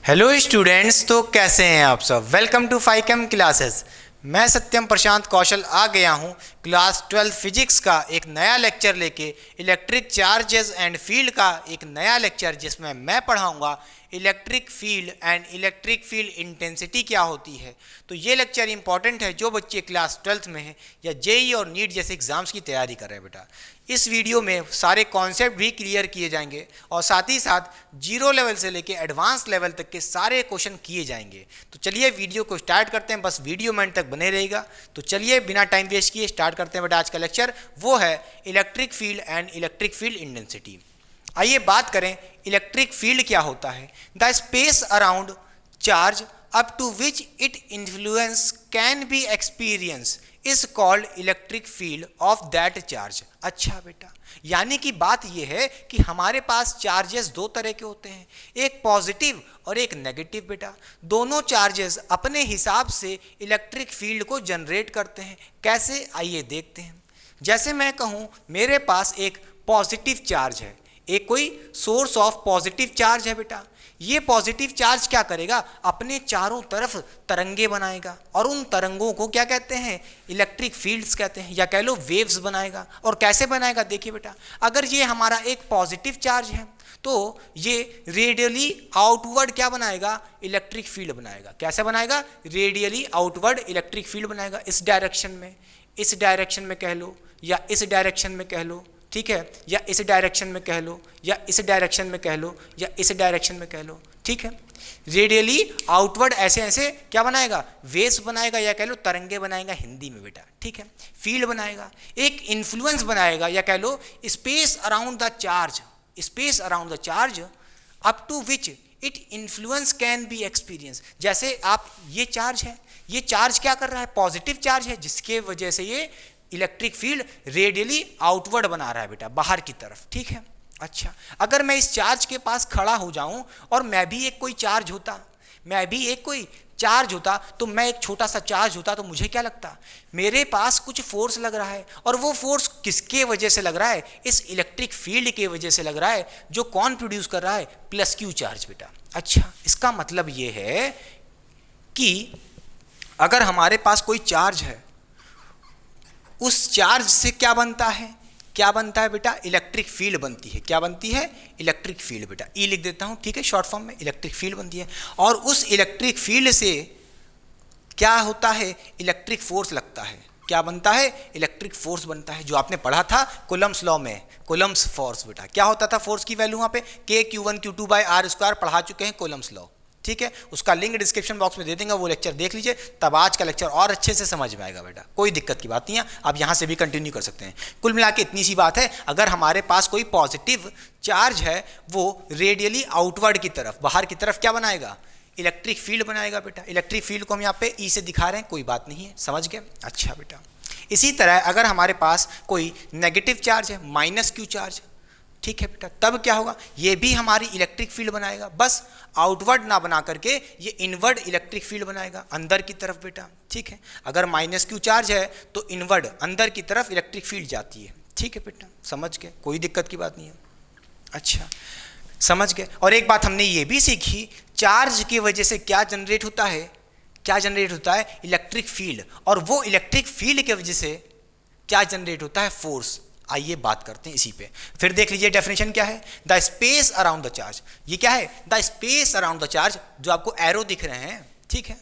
Hello students, तो कैसे हैं आप सब। Welcome to Phykem classes. मैं सत्यम प्रशांत कौशल आ गया हूं क्लास 12 फिजिक्स का एक नया लेक्चर लेके, इलेक्ट्रिक चार्जेस एंड फील्ड का एक नया लेक्चर जिसमें मैं पढ़ाऊंगा electric field and electric field intensity क्या होती है। तो ये लेक्चर इंपॉर्टेंट है जो बच्चे क्लास 12th में हैं या जेई और नीट जैसे एग्जाम्स की तैयारी कर रहे हैं। बेटा इस वीडियो में सारे कॉन्सेप्ट भी क्लियर किए जाएंगे और साथ ही साथ जीरो लेवल से लेके एडवांस लेवल तक के सारे क्वेश्चन किए जाएंगे। तो चलिए वीडियो को स्टार्ट करते हैं, बस वीडियो में तक बने रहेगा। तो चलिए बिना टाइम वेस्ट किए स्टार्ट करते हैं। बेटा आज का लेक्चर वो है electric field and electric field intensity. आइए बात करें इलेक्ट्रिक फील्ड क्या होता है। The space around charge up to which it influence can be experience is called electric field of that charge. अच्छा बेटा, यानी कि बात यह है कि हमारे पास चार्जेस दो तरह के होते हैं, एक पॉजिटिव और एक नेगेटिव। बेटा दोनों चार्जेस अपने हिसाब से इलेक्ट्रिक फील्ड को जनरेट करते हैं। कैसे, आइए देखते हैं। जैसे मैं कहूँ मेरे पास एक पॉजिटिव चार्ज है, एक कोई सोर्स ऑफ पॉजिटिव चार्ज है। बेटा ये पॉजिटिव चार्ज क्या करेगा, अपने चारों तरफ तरंगे बनाएगा और उन तरंगों को क्या कहते हैं, इलेक्ट्रिक फील्ड्स कहते हैं, या कह लो वेव्स बनाएगा। और कैसे बनाएगा, देखिए बेटा, अगर ये हमारा एक पॉजिटिव चार्ज है तो ये रेडियली आउटवर्ड क्या बनाएगा, इलेक्ट्रिक फील्ड बनाएगा। कैसे बनाएगा, रेडियली आउटवर्ड इलेक्ट्रिक फील्ड बनाएगा। इस डायरेक्शन में कह लो, या इस डायरेक्शन में कह लो, ठीक है, या इस डायरेक्शन में कह लो, या इस डायरेक्शन में कह लो, या इस डायरेक्शन में कह लो, ठीक है। रेडियली आउटवर्ड ऐसे ऐसे क्या बनाएगा, वेव्स बनाएगा, या कह लो तरंगे बनाएगा हिंदी में बेटा, ठीक है। फील्ड बनाएगा, एक इन्फ्लुएंस बनाएगा, या कह लो space around the charge up to which it influence can be experience. जैसे आप ये चार्ज है, ये चार्ज क्या कर रहा है, पॉजिटिव चार्ज है, जिसके वजह से ये इलेक्ट्रिक फील्ड रेडियली आउटवर्ड बना रहा है बेटा, बाहर की तरफ, ठीक है। अच्छा, अगर मैं इस चार्ज के पास खड़ा हो जाऊं और मैं भी एक कोई चार्ज होता, तो मैं एक छोटा सा चार्ज होता, तो मुझे क्या लगता, मेरे पास कुछ फोर्स लग रहा है, और वो फोर्स किसके वजह से लग रहा है, इस इलेक्ट्रिक फील्ड के वजह से लग रहा है, जो कौन प्रोड्यूस कर रहा है, प्लस क्यू चार्ज बेटा। अच्छा, इसका मतलब ये है कि अगर हमारे पास कोई चार्ज है, उस चार्ज से क्या बनता है बेटा, इलेक्ट्रिक फील्ड बनती है। क्या बनती है, इलेक्ट्रिक फील्ड बेटा। ई लिख देता हूं, ठीक है, शॉर्ट फॉर्म में इलेक्ट्रिक फील्ड बनती है। और उस इलेक्ट्रिक फील्ड से क्या होता है, इलेक्ट्रिक फोर्स लगता है। क्या बनता है, इलेक्ट्रिक फोर्स बनता है, जो आपने पढ़ा था कूलम्ब्स लॉ में, कूलम्ब्स फोर्स बेटा। क्या होता था फोर्स की वैल्यू वहां पे, K(Q1Q2/r²) पढ़ा चुके हैं कूलम्ब्स लॉ, ठीक है। उसका लिंक डिस्क्रिप्शन बॉक्स में दे देंगे, वो लेक्चर देख लीजिए, तब आज का लेक्चर और अच्छे से समझ में आएगा बेटा। कोई दिक्कत की बात नहीं है, आप यहाँ से भी कंटिन्यू कर सकते हैं। कुल मिला के इतनी सी बात है, अगर हमारे पास कोई पॉजिटिव चार्ज है, वो रेडियली आउटवर्ड की तरफ, बाहर की तरफ क्या बनाएगा, इलेक्ट्रिक फील्ड बनाएगा बेटा। इलेक्ट्रिक फील्ड को हम यहाँ पे ई से दिखा रहे हैं, कोई बात नहीं है, समझ गए। अच्छा बेटा, इसी तरह अगर हमारे पास कोई नेगेटिव चार्ज है, -Q चार्ज, ठीक है बेटा, तब क्या होगा, ये भी हमारी इलेक्ट्रिक फील्ड बनाएगा, बस आउटवर्ड ना बना करके ये इनवर्ड इलेक्ट्रिक फील्ड बनाएगा, अंदर की तरफ बेटा, ठीक है। अगर -Q चार्ज है तो इनवर्ड, अंदर की तरफ इलेक्ट्रिक फील्ड जाती है, ठीक है बेटा, समझ गए, कोई दिक्कत की बात नहीं है। अच्छा, समझ गए। और एक बात हमने ये भी सीखी, चार्ज की वजह से क्या जनरेट होता है, इलेक्ट्रिक फील्ड, और वो इलेक्ट्रिक फील्ड की वजह से क्या जनरेट होता है, फोर्स। आइए बात करते हैं इसी पे। फिर देख लीजिए डेफिनेशन क्या है, the space around the charge. ये क्या है, the space around the charge, जो आपको एरो दिख रहे हैं, ठीक है,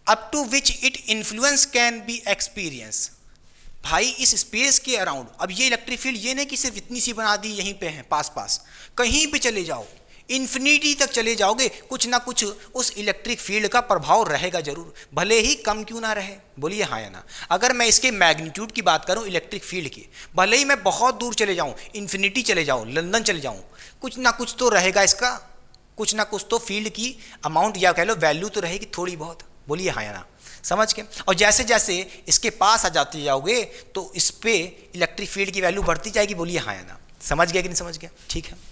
up to which it influence can be experience. भाई इस स्पेस के अराउंड, अब ये इलेक्ट्रिक फील्ड ये नहीं कि सिर्फ इतनी सी बना दी, यहीं पे है पास, कहीं पे चले जाओ, इन्फिनिटी तक चले जाओगे, कुछ ना कुछ उस इलेक्ट्रिक फील्ड का प्रभाव रहेगा जरूर, भले ही कम क्यों ना रहे। बोलिए हाँ या ना। अगर मैं इसके मैग्नीट्यूड की बात करूं इलेक्ट्रिक फील्ड की, भले ही मैं बहुत दूर चले जाऊं, इन्फिनिटी चले जाऊं, लंदन चले जाऊं, कुछ ना कुछ तो रहेगा इसका, कुछ ना कुछ तो फील्ड की अमाउंट या कह लो वैल्यू तो रहेगी थोड़ी बहुत। बोलिए हाँ या ना, समझ के। और जैसे जैसे इसके पास आ जाते जाओगे तो इस पे इलेक्ट्रिक फील्ड की वैल्यू बढ़ती जाएगी। बोलिए हाँ या ना, समझ गया कि नहीं समझ गया, ठीक है।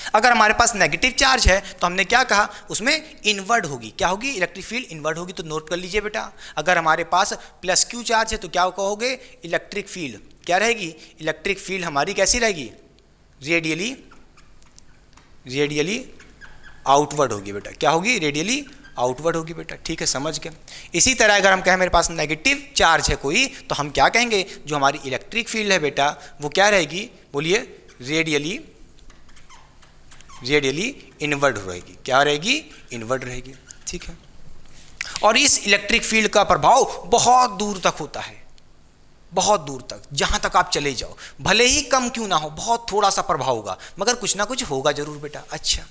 अगर हमारे पास नेगेटिव चार्ज है तो हमने क्या कहा, उसमें इनवर्ड होगी, क्या होगी, इलेक्ट्रिक फील्ड इनवर्ड होगी। तो नोट कर लीजिए बेटा, अगर हमारे पास +Q चार्ज है तो क्या कहोगे, इलेक्ट्रिक फील्ड क्या रहेगी, इलेक्ट्रिक फील्ड हमारी कैसी रहेगी, रेडियली आउटवर्ड होगी बेटा। क्या होगी? रेडियली आउटवर्ड होगी बेटा। ठीक है, समझ गए। इसी तरह अगर हम कहें मेरे पास नेगेटिव चार्ज है कोई, तो हम क्या कहेंगे? जो हमारी इलेक्ट्रिक फील्ड है बेटा वो क्या रहेगी? बोलिए, रेडियली इनवर्ड रहेगी। क्या रहेगी? इनवर्ड रहेगी। ठीक है, और इस इलेक्ट्रिक फील्ड का प्रभाव बहुत दूर तक होता है, बहुत दूर तक, जहां तक आप चले जाओ, भले ही कम क्यों ना हो, बहुत थोड़ा सा प्रभाव होगा, मगर कुछ ना कुछ होगा जरूर बेटा। अच्छा,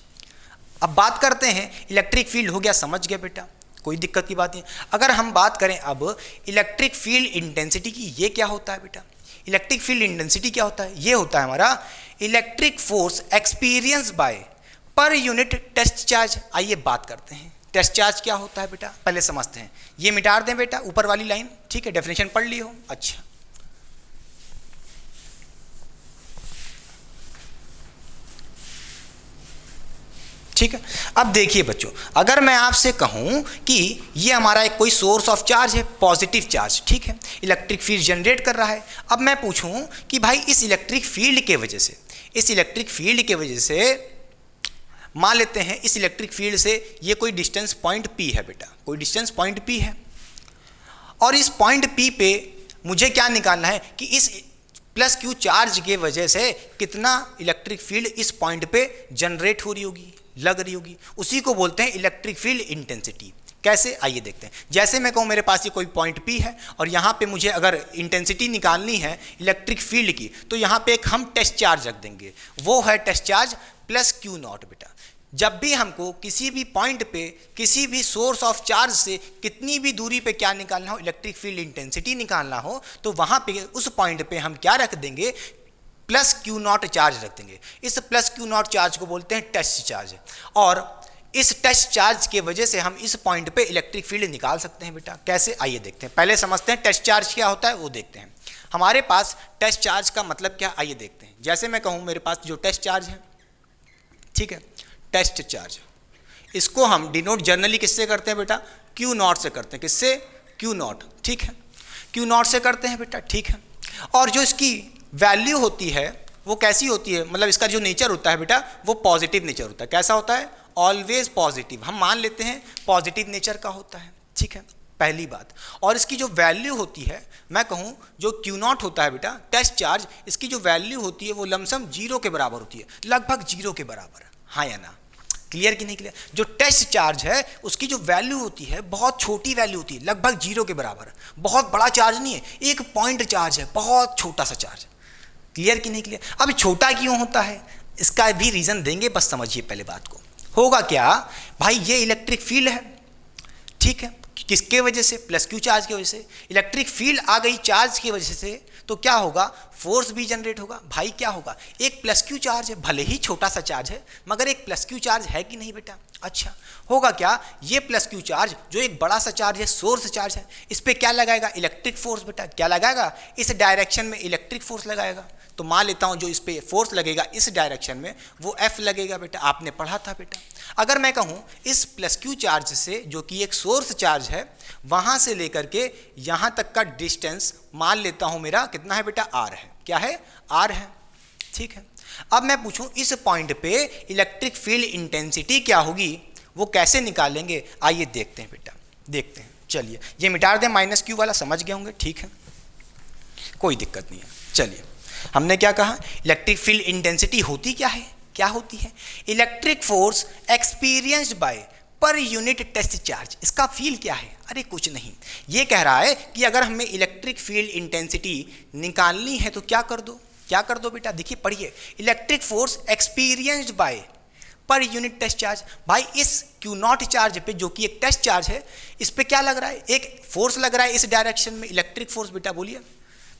अब बात करते हैं, इलेक्ट्रिक फील्ड हो गया, समझ गया बेटा, कोई दिक्कत की बात नहीं। अगर हम बात करें अब इलेक्ट्रिक फील्ड इंटेंसिटी की, ये क्या होता है बेटा? इलेक्ट्रिक फील्ड इंटेंसिटी क्या होता है? ये होता है हमारा electric force experience by per unit test charge. आइए बात करते हैं, टेस्ट चार्ज क्या होता है बेटा, पहले समझते हैं। ये मिटा दें बेटा ऊपर वाली लाइन, ठीक है, डेफिनेशन पढ़ ली हो। अच्छा, ठीक है, अब देखिए बच्चों, अगर मैं आपसे कहूं कि ये हमारा एक कोई सोर्स ऑफ चार्ज है, पॉजिटिव चार्ज, ठीक है, इलेक्ट्रिक फील्ड जनरेट कर रहा है। अब मैं पूछूं कि भाई इस इलेक्ट्रिक फील्ड के वजह से, इस इलेक्ट्रिक फील्ड के वजह से मान लेते हैं इस इलेक्ट्रिक फील्ड से ये कोई डिस्टेंस पॉइंट P है बेटा, कोई डिस्टेंस पॉइंट P है, और इस पॉइंट P पे मुझे क्या निकालना है कि इस प्लस Q चार्ज के वजह से कितना इलेक्ट्रिक फील्ड इस पॉइंट पे जनरेट हो रही होगी, लग रही होगी, उसी को बोलते हैं इलेक्ट्रिक फील्ड इंटेंसिटी। कैसे? आइए देखते हैं। जैसे मैं कहूँ मेरे पास ये कोई पॉइंट P है और यहाँ पे मुझे अगर इंटेंसिटी निकालनी है इलेक्ट्रिक फील्ड की, तो यहाँ पे एक हम टेस्ट चार्ज रख देंगे, वो है test charge plus Q naught बेटा। जब भी हमको किसी भी पॉइंट पे किसी भी सोर्स ऑफ चार्ज से कितनी भी दूरी पे क्या निकालना हो, इलेक्ट्रिक फील्ड इंटेंसिटी निकालना हो, तो वहाँ पे उस पॉइंट पे हम क्या रख देंगे? प्लस Q नॉट चार्ज रख देंगे। इस प्लस Q नॉट चार्ज को बोलते हैं टेस्ट चार्ज, और इस टेस्ट चार्ज के वजह से हम इस पॉइंट पे इलेक्ट्रिक फील्ड निकाल सकते हैं बेटा। कैसे? आइए देखते हैं। पहले समझते हैं टेस्ट चार्ज क्या होता है, वो देखते हैं। हमारे पास टेस्ट चार्ज का मतलब क्या, आइए देखते हैं। जैसे मैं कहूँ मेरे पास जो टेस्ट चार्ज है, ठीक है, टेस्ट चार्ज, इसको हम डिनोट जनरली किससे करते हैं बेटा? Q नॉट से करते हैं। किससे? Q नॉट, ठीक है, Q नॉट से करते हैं बेटा, ठीक है। और जो इसकी वैल्यू होती है वो कैसी होती है, मतलब इसका जो नेचर होता है बेटा वो पॉजिटिव नेचर होता है। कैसा होता है? ऑलवेज पॉजिटिव, हम मान लेते हैं पॉजिटिव नेचर का होता है, ठीक है, पहली बात। और इसकी जो वैल्यू होती है, मैं कहूँ जो Q नॉट होता है बेटा टेस्ट चार्ज, इसकी जो वैल्यू होती है वो लमसम 0 के बराबर होती है, लगभग 0 के बराबर। हाँ या ना? क्लियर कि नहीं क्लियर? जो टेस्ट चार्ज है उसकी जो वैल्यू होती है बहुत छोटी वैल्यू होती है, लगभग 0 के बराबर, बहुत बड़ा चार्ज नहीं है, एक पॉइंट चार्ज है, बहुत छोटा सा चार्ज। क्लियर कि नहीं क्लियर? अब छोटा क्यों होता है इसका भी रीजन देंगे, बस समझिए पहले बात को। होगा क्या भाई, ये इलेक्ट्रिक फील्ड है, ठीक है, किसके वजह से? प्लस Q चार्ज की वजह से। इलेक्ट्रिक फील्ड आ गई चार्ज की वजह से, तो क्या होगा? फोर्स भी जनरेट होगा। भाई क्या होगा? एक प्लस Q चार्ज है, भले ही छोटा सा चार्ज है, मगर एक प्लस Q चार्ज है कि नहीं बेटा? अच्छा, होगा क्या? ये प्लस Q चार्ज जो एक बड़ा सा चार्ज है, सोर्स चार्ज है, इस पे क्या लगाएगा? इलेक्ट्रिक फोर्स बेटा। क्या लगाएगा? इस डायरेक्शन में इलेक्ट्रिक फोर्स लगाएगा। तो मान लेता हूं जो इस पे फोर्स लगेगा इस डायरेक्शन में वो F लगेगा बेटा, आपने पढ़ा था बेटा। अगर मैं कहूं इस प्लस Q चार्ज से, जो कि एक सोर्स चार्ज है, वहां से लेकर के यहां तक का डिस्टेंस मान लेता हूं मेरा कितना है बेटा? R है। क्या है? R है, ठीक है। अब मैं पूछूं इस पॉइंट पे इलेक्ट्रिक फील्ड इंटेंसिटी क्या होगी, वो कैसे निकालेंगे? आइए देखते हैं बेटा, देखते हैं। चलिए ये मिटा दें, माइनस Q वाला, समझ गए होंगे, ठीक है, कोई दिक्कत नहीं है। चलिए हमने क्या कहा? इलेक्ट्रिक फील्ड इंटेंसिटी होती क्या है? क्या होती है? Electric force experienced by per unit test charge. इसका फील क्या है? अरे कुछ नहीं, ये कह रहा है कि अगर हमें इलेक्ट्रिक फील्ड इंटेंसिटी निकालनी है तो क्या कर दो, क्या कर दो बेटा? देखिए पढ़िए, electric force experienced by per unit test charge. भाई इस Q नॉट चार्ज पे, जो कि एक टेस्ट चार्ज है, इस पे क्या लग रहा है? एक फोर्स लग रहा है इस डायरेक्शन में, इलेक्ट्रिक फोर्स बेटा, बोलिए।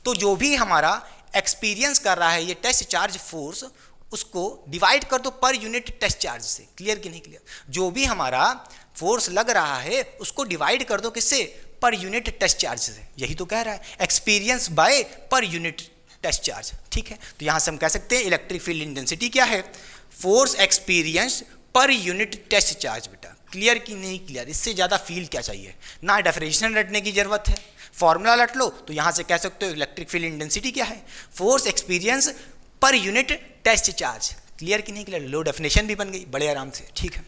तो जो भी हमारा एक्सपीरियंस कर रहा है ये टेस्ट चार्ज फोर्स, उसको डिवाइड कर दो पर यूनिट टेस्ट चार्ज से। क्लियर कि नहीं क्लियर? जो भी हमारा फोर्स लग रहा है उसको डिवाइड कर दो किससे? पर यूनिट टेस्ट चार्ज से। यही तो कह रहा है, experience by per unit test charge, ठीक है। तो यहां से हम कह सकते हैं इलेक्ट्रिक फील्ड इंटेंसिटी क्या है? Force experience per unit test charge बेटा। क्लियर कि नहीं क्लियर? इससे ज़्यादा फील क्या चाहिए? ना डेफिनेशन रटने की जरूरत है, फॉर्मूला रट लो तो यहाँ से कह सकते हो इलेक्ट्रिक फील्ड इंटेंसिटी क्या है? Force experience per unit test charge. Clear कि नहीं क्लियर? लो डेफिनेशन भी बन गई बड़े आराम से, ठीक है।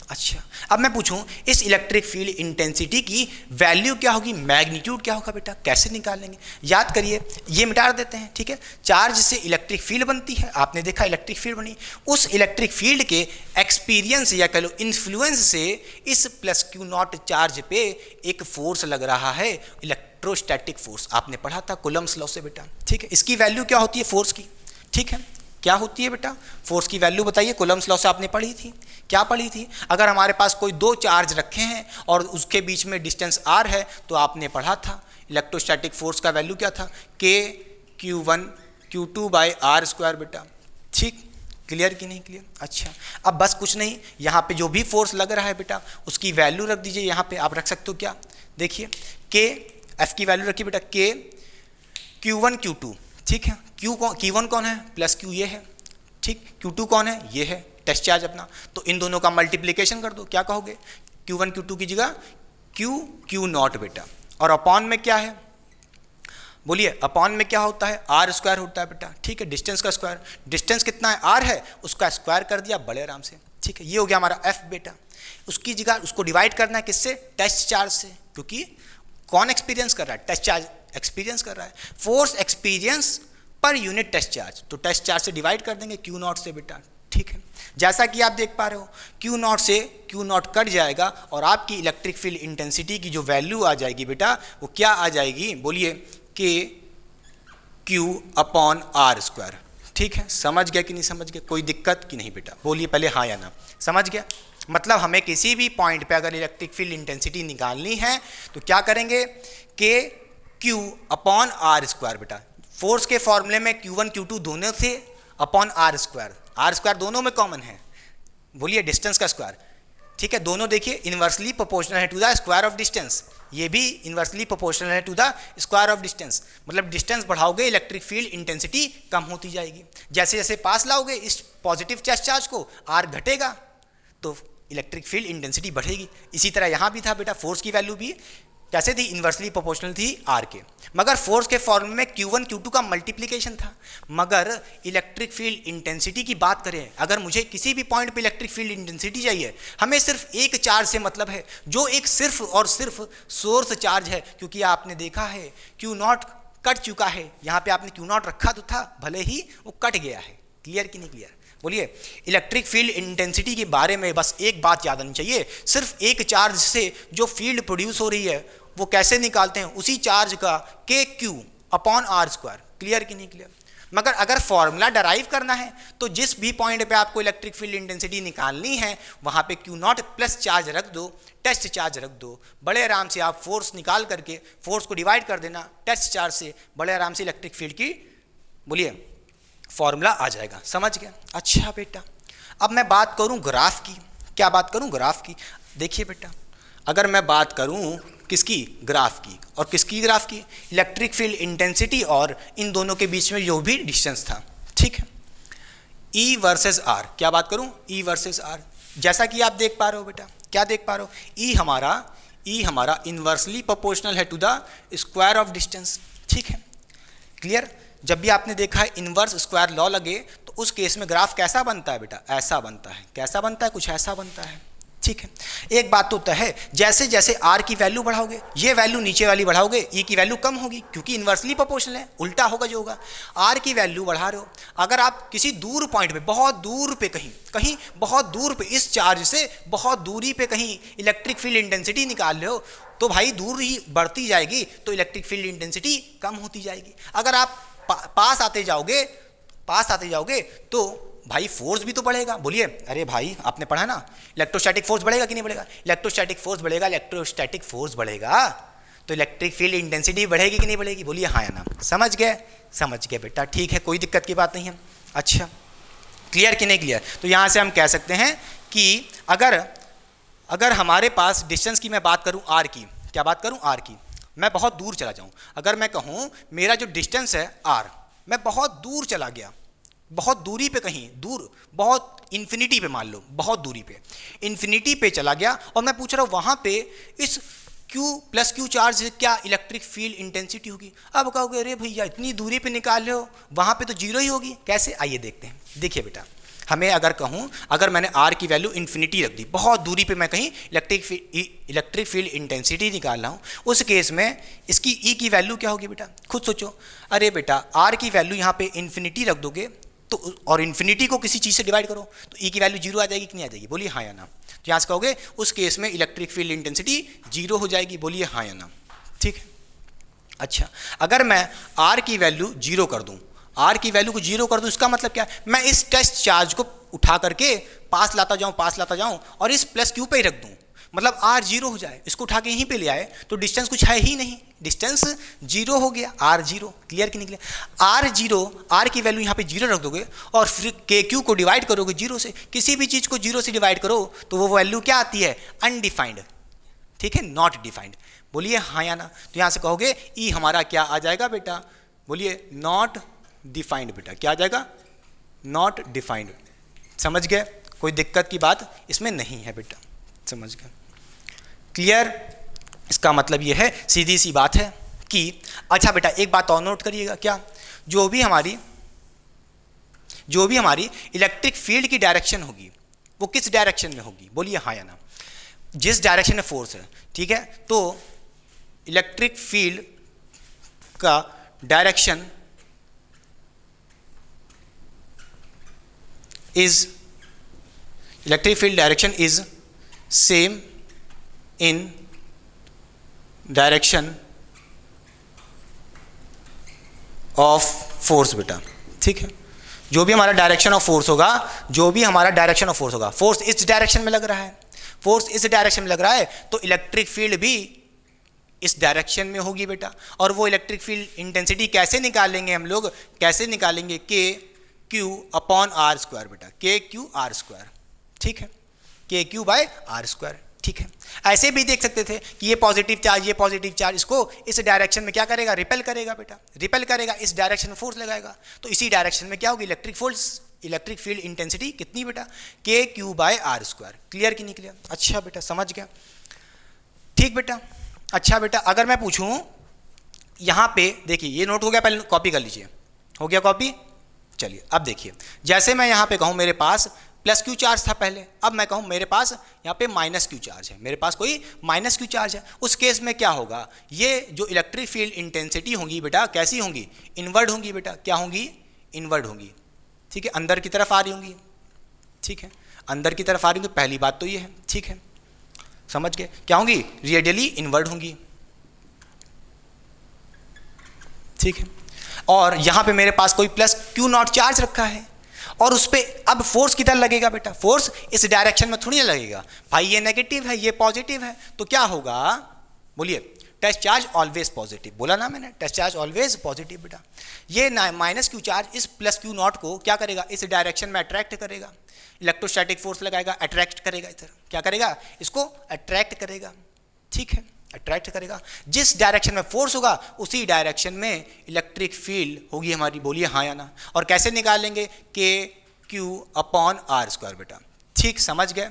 अच्छा, अब मैं पूछूं इस इलेक्ट्रिक फील्ड इंटेंसिटी की वैल्यू क्या होगी, मैग्नीट्यूड क्या होगा बेटा, कैसे निकालेंगे? याद करिए, ये मिटा देते हैं, ठीक है। चार्ज से इलेक्ट्रिक फील्ड बनती है, आपने देखा इलेक्ट्रिक फील्ड बनी, उस इलेक्ट्रिक फील्ड के एक्सपीरियंस या कह लो इन्फ्लुएंस से इस प्लस क्यू नॉट चार्ज पे एक फोर्स लग रहा है, इलेक्ट्रोस्टैटिक फोर्स, आपने पढ़ा था कूलम्ब्स लॉ से बेटा, ठीक है। इसकी वैल्यू क्या होती है फोर्स की, ठीक है, क्या होती है बेटा फोर्स की वैल्यू बताइए, कूलम्ब्स लॉ से आपने पढ़ी थी, क्या पढ़ी थी? अगर हमारे पास कोई दो चार्ज रखे हैं और उसके बीच में डिस्टेंस r है तो आपने पढ़ा था इलेक्ट्रोस्टैटिक फोर्स का वैल्यू क्या था, k q1 q2 by are square बेटा, ठीक, क्लियर कि नहीं क्लियर? अच्छा, अब बस कुछ नहीं, यहाँ पे जो भी फोर्स लग रहा है बेटा उसकी वैल्यू रख दीजिए, यहाँ पे आप रख सकते हो क्या, देखिए k, f की वैल्यू रखिए बेटा k q1 q2, ठीक है, q1 कौन है, प्लस q ये है, ठीक, q2 कौन है, ये है टेस्ट चार्ज अपना, तो इन दोनों का मल्टीप्लिकेशन कर दो, क्या कहोगे, q1 q2 की जगह q नॉट बेटा, और अपॉन में क्या है, बोलिए अपॉन में क्या होता है, आर स्क्वायर होता है बेटा, ठीक है, डिस्टेंस का स्क्वायर, डिस्टेंस कितना है आर है, उसका स्क्वायर कर दिया बड़े आराम से, ठीक है, ये हो गया हमारा एफ बेटा। उसकी जगह उसको डिवाइड करना है किससे, टेस्ट चार्ज से, क्योंकि कौन एक्सपीरियंस कर रहा है, टेस्ट चार्ज एक्सपीरियंस कर रहा है, force experience per unit test charge, तो टेस्ट चार्ज से डिवाइड कर देंगे क्यू नॉट से बेटा, ठीक है। जैसा कि आप देख पा रहे हो क्यू नॉट से क्यू नॉट कट जाएगा और आपकी इलेक्ट्रिक फील्ड इंटेंसिटी की जो वैल्यू आ जाएगी बेटा वो क्या आ जाएगी, बोलिए के क्यू अपॉन आर स्क्वायर, ठीक है। समझ गया कि नहीं समझ गया, कोई दिक्कत कि नहीं बेटा, बोलिए पहले हाँ या ना, समझ गया? मतलब हमें किसी भी पॉइंट पे अगर इलेक्ट्रिक फील्ड इंटेंसिटी निकालनी है तो क्या करेंगे, के क्यू अपॉन आर स्क्वायर बेटा, फोर्स के फॉर्मूले में Q1 Q2 दोनों से अपॉन आर स्क्वायर दोनों में कॉमन है, बोलिए डिस्टेंस का स्क्वायर, ठीक है, दोनों देखिए इन्वर्सली प्रोपोर्शनल है to the square of distance, ये भी इन्वर्सली प्रोपोर्शनल है to the square of distance, मतलब डिस्टेंस बढ़ाओगे इलेक्ट्रिक फील्ड इंटेंसिटी कम होती जाएगी, जैसे जैसे पास लाओगे इस पॉजिटिव चार्ज को आर घटेगा तो इलेक्ट्रिक फील्ड इंटेंसिटी बढ़ेगी। इसी तरह यहाँ भी था बेटा, फोर्स की वैल्यू भी कैसे थी, इन्वर्सली प्रोपोर्शनल थी आर के, मगर फोर्स के फॉर्मूले में Q1 Q2 का मल्टीप्लिकेशन था। मगर इलेक्ट्रिक फील्ड इंटेंसिटी की बात करें, अगर मुझे किसी भी पॉइंट पे इलेक्ट्रिक फील्ड इंटेंसिटी चाहिए, हमें सिर्फ एक चार्ज से मतलब है, जो एक सिर्फ और सिर्फ सोर्स चार्ज है, क्योंकि आपने देखा है Q नॉट कट चुका है, यहाँ पे आपने Q नॉट रखा तो था, भले ही वो कट गया है, क्लियर कि नहीं क्लियर? बोलिए इलेक्ट्रिक फील्ड इंटेंसिटी के बारे में बस एक बात याद आनी चाहिए, सिर्फ एक चार्ज से जो फील्ड प्रोड्यूस हो रही है वो कैसे निकालते हैं, उसी चार्ज का k q upon r square, clear कि नहीं क्लियर? मगर अगर फॉर्मूला डराइव करना है तो जिस भी पॉइंट पे आपको इलेक्ट्रिक फील्ड इंटेंसिटी निकालनी है वहाँ पे क्यू नॉट प्लस चार्ज रख दो, टेस्ट चार्ज रख दो, बड़े आराम से आप फोर्स निकाल करके फोर्स को डिवाइड कर देना टेस्ट चार्ज से, बड़े आराम से इलेक्ट्रिक फील्ड की बोलिए फॉर्मूला आ जाएगा, समझ गया? अच्छा बेटा, अब मैं बात करूं ग्राफ की, क्या बात करूं, ग्राफ की। देखिए बेटा, अगर मैं बात करूं किसकी, ग्राफ की, और किसकी ग्राफ की, इलेक्ट्रिक फील्ड इंटेंसिटी और इन दोनों के बीच में जो भी डिस्टेंस था, ठीक है, E वर्सेस R, क्या बात करूं, E वर्सेस R, जैसा कि आप देख पा रहे हो बेटा, क्या देख पा रहे हो, E हमारा इन्वर्सली प्रोपोर्शनल है to the square of distance, ठीक है, क्लियर? जब भी आपने देखा है इन्वर्स स्क्वायर लॉ लगे तो उस केस में ग्राफ कैसा बनता है बेटा, ऐसा बनता है, कैसा बनता है, कुछ ऐसा बनता है, ठीक है। एक बात तो तय है, जैसे जैसे R की वैल्यू बढ़ाओगे, ये वैल्यू नीचे वाली बढ़ाओगे, E की वैल्यू कम होगी, क्योंकि इन्वर्सली प्रोपोर्शनल है, उल्टा होगा जो होगा। R की वैल्यू बढ़ा रहे हो, अगर आप किसी दूर पॉइंट पे, बहुत दूर पे, कहीं बहुत दूर पे, इस चार्ज से बहुत दूरी पे कहीं इलेक्ट्रिक फील्ड इंटेंसिटी निकाल रहे हो तो भाई दूर ही बढ़ती जाएगी तो इलेक्ट्रिक फील्ड इंटेंसिटी कम होती जाएगी। अगर आप पास आते जाओगे तो भाई फोर्स भी तो बढ़ेगा, बोलिए, अरे भाई आपने पढ़ा ना इलेक्ट्रोस्टैटिक फोर्स बढ़ेगा कि नहीं बढ़ेगा, इलेक्ट्रोस्टैटिक फोर्स बढ़ेगा तो इलेक्ट्रिक फील्ड इंटेंसिटी बढ़ेगी कि नहीं बढ़ेगी, बोलिए हाँ या ना, समझ गए बेटा, ठीक है, कोई दिक्कत की बात नहीं है। अच्छा, क्लियर कि नहीं क्लियर? तो यहाँ से हम कह सकते हैं कि अगर हमारे पास डिस्टेंस की मैं बात करूँ आर की, क्या बात करूँ आर की, मैं बहुत दूर चला जाऊँ, अगर मैं कहूँ मेरा जो डिस्टेंस है आर, मैं बहुत दूर चला गया, बहुत दूरी पे, कहीं दूर, बहुत इन्फिनिटी पे, मान लो बहुत दूरी पे, इन्फिनिटी पे चला गया और मैं पूछ रहा हूँ वहाँ पे इस Q प्लस क्यू चार्ज से क्या इलेक्ट्रिक फील्ड इंटेंसिटी होगी। अब कहोगे अरे भैया इतनी दूरी पे निकाल रहे हो, वहाँ पे तो जीरो ही होगी, कैसे, आइए देखते हैं। देखिए बेटा, हमें अगर कहूँ, अगर मैंने आर की वैल्यू इन्फिनिटी रख दी, बहुत दूरी पे मैं कहीं इलेक्ट्रिक फील्ड इंटेंसिटी निकाल रहा हूँ, उस केस में इसकी ई की वैल्यू क्या होगी बेटा, खुद सोचो। अरे बेटा आर की वैल्यू यहाँ पे इन्फिनिटी रख दोगे तो, और इन्फिनिटी को किसी चीज़ से डिवाइड करो तो ई की वैल्यू जीरो आ जाएगी कि नहीं आ जाएगी, बोलिए हाँ या ना। तो यहाँ से कहोगे उस केस में इलेक्ट्रिक फील्ड इंटेंसिटी जीरो हो जाएगी, बोलिए हाँ या ना। ठीक है। अच्छा, अगर मैं आर की वैल्यू जीरो कर दूँ, आर की वैल्यू को जीरो कर दूँ, इसका मतलब क्या है, मैं इस टेस्ट चार्ज को उठा करके पास लाता जाऊँ और इस प्लस क्यू पे ही रख दूँ, मतलब आर जीरो हो जाए, इसको उठा के यहीं पे ले आए तो डिस्टेंस कुछ है ही नहीं, डिस्टेंस जीरो हो गया, आर जीरो। क्लियर कि नहीं क्लियर? आर जीरो, आर की वैल्यू यहाँ पे जीरो रख दोगे और फिर के क्यू को डिवाइड करोगे जीरो से, किसी भी चीज़ को जीरो से डिवाइड करो तो वो वैल्यू क्या आती है, अनडिफाइंड। ठीक है, नॉट डिफाइंड, बोलिए हाँ या ना। तो यहाँ से कहोगे ई हमारा क्या आ जाएगा बेटा, बोलिए नॉट डिफाइंड बेटा, क्या आ जाएगा, नॉट डिफाइंड। समझ गए, कोई दिक्कत की बात इसमें नहीं है बेटा, समझ गए। क्लियर? इसका मतलब ये है, सीधी सी बात है कि, अच्छा बेटा एक बात और नोट करिएगा, क्या, जो भी हमारी इलेक्ट्रिक फील्ड की डायरेक्शन होगी वो किस डायरेक्शन में होगी, बोलिए हाँ या ना। जिस डायरेक्शन में फोर्स है, ठीक है, तो इलेक्ट्रिक फील्ड का direction is electric field direction is same in direction of force बेटा। ठीक है, जो भी हमारा डायरेक्शन ऑफ फोर्स होगा, फोर्स इस डायरेक्शन में लग रहा है, तो इलेक्ट्रिक फील्ड भी इस डायरेक्शन में होगी बेटा। और वो इलेक्ट्रिक फील्ड इंटेंसिटी कैसे निकालेंगे हम लोग, के क्यू अपॉन आर स्क्वायर बेटा, के क्यू आर स्क्वायर। ठीक है, के क्यू बाय आर स्क्वायर। ठीक है, ऐसे भी देख सकते थे कि ये पॉजिटिव चार्ज इसको इस डायरेक्शन में क्या करेगा, रिपेल करेगा बेटा, रिपेल करेगा, इस डायरेक्शन में फोर्स लगाएगा, तो इसी डायरेक्शन में क्या होगी, इलेक्ट्रिक फील्ड इंटेंसिटी कितनी बेटा, k Q by are square. Clear कि नहीं क्लियर? अच्छा बेटा, समझ गया। ठीक बेटा। अच्छा बेटा, अगर मैं पूछूं यहाँ पे, देखिए ये नोट हो गया, पहले कॉपी कर लीजिए, हो गया कॉपी। चलिए अब देखिए, जैसे मैं यहाँ पे कहूँ मेरे पास प्लस क्यू चार्ज था पहले, अब मैं कहूँ मेरे पास यहाँ पे माइनस क्यू चार्ज है, मेरे पास कोई माइनस क्यू चार्ज है, उस केस में क्या होगा, ये जो इलेक्ट्रिक फील्ड इंटेंसिटी होंगी बेटा कैसी होंगी, इनवर्ड होंगी बेटा। क्या होंगी, इनवर्ड होंगी। ठीक है, अंदर की तरफ आ रही होंगी। ठीक है, अंदर की तरफ आ रही होंगी, पहली बात तो ये है। ठीक है, समझ गए, क्या होंगी, रेडियली इनवर्ड होंगी। ठीक है, और यहाँ पे मेरे पास कोई प्लस क्यू नॉट चार्ज रखा है और उस पर अब फोर्स किधर लगेगा बेटा, फोर्स इस डायरेक्शन में थोड़ी ना लगेगा भाई, ये नेगेटिव है ये पॉजिटिव है, तो क्या होगा, बोलिए, टेस्ट चार्ज ऑलवेज पॉजिटिव, बोला ना मैंने, टेस्ट चार्ज ऑलवेज पॉजिटिव बेटा। ये माइनस क्यू चार्ज इस प्लस क्यू नॉट को क्या करेगा, इस डायरेक्शन में अट्रैक्ट करेगा, इलेक्ट्रोस्टैटिक फोर्स लगाएगा, अट्रैक्ट करेगा, इधर क्या करेगा, इसको अट्रैक्ट करेगा। ठीक है, अट्रैक्ट करेगा, जिस डायरेक्शन में फोर्स होगा उसी डायरेक्शन में इलेक्ट्रिक फील्ड होगी हमारी, बोलिए हाँ या ना। और कैसे निकालेंगे, के क्यू अपॉन आर स्क्वायर बेटा। ठीक, समझ गए,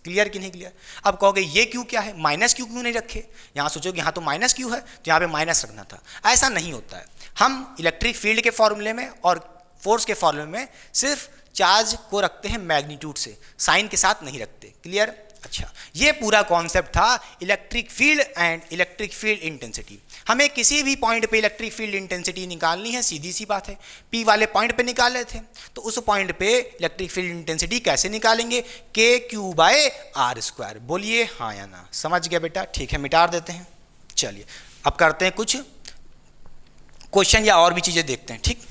क्लियर कि नहीं क्लियर? अब कहोगे ये क्यू क्या है, माइनस क्यू क्यों नहीं रखे, यहाँ सोचोगे यहाँ तो माइनस क्यू है तो यहाँ पे माइनस रखना था, ऐसा नहीं होता है। हम इलेक्ट्रिक फील्ड के फॉर्मूले में और फोर्स के फॉर्मूले में सिर्फ चार्ज को रखते हैं मैग्नीट्यूड से, साइन के साथ नहीं रखते। क्लियर? अच्छा, ये पूरा कॉन्सेप्ट था electric field and electric field intensity. हमें किसी भी पॉइंट पे इलेक्ट्रिक फील्ड इंटेंसिटी निकालनी है, सीधी सी बात है, पी वाले पॉइंट पे निकाल रहे थे, तो उस पॉइंट पे इलेक्ट्रिक फील्ड इंटेंसिटी कैसे निकालेंगे, के क्यू बाय आर स्क्वायर। बोलिए हाँ या ना, समझ गया बेटा? ठीक है, मिटा देते हैं। चलिए अब करते हैं कुछ क्वेश्चन या और भी चीज़ें देखते हैं। ठीक,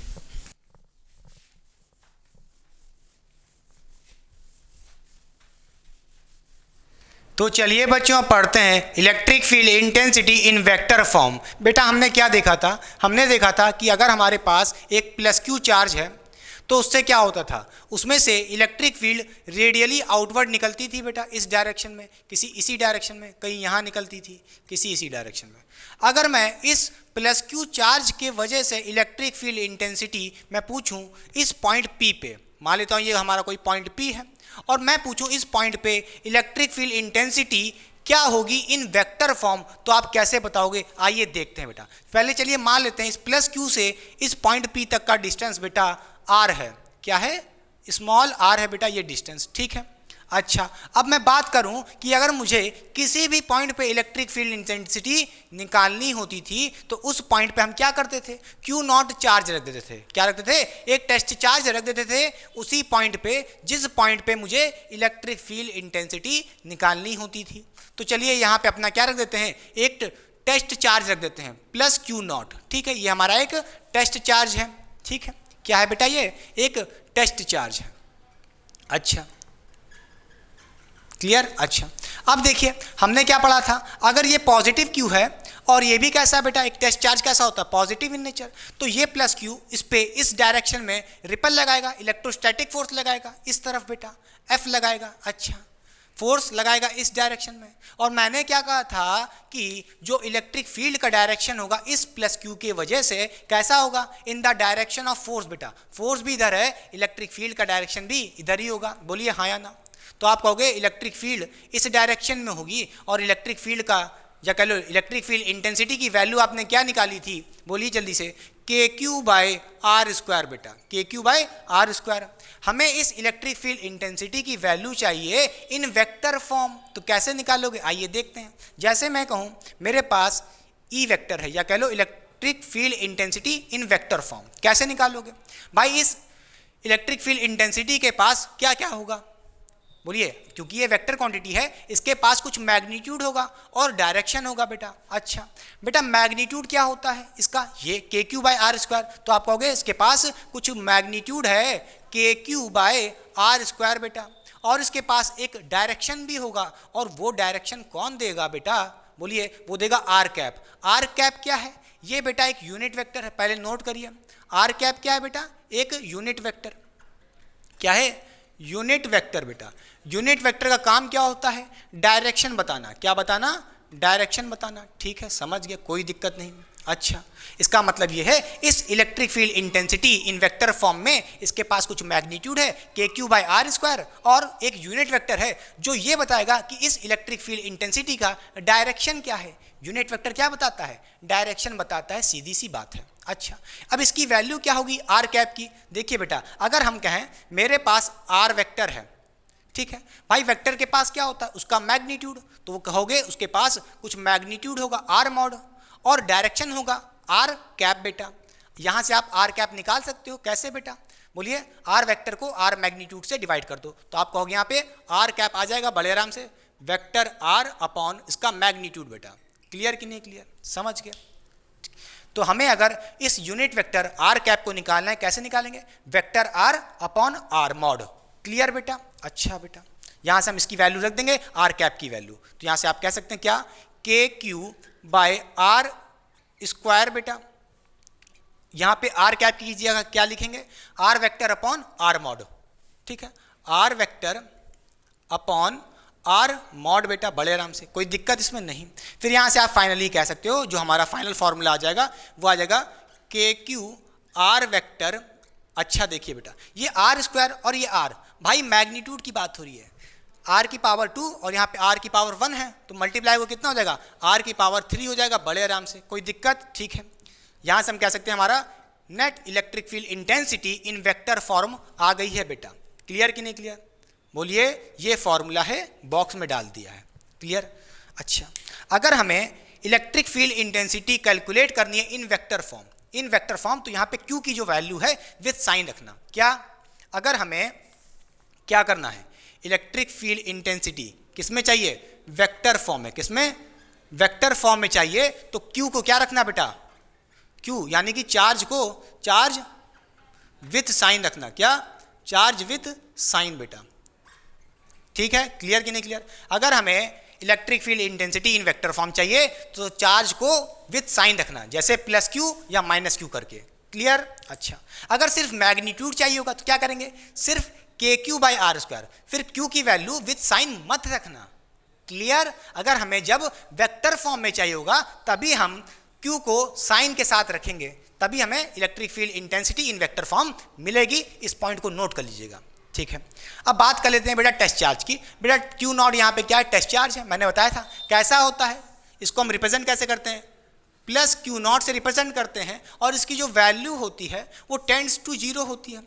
तो चलिए बच्चों पढ़ते हैं electric field intensity in vector form. बेटा हमने क्या देखा था, हमने देखा था कि अगर हमारे पास एक प्लस क्यू चार्ज है तो उससे क्या होता था, उसमें से इलेक्ट्रिक फील्ड रेडियली आउटवर्ड निकलती थी बेटा, इस डायरेक्शन में, किसी इसी डायरेक्शन में, कहीं यहाँ निकलती थी, किसी इसी डायरेक्शन में। अगर मैं इस प्लस क्यू चार्ज के वजह से इलेक्ट्रिक फील्ड इंटेंसिटी मैं पूछूं इस पॉइंट पी पे, मान लेता हूँ ये हमारा कोई पॉइंट पी है, और मैं पूछूं इस पॉइंट पे इलेक्ट्रिक फील्ड इंटेंसिटी क्या होगी इन वेक्टर फॉर्म, तो आप कैसे बताओगे? आइए देखते हैं बेटा। पहले चलिए मान लेते हैं इस प्लस क्यू से इस पॉइंट पी तक का डिस्टेंस बेटा आर है। क्या है? स्मॉल आर है बेटा ये डिस्टेंस, ठीक है। अच्छा, अब मैं बात करूं कि अगर मुझे किसी भी पॉइंट पे इलेक्ट्रिक फील्ड इंटेंसिटी निकालनी होती थी तो उस पॉइंट पे हम क्या करते थे, क्यू नॉट चार्ज रख देते थे। क्या रखते थे, एक टेस्ट चार्ज रख देते थे उसी पॉइंट पे जिस पॉइंट पे मुझे इलेक्ट्रिक फील्ड इंटेंसिटी निकालनी होती थी। तो चलिए यहाँ पे अपना क्या रख देते हैं, एक टेस्ट चार्ज रख देते हैं प्लस क्यू नॉट, ठीक है। ये हमारा एक टेस्ट चार्ज है, ठीक है। क्या है बेटा, ये एक टेस्ट चार्ज है। अच्छा, क्लियर। अच्छा, अब देखिए हमने क्या पढ़ा था, अगर ये पॉजिटिव क्यू है और ये भी कैसा बेटा, एक टेस्ट चार्ज कैसा होता है, पॉजिटिव इन नेचर, तो ये प्लस क्यू इस पे इस डायरेक्शन में रिपल लगाएगा, इलेक्ट्रोस्टैटिक फोर्स लगाएगा इस तरफ बेटा, एफ लगाएगा। अच्छा, फोर्स लगाएगा इस डायरेक्शन में। और मैंने क्या कहा था कि जो इलेक्ट्रिक फील्ड का डायरेक्शन होगा इस प्लस क्यू की वजह से कैसा होगा, in the direction of force बेटा, फोर्स भी इधर है, इलेक्ट्रिक फील्ड का डायरेक्शन भी इधर ही होगा। बोलिए हाँ या ना। तो आप कहोगे इलेक्ट्रिक फील्ड इस डायरेक्शन में होगी और इलेक्ट्रिक फील्ड का, या कह लो इलेक्ट्रिक फील्ड इंटेंसिटी की वैल्यू आपने क्या निकाली थी, बोलिए जल्दी से, के क्यू बाय आर स्क्वायर बेटा, k Q by are square. हमें इस इलेक्ट्रिक फील्ड इंटेंसिटी की वैल्यू चाहिए इन वेक्टर फॉर्म, तो कैसे निकालोगे, आइए देखते हैं। जैसे मैं कहूँ मेरे पास ई वेक्टर है, या कह लो electric field intensity in vector form, कैसे निकालोगे भाई। इस इलेक्ट्रिक फील्ड इंटेंसिटी के पास क्या क्या होगा, बोलिए, क्योंकि ये वेक्टर क्वांटिटी है इसके पास कुछ मैग्नीट्यूड होगा और डायरेक्शन होगा बेटा। अच्छा बेटा, मैग्नीट्यूड क्या होता है इसका, ये के क्यू बाय आर स्क्वायर, तो आप कहोगे इसके पास कुछ मैग्नीट्यूड है के क्यू बाय आर स्क्वायर बेटा, और इसके पास एक डायरेक्शन भी होगा, और वो डायरेक्शन कौन देगा बेटा, बोलिए, वो देगा आर कैप। आर कैप क्या है, ये बेटा एक यूनिट वेक्टर है, पहले नोट करिए। आर कैप क्या है बेटा, एक यूनिट वेक्टर। क्या है, यूनिट वेक्टर बेटा। यूनिट वेक्टर का काम क्या होता है, डायरेक्शन बताना। क्या बताना, डायरेक्शन बताना, ठीक है, समझ गया, कोई दिक्कत नहीं। अच्छा, इसका मतलब ये है इस electric field intensity in vector form में इसके पास कुछ मैग्नीट्यूड है के क्यू बाय आर स्क्वायर, और एक यूनिट वेक्टर है जो ये बताएगा कि इस इलेक्ट्रिक फील्ड इंटेंसिटी का डायरेक्शन क्या है। यूनिट वेक्टर क्या बताता है, डायरेक्शन बताता है, सीधी सी बात है। अच्छा, अब इसकी वैल्यू क्या होगी आर कैप की। देखिए बेटा, अगर हम कहें मेरे पास आर वेक्टर है, ठीक है भाई, वेक्टर के पास क्या होता है, उसका मैग्नीट्यूड, तो वो कहोगे उसके पास कुछ मैग्नीट्यूड होगा आर मॉड, और डायरेक्शन होगा आर कैप बेटा। यहां से आप आर कैप निकाल सकते हो, कैसे बेटा, बोलिए, आर वेक्टर को आर मैग्नीट्यूड से डिवाइड कर दो, तो आप कहोगे यहाँ पे आर कैप आ जाएगा बड़े आराम से, वेक्टर आर अपॉन इसका मैग्नीट्यूड बेटा। क्लियर कि नहीं क्लियर, समझ गए। तो हमें अगर इस यूनिट वेक्टर आर कैप को निकालना है, कैसे निकालेंगे, vector r upon r mod. Clear बेटा। अच्छा बेटा, यहां से हम इसकी वैल्यू रख देंगे आर कैप की वैल्यू, तो यहां से आप कह सकते हैं क्या, के क्यू बाय आर स्क्वायर बेटा। यहां पे आर कैप की कीजिएगा, क्या लिखेंगे, r vector upon r mod, ठीक है, r vector upon r mod बेटा, बड़े आराम से, कोई दिक्कत इसमें नहीं। फिर यहां से आप फाइनली कह सकते हो, जो हमारा फाइनल फॉर्मूला आ जाएगा वो आ जाएगा के क्यू आर वेक्टर। अच्छा देखिए बेटा, ये आर स्क्वायर और ये आर, भाई मैग्नीट्यूड की बात हो रही है, आर की पावर 2 और यहाँ पे आर की पावर 1 है, तो मल्टीप्लाई वो कितना हो जाएगा, आर की पावर 3 हो जाएगा, बड़े आराम से, कोई दिक्कत, ठीक है। यहाँ से हम कह सकते हैं हमारा net electric field intensity in vector form आ गई है बेटा। क्लियर कि नहीं क्लियर, बोलिए, ये फॉर्मूला है, बॉक्स में डाल दिया है। क्लियर। अच्छा, अगर हमें इलेक्ट्रिक फील्ड इंटेंसिटी कैलकुलेट करनी है इन वेक्टर फॉर्म, इन वेक्टर फॉर्म, तो यहाँ पे क्यू की जो वैल्यू है विद साइन रखना। क्या, अगर हमें क्या करना है, इलेक्ट्रिक फील्ड इंटेंसिटी किसमें चाहिए, वेक्टर फॉर्म में, किसमें, वेक्टर फॉर्म में चाहिए, तो क्यू को क्या रखना बेटा, क्यू यानी कि चार्ज को, चार्ज विथ साइन रखना। क्या, चार्ज विथ साइन बेटा, ठीक है। क्लियर कि नहीं क्लियर। अगर हमें electric field intensity in vector form चाहिए तो चार्ज को विथ साइन रखना, जैसे प्लस क्यू या माइनस क्यू करके। क्लियर। अच्छा, अगर सिर्फ मैग्नीट्यूड चाहिए होगा तो क्या करेंगे, सिर्फ के क्यू बाई आर स्क्वायर, फिर क्यू की वैल्यू विथ साइन मत रखना। क्लियर। अगर हमें जब वेक्टर फॉर्म में चाहिए होगा तभी हम क्यू को साइन के साथ रखेंगे, तभी हमें electric field intensity in vector form मिलेगी। इस पॉइंट को नोट कर लीजिएगा, ठीक है। अब बात कर लेते हैं बेटा टेस्ट चार्ज की। बेटा क्यू नॉट यहाँ पे क्या है, टेस्ट चार्ज है, मैंने बताया था कैसा होता है। इसको हम रिप्रेजेंट कैसे करते हैं, प्लस क्यू नॉट से रिप्रेजेंट करते हैं, और इसकी जो वैल्यू होती है वो टेंड्स टू जीरो होती है।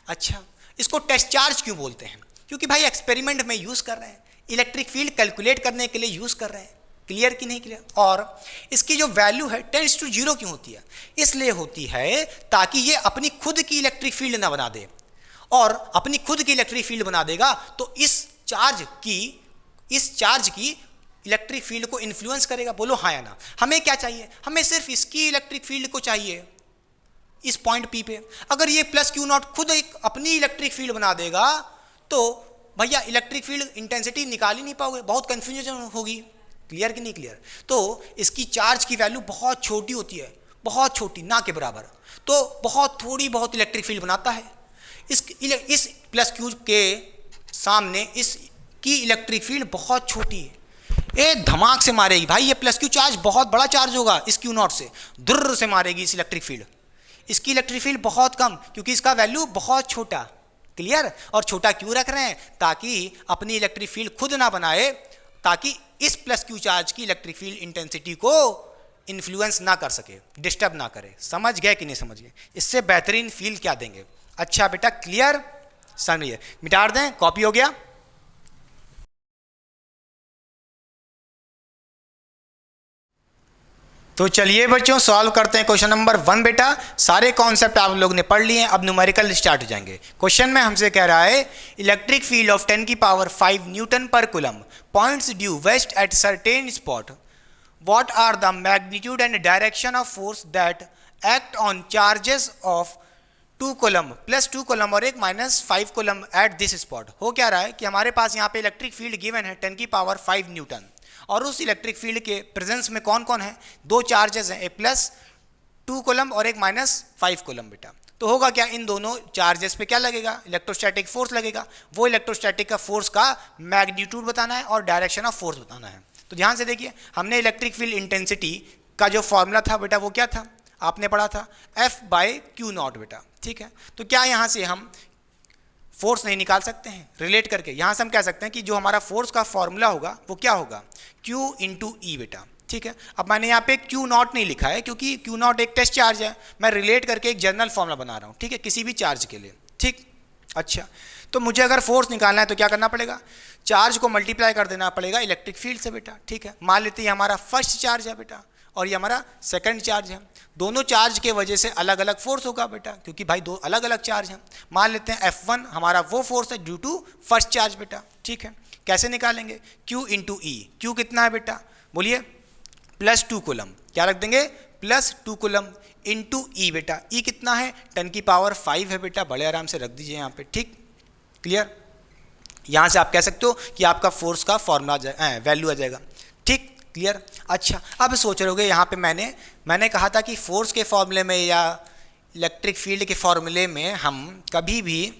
अच्छा, इसको टेस्ट चार्ज क्यों बोलते हैं? क्योंकि भाई एक्सपेरिमेंट में यूज़ कर रहे हैं, इलेक्ट्रिक फील्ड कैलकुलेट करने के लिए यूज़ कर रहे हैं। क्लियर कि नहीं क्लियर? और इसकी जो वैल्यू है टेंड्स टू जीरो क्यों होती है? इसलिए होती है ताकि ये अपनी खुद की इलेक्ट्रिक फील्ड ना बना दे, और अपनी खुद की इलेक्ट्रिक फील्ड बना देगा तो इस चार्ज की इलेक्ट्रिक फील्ड को इन्फ्लुएंस करेगा। बोलो हाँ या ना? हमें क्या चाहिए? हमें सिर्फ इसकी इलेक्ट्रिक फील्ड को चाहिए इस पॉइंट पी पे। अगर ये प्लस क्यू नॉट खुद एक अपनी इलेक्ट्रिक फील्ड बना देगा तो भैया इलेक्ट्रिक फील्ड इंटेंसिटी निकाल ही नहीं पाओगे, बहुत कंफ्यूजन होगी। क्लियर कि नहीं क्लियर? तो इसकी चार्ज की वैल्यू बहुत छोटी होती है, बहुत छोटी, ना के बराबर, तो बहुत थोड़ी बहुत इलेक्ट्रिक फील्ड बनाता है। इस प्लस क्यू के सामने इसकी इलेक्ट्रिक फील्ड बहुत छोटी है, एक धमाक से मारेगी भाई। ये प्लस क्यू चार्ज बहुत बड़ा चार्ज होगा, इस क्यू नॉट से दुर्र से मारेगी इस इलेक्ट्रिक फील्ड। इसकी इलेक्ट्रिक फील्ड बहुत कम, क्योंकि इसका वैल्यू बहुत छोटा। क्लियर? और छोटा क्यों रख रहे हैं? ताकि अपनी इलेक्ट्रिक फील्ड खुद ना बनाए, ताकि इस प्लस क्यू चार्ज की इलेक्ट्रिक फील्ड इंटेंसिटी को इन्फ्लुएंस ना कर सके, डिस्टर्ब ना करे। समझ गए कि नहीं समझ गए? इससे बेहतरीन फील्ड क्या देंगे? अच्छा बेटा, क्लियर? समझिए, मिटा दें, कॉपी हो गया। तो चलिए बच्चों सॉल्व करते हैं क्वेश्चन नंबर 1। बेटा सारे कॉन्सेप्ट आप लोग ने पढ़ लिए हैं, अब न्यूमेरिकल स्टार्ट हो जाएंगे। क्वेश्चन में हमसे कह रहा है इलेक्ट्रिक फील्ड ऑफ 10 की power 5 newton per coulomb points due west at certain spot, what are the magnitude and direction of force that act on charges of 2 coulomb plus 2 coulomb और एक minus 5 coulomb at this spot. हो क्या रहा है कि हमारे पास यहाँ पे इलेक्ट्रिक फील्ड गिवन है 10 की पावर 5 न्यूटन, और उस इलेक्ट्रिक फील्ड के प्रेजेंस में कौन कौन है? 2 चार्जेस हैं, एक प्लस 2 कूलम और एक माइनस 5 कूलम। बेटा तो होगा क्या? इन दोनों चार्जेस पे क्या लगेगा? इलेक्ट्रोस्टैटिक फोर्स लगेगा। वो इलेक्ट्रोस्टैटिक का फोर्स का मैग्नीट्यूड बताना है और डायरेक्शन ऑफ फोर्स बताना है। तो ध्यान से देखिए, हमने इलेक्ट्रिक फील्ड इंटेंसिटी का जो फॉर्मूला था बेटा वो क्या था? आपने पढ़ा था F/Q0 बेटा। ठीक है, तो क्या यहाँ से हम फोर्स नहीं निकाल सकते हैं रिलेट करके? यहाँ से हम कह सकते हैं कि जो हमारा फोर्स का फॉर्मूला होगा वो क्या होगा? Q × E बेटा। ठीक है, अब मैंने यहाँ पे Q0 नहीं लिखा है क्योंकि Q0 एक टेस्ट चार्ज है, मैं रिलेट करके एक जनरल फॉर्मूला बना रहा हूँ। ठीक है, किसी भी चार्ज के लिए। ठीक, अच्छा, तो मुझे अगर फोर्स निकालना है तो क्या करना पड़ेगा? चार्ज को मल्टीप्लाई कर देना पड़ेगा इलेक्ट्रिक फील्ड से बेटा। ठीक है, मान लेते हैं हमारा फर्स्ट चार्ज है बेटा और ये हमारा सेकंड चार्ज है। दोनों चार्ज के वजह से अलग अलग फोर्स होगा बेटा, क्योंकि भाई दो अलग अलग चार्ज हैं। मान लेते हैं F1 हमारा वो फोर्स है ड्यू टू फर्स्ट चार्ज बेटा। ठीक है, कैसे निकालेंगे? Q × E। Q कितना है बेटा? बोलिए, प्लस 2 कूलम। क्या रख देंगे? प्लस 2 कूलम × E बेटा। E कितना है? 10 की पावर 5 है बेटा, बड़े आराम से रख दीजिए यहाँ पे। ठीक, क्लियर? यहाँ से आप कह सकते हो कि आपका फोर्स का फॉर्मूला वैल्यू आ जाएगा। ठीक, क्लियर? अच्छा, अब सोच रहे होगे यहाँ पे मैंने कहा था कि फोर्स के फॉर्मूले में या इलेक्ट्रिक फील्ड के फॉर्मूले में हम कभी भी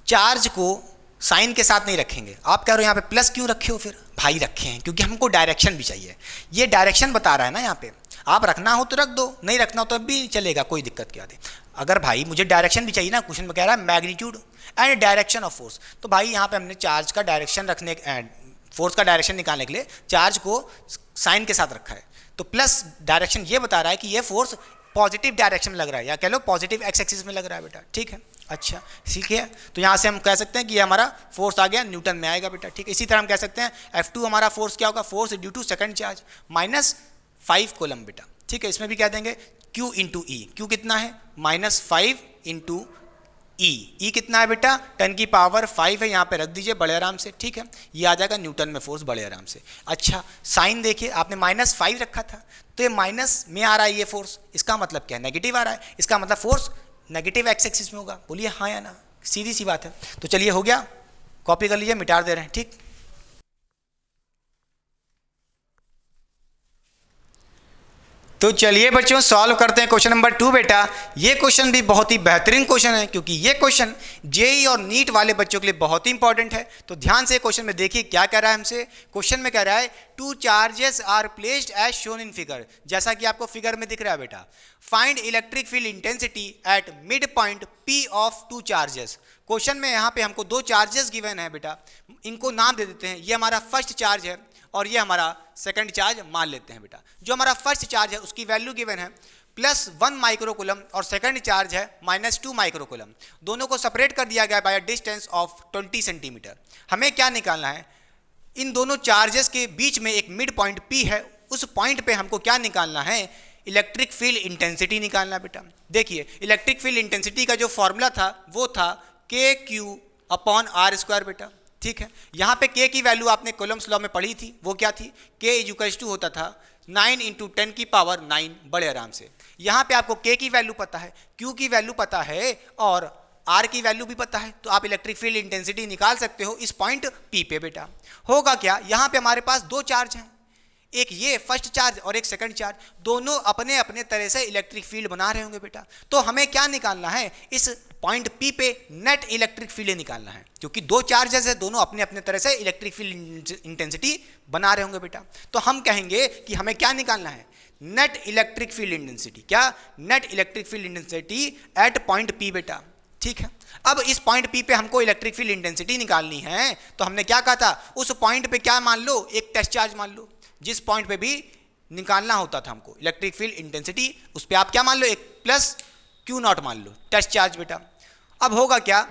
चार्ज को साइन के साथ नहीं रखेंगे। आप कह रहे हो यहाँ पे प्लस क्यों रखे हो? फिर भाई रखे हैं क्योंकि हमको डायरेक्शन भी चाहिए। ये डायरेक्शन बता रहा है ना यहाँ पे, आप रखना हो तो रख दो, नहीं रखना हो तो भी चलेगा, कोई दिक्कत क्या है। अगर भाई मुझे डायरेक्शन भी चाहिए ना, क्वेश्चन में कह रहा है magnitude and direction of force, तो भाई यहाँ पे हमने चार्ज का डायरेक्शन फोर्स का डायरेक्शन निकालने के लिए चार्ज को साइन के साथ रखा है। तो प्लस डायरेक्शन ये बता रहा है कि ये फोर्स पॉजिटिव डायरेक्शन में लग रहा है, या कह लो पॉजिटिव एक्स एक्सिस में लग रहा है बेटा। ठीक है, अच्छा ठीक है, तो यहाँ से हम कह सकते हैं कि ये हमारा फोर्स आ गया न्यूटन में आएगा बेटा। ठीक है, इसी तरह हम कह सकते हैं F2 हमारा फोर्स क्या होगा? Force due to second charge minus 5 coulomb बेटा। ठीक है, इसमें भी कह देंगे Q × E। Q कितना है? -5 × E। E कितना है बेटा? 10 की पावर 5 है, यहाँ पे रख दीजिए बड़े आराम से। ठीक है, ये आ जाएगा न्यूटन में फोर्स बड़े आराम से। अच्छा, साइन देखिए, आपने -5 रखा था तो ये माइनस में आ रहा है ये फोर्स, इसका मतलब क्या है? नेगेटिव आ रहा है, इसका मतलब फोर्स नेगेटिव एक्स एक्सिस में होगा। बोलिए हाँ या ना? सीधी सी बात है। तो चलिए हो गया, कॉपी कर लीजिए, मिटा दे रहे हैं। ठीक, तो चलिए बच्चों सॉल्व करते हैं क्वेश्चन नंबर 2 बेटा। ये क्वेश्चन भी बहुत ही बेहतरीन क्वेश्चन है क्योंकि ये क्वेश्चन जेई और नीट वाले बच्चों के लिए बहुत ही इंपॉर्टेंट है। तो ध्यान से क्वेश्चन में देखिए क्या कह रहा है हमसे। क्वेश्चन में कह रहा है 2 charges are placed as shown in figure, जैसा कि आपको फिगर में दिख रहा है बेटा। Find electric field intensity at mid point P of 2 charges. Question में यहाँ पे हमको 2 चार्जेस गिवन है बेटा, इनको नाम दे देते हैं। ये हमारा फर्स्ट चार्ज है और ये हमारा सेकंड चार्ज मान लेते हैं बेटा। जो हमारा फर्स्ट चार्ज है उसकी वैल्यू गिवन है +1 माइक्रोकुलम और सेकंड चार्ज है -2 माइक्रोकुलम। दोनों को सेपरेट कर दिया गया by a distance of 20 centimetre. हमें क्या निकालना है, इन दोनों चार्जेस के बीच में एक मिड पॉइंट P है, उस पॉइंट पे हमको क्या निकालना है, इलेक्ट्रिक फील्ड इंटेंसिटी निकालना बेटा। देखिए इलेक्ट्रिक फील्ड इंटेंसिटी का जो फॉर्मूला था वो था KQ/R² बेटा, ठीक है। यहाँ पे K की वैल्यू आपने कूलम्ब्स लॉ में पढ़ी थी, वो क्या थी, K = होता था 9 × 10⁹ बड़े आराम से। यहाँ पे आपको K की वैल्यू पता है, Q की वैल्यू पता है और R की वैल्यू भी पता है, तो आप इलेक्ट्रिक फील्ड इंटेंसिटी निकाल सकते हो इस पॉइंट P पे बेटा। होगा क्या, यहाँ पे हमारे पास दो चार्ज हैं, एक ये फर्स्ट चार्ज और एक सेकंड चार्ज, दोनों अपने अपने तरह से इलेक्ट्रिक फील्ड बना रहे होंगे बेटा। तो हमें क्या निकालना है, इस पॉइंट P पे नेट इलेक्ट्रिक फील्ड निकालना है, क्योंकि दो चार्जेस है, दोनों अपने अपने तरह से इलेक्ट्रिक फील्ड इंटेंसिटी बना रहे होंगे बेटा। तो हम कहेंगे कि हमें क्या निकालना है, नेट इलेक्ट्रिक फील्ड इंटेंसिटी। क्या, net electric field intensity at point P बेटा, ठीक है। अब इस पॉइंट P पे हमको इलेक्ट्रिक फील्ड इंटेंसिटी निकालनी है, तो हमने क्या कहा था, उस पॉइंट पे क्या मान लो, एक टेस्ट चार्ज मान लो, जिस पॉइंट पे भी निकालना होता था हमको इलेक्ट्रिक फील्ड इंटेंसिटी, उस पे आप क्या मान लो, एक +Q0 मान लो, टेस्ट चार्ज बेटा। अब होगा क्या,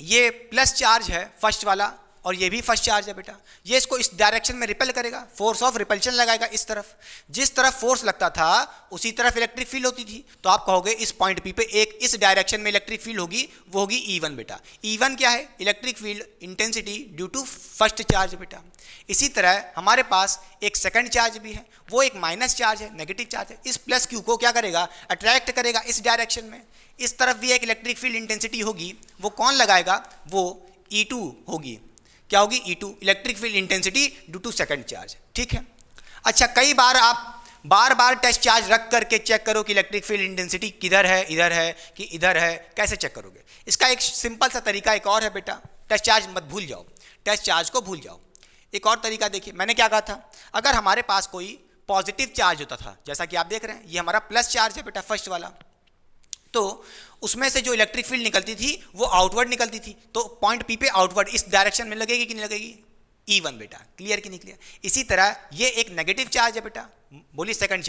ये प्लस चार्ज है फर्स्ट वाला और ये भी फर्स्ट चार्ज है बेटा, ये इसको इस डायरेक्शन में रिपेल करेगा, फोर्स ऑफ रिपल्शन लगाएगा इस तरफ, जिस तरफ फोर्स लगता था उसी तरफ इलेक्ट्रिक फील्ड होती थी। तो आप कहोगे इस पॉइंट P पे एक इस डायरेक्शन में इलेक्ट्रिक फील्ड होगी, वो होगी E1 बेटा। E1 क्या है, electric field intensity due to first charge बेटा। इसी तरह हमारे पास एक सेकंड चार्ज भी है, वो एक माइनस चार्ज है, नेगेटिव चार्ज है। इस +Q को क्या करेगा, अट्रैक्ट करेगा इस डायरेक्शन में, इस तरफ भी एक इलेक्ट्रिक फील्ड इंटेंसिटी होगी, वो कौन लगाएगा, वो E2 होगी। क्या होगी, E2 electric field intensity due to second charge, ठीक है। अच्छा, कई बार आप बार बार टेस्ट चार्ज रख करके चेक करो कि इलेक्ट्रिक फील्ड इंटेंसिटी किधर है, इधर है कि इधर है, कैसे चेक करोगे। इसका एक सिंपल सा तरीका एक और है बेटा, टेस्ट चार्ज मत भूल जाओ, टेस्ट चार्ज को भूल जाओ। एक और तरीका देखिए, मैंने क्या कहा था, अगर हमारे पास कोई पॉजिटिव चार्ज होता था, जैसा कि आप देख रहे हैं ये हमारा प्लस चार्ज है बेटा फर्स्ट वाला, तो उसमें से जो इलेक्ट्रिक फील्ड निकलती थी वो आउटवर्ड निकलती थी, तो पॉइंट P पे आउटवर्ड इस डायरेक्शन में लगेगी कि नहीं लगेगी, E1 बेटा। क्लियर कि नहीं क्लियर। इसी तरह ये एक नेगेटिव चार्ज है बेटा, बोलिए सेकंड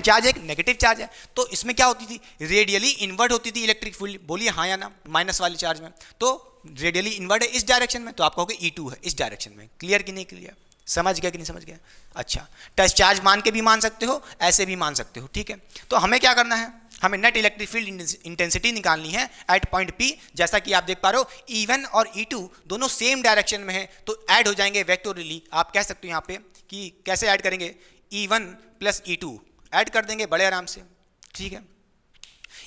चार्ज एक नेगेटिव चार्ज है, तो इसमें क्या होती थी, रेडियली इनवर्ड होती थी इलेक्ट्रिक फील्ड, बोलिए हाँ या ना, माइनस वाले चार्ज में, तो रेडियली इनवर्ड है इस डायरेक्शन में, तो आप कहोगे E2 है इस डायरेक्शन में। क्लियर कि नहीं क्लियर, समझ गया कि नहीं समझ गया। अच्छा, टेस्ट चार्ज मान के भी मान सकते हो, ऐसे भी मान सकते हो, ठीक है। तो हमें क्या करना है, हमें नेट इलेक्ट्रिक फील्ड इंटेंसिटी निकालनी है एट पॉइंट P। जैसा कि आप देख पा रहे हो E1 और E2 दोनों सेम डायरेक्शन में है, तो ऐड हो जाएंगे वेक्टोरियली। आप कह सकते हो यहाँ पे कि कैसे ऐड करेंगे, E1 + E2 ऐड कर देंगे बड़े आराम से, ठीक है।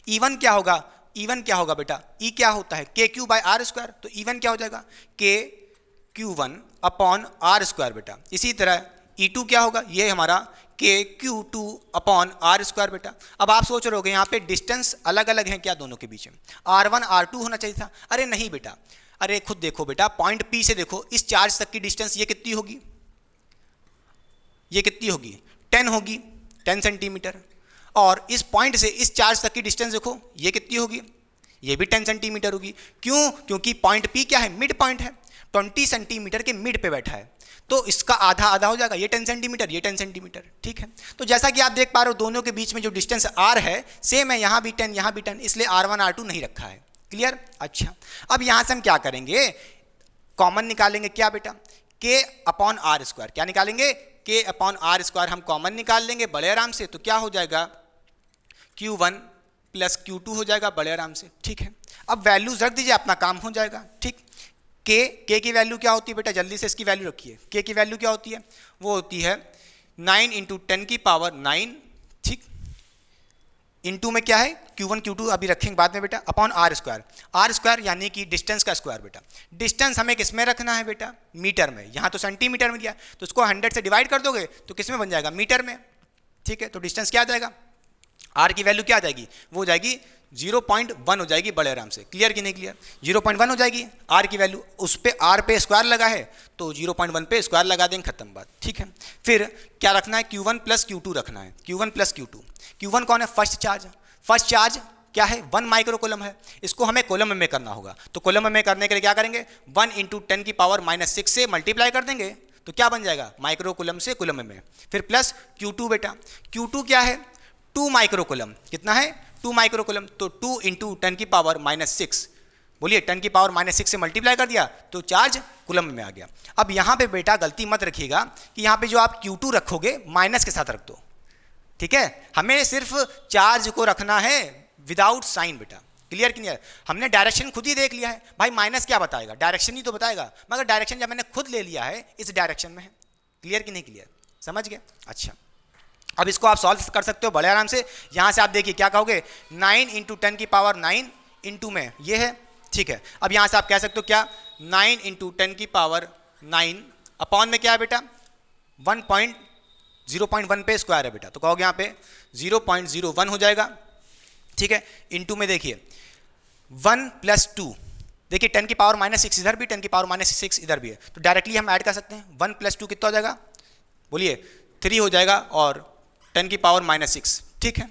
E1 क्या होगा बेटा, E क्या होता है, KQ/R², तो E1 क्या हो जाएगा, KQ1/R² बेटा। इसी तरह E2 क्या होगा, ये हमारा KQ2/R² बेटा। अब आप सोच रहे होगे यहाँ पे डिस्टेंस अलग अलग हैं क्या दोनों के बीच में, R1 R2 होना चाहिए था। अरे नहीं बेटा, अरे खुद देखो बेटा, पॉइंट P से देखो इस चार्ज तक की डिस्टेंस ये कितनी होगी, ये कितनी होगी, 10 होगी, 10 सेंटीमीटर। और इस पॉइंट से इस चार्ज तक की डिस्टेंस देखो ये कितनी होगी, ये भी 10 सेंटीमीटर होगी। क्यों, क्योंकि पॉइंट P क्या है, मिड पॉइंट है, 20 सेंटीमीटर के मिड पे बैठा है, तो इसका आधा आधा हो जाएगा, ये 10 सेंटीमीटर ये 10 सेंटीमीटर, ठीक है। तो जैसा कि आप देख पा रहे हो दोनों के बीच में जो डिस्टेंस R है सेम है, यहाँ भी 10 यहाँ भी 10, इसलिए R1 R2 नहीं रखा है। क्लियर। अच्छा, अब यहाँ से हम क्या करेंगे, कॉमन निकालेंगे क्या बेटा, K/R²। क्या निकालेंगे, K/R² हम कॉमन निकाल लेंगे बड़े आराम से, तो क्या हो जाएगा, Q1 + Q2 हो जाएगा बड़े आराम से, ठीक है। अब वैल्यूज रख दीजिए, अपना काम हो जाएगा, ठीक। K की वैल्यू क्या होती है बेटा, जल्दी से इसकी वैल्यू रखिए। K की वैल्यू क्या होती है, वो होती है 9 × 10⁹, ठीक। इनटू में क्या है, Q1 Q2 अभी रखेंगे बाद में बेटा, अपॉन R² यानी कि डिस्टेंस का स्क्वायर बेटा। डिस्टेंस हमें किस में रखना है बेटा, मीटर में, यहाँ तो सेंटीमीटर में दिया, तो उसको 100 से डिवाइड कर दोगे तो किस में बन जाएगा, मीटर में, ठीक है। तो डिस्टेंस क्या आ जाएगा, R की वैल्यू क्या आ जाएगी, वो हो जाएगी 0.1 हो जाएगी बड़े आराम से। क्लियर कि नहीं क्लियर, 0.1 हो जाएगी R की वैल्यू, उस पे R पे स्क्वायर लगा है तो 0.1 पे स्क्वायर लगा देंगे, खत्म बात, ठीक है। फिर क्या रखना है, Q1 + Q2 रखना है, Q1 + Q2। Q1 कौन है, फर्स्ट चार्ज क्या है, 1 माइक्रोकूलम है, इसको हमें कूलम में करना होगा, तो कूलम में करने के लिए क्या करेंगे, 1 × 10⁻⁻6 से मल्टीप्लाई कर देंगे, तो क्या बन जाएगा, माइक्रोकूलम से कूलम में। फिर प्लस Q2 बेटा, Q2 क्या है, 2 माइक्रोकुलम, कितना है 2 माइक्रोकुलम, तो 2 इंटू 10 की पावर -6, बोलिए 10 की पावर -6 से मल्टीप्लाई कर दिया तो चार्ज कुलम में आ गया। अब यहाँ पे बेटा गलती मत रखिएगा कि यहाँ पे जो आप Q2 रखोगे माइनस के साथ रख दो, ठीक है, हमें सिर्फ चार्ज को रखना है विदाउट साइन बेटा, क्लियर क्लियर। हमने डायरेक्शन खुद ही देख लिया है भाई, माइनस क्या बताएगा, डायरेक्शन ही तो बताएगा, मगर डायरेक्शन जब मैंने खुद ले लिया है इस डायरेक्शन में है, क्लियर कि नहीं क्लियर, समझ गए। अच्छा अब इसको आप सॉल्व कर सकते हो बड़े आराम से। यहाँ से आप देखिए क्या कहोगे, 9 इंटू 10 की पावर 9 इंटू में ये है, ठीक है। अब यहाँ से आप कह सकते हो क्या, 9 इंटू 10 की पावर 9 अपॉन में क्या है बेटा 0.1 पे स्क्वायर है बेटा, तो कहोगे यहाँ पे 0.01 हो जाएगा, ठीक है। इंटू में देखिए 1 + 2, देखिए 10 की पावर -6 इधर भी, 10 की पावर -6 इधर भी है, तो डायरेक्टली हम ऐड कर सकते हैं। 1 + 2 कितना हो जाएगा, बोलिए 3 हो जाएगा, और 10 की पावर -6, ठीक है।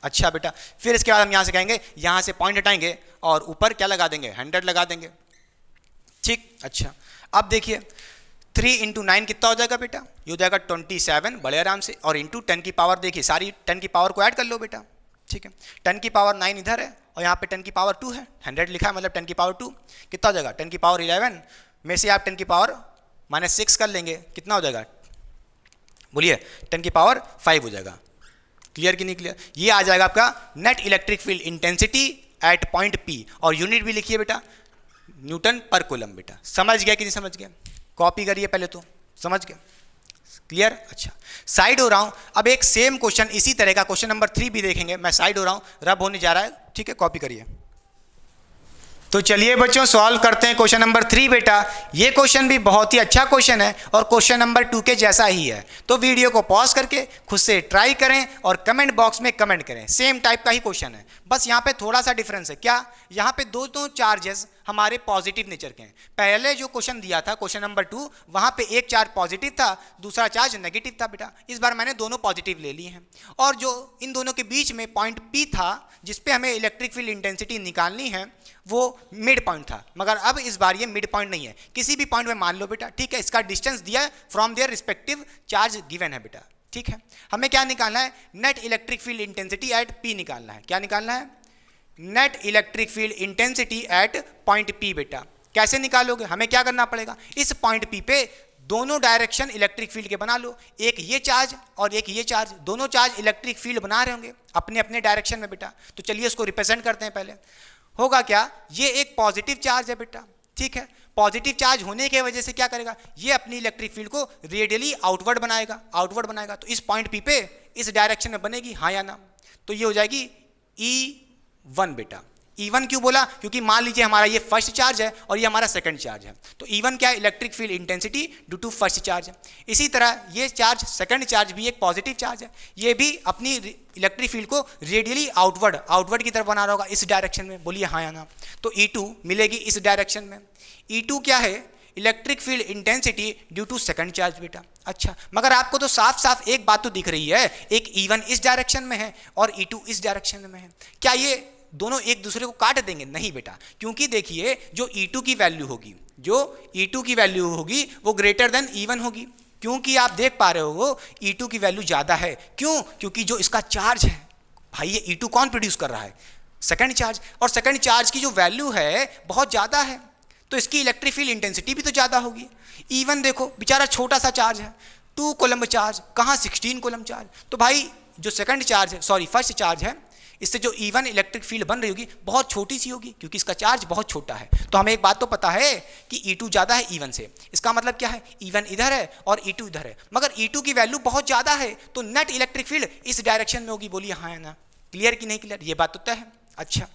अच्छा बेटा, फिर इसके बाद हम यहाँ से कहेंगे, यहाँ से पॉइंट हटाएंगे और ऊपर क्या लगा देंगे, 100 लगा देंगे, ठीक। अच्छा अब देखिए 3 इंटू 9 कितना हो जाएगा बेटा, ये हो जाएगा 27 बड़े आराम से, और इंटू 10 की पावर, देखिए सारी 10 की पावर को ऐड कर लो बेटा, ठीक है। 10 की पावर 9 इधर है और यहाँ पे 10 की पावर 2 है, 100 लिखा है मतलब 10 की पावर 2 कितना हो जाएगा, 10 की पावर 11 में से आप 10 की पावर -6 कर लेंगे, कितना हो जाएगा, बोलिए 10 की पावर 5 हो जाएगा, क्लियर कि नहीं क्लियर। ये आ जाएगा आपका net electric field intensity at point P, और यूनिट भी लिखिए बेटा न्यूटन पर कूलम बेटा, समझ गया कि नहीं समझ गया, कॉपी करिए पहले तो, समझ गया क्लियर। अच्छा साइड हो रहा हूं, अब एक सेम क्वेश्चन इसी तरह का क्वेश्चन नंबर 3 भी देखेंगे, मैं साइड हो रहा हूं, रब होने जा रहा है, ठीक है, कॉपी करिए। तो चलिए बच्चों सॉल्व करते हैं क्वेश्चन नंबर 3 बेटा। ये क्वेश्चन भी बहुत ही अच्छा क्वेश्चन है और क्वेश्चन नंबर 2 के जैसा ही है, तो वीडियो को पॉज करके खुद से ट्राई करें और कमेंट बॉक्स में कमेंट करें। सेम टाइप का ही क्वेश्चन है, बस यहाँ पे थोड़ा सा डिफरेंस है, क्या, यहाँ पे दो चार्जेस हमारे पॉजिटिव नेचर के हैं। पहले जो क्वेश्चन दिया था क्वेश्चन नंबर 2, वहाँ पे एक चार्ज पॉजिटिव था, दूसरा चार्ज नेगेटिव था बेटा, इस बार मैंने दोनों पॉजिटिव ले लिए हैं, और जो इन दोनों के बीच में पॉइंट P था जिसपे हमें इलेक्ट्रिक फील्ड इंटेंसिटी निकालनी है, वो मिड पॉइंट था, मगर अब इस बार ये मिड पॉइंट नहीं है, किसी भी पॉइंट में मान लो बेटा, ठीक है। इसका डिस्टेंस दिया from their respective charge given है बेटा, ठीक है। हमें क्या निकालना है, net electric field intensity eight P निकालना है। क्या निकालना है, net electric field intensity at point P बेटा। कैसे निकालोगे, हमें क्या करना पड़ेगा, इस पॉइंट P पे दोनों डायरेक्शन इलेक्ट्रिक फील्ड के बना लो, एक ये चार्ज और एक ये चार्ज, दोनों चार्ज इलेक्ट्रिक फील्ड बना रहे होंगे अपने अपने डायरेक्शन में बेटा। तो चलिए इसको रिप्रेजेंट करते हैं। पहले होगा क्या, ये एक पॉजिटिव चार्ज है बेटा, ठीक है। पॉजिटिव चार्ज होने की वजह से क्या करेगा, ये अपनी इलेक्ट्रिक फील्ड को रेडियली आउटवर्ड बनाएगा, तो इस पॉइंट P पे इस डायरेक्शन में बनेगी, हाँ या ना। तो ये हो जाएगी E1 बेटा। E1 क्यों बोला, क्योंकि मान लीजिए हमारा ये फर्स्ट चार्ज है और ये हमारा सेकंड चार्ज है, तो E1 क्या है, electric field intensity due to first charge है। इसी तरह ये चार्ज सेकंड चार्ज भी एक पॉजिटिव चार्ज है, ये भी अपनी इलेक्ट्रिक फील्ड को रेडियली आउटवर्ड की तरफ बना रहा होगा इस डायरेक्शन में, बोलिए हाँ या ना। तो E2 मिलेगी इस डायरेक्शन में। E2 क्या है, electric field intensity due to second charge बेटा। अच्छा मगर आपको तो साफ साफ एक बात तो दिख रही है, एक E1 इस डायरेक्शन में है और E2 इस डायरेक्शन में है, क्या ये दोनों एक दूसरे को काट देंगे, नहीं बेटा, क्योंकि देखिए जो E2 की वैल्यू होगी वो ग्रेटर देन E1 होगी, क्योंकि आप देख पा रहे हो E2 की वैल्यू ज़्यादा है। क्यों, क्योंकि जो इसका चार्ज है भाई, ये E2 कौन प्रोड्यूस कर रहा है, सेकंड चार्ज, और सेकंड चार्ज की जो वैल्यू है बहुत ज़्यादा है, तो इसकी इलेक्ट्रिक फील्ड इंटेंसिटी भी तो ज़्यादा होगी। E1 देखो बेचारा छोटा सा चार्ज है, 2 कूलम चार्ज, कहाँ 16 कूलम चार्ज, तो भाई जो सेकंड चार्ज है, सॉरी फर्स्ट चार्ज है, इससे जो E1 इलेक्ट्रिक फील्ड बन रही होगी बहुत छोटी सी होगी, क्योंकि इसका चार्ज बहुत छोटा है। तो हमें एक बात तो पता है कि E2 ज़्यादा है E1 से, इसका मतलब क्या है, E1 इधर है और E2 इधर है, मगर E2 की वैल्यू बहुत ज़्यादा है, तो नेट इलेक्ट्रिक फील्ड इस डायरेक्शन में होगी, बोलिए हाँ या ना। क्लियर कि नहीं क्लियर, ये बात तो तय है। अच्छा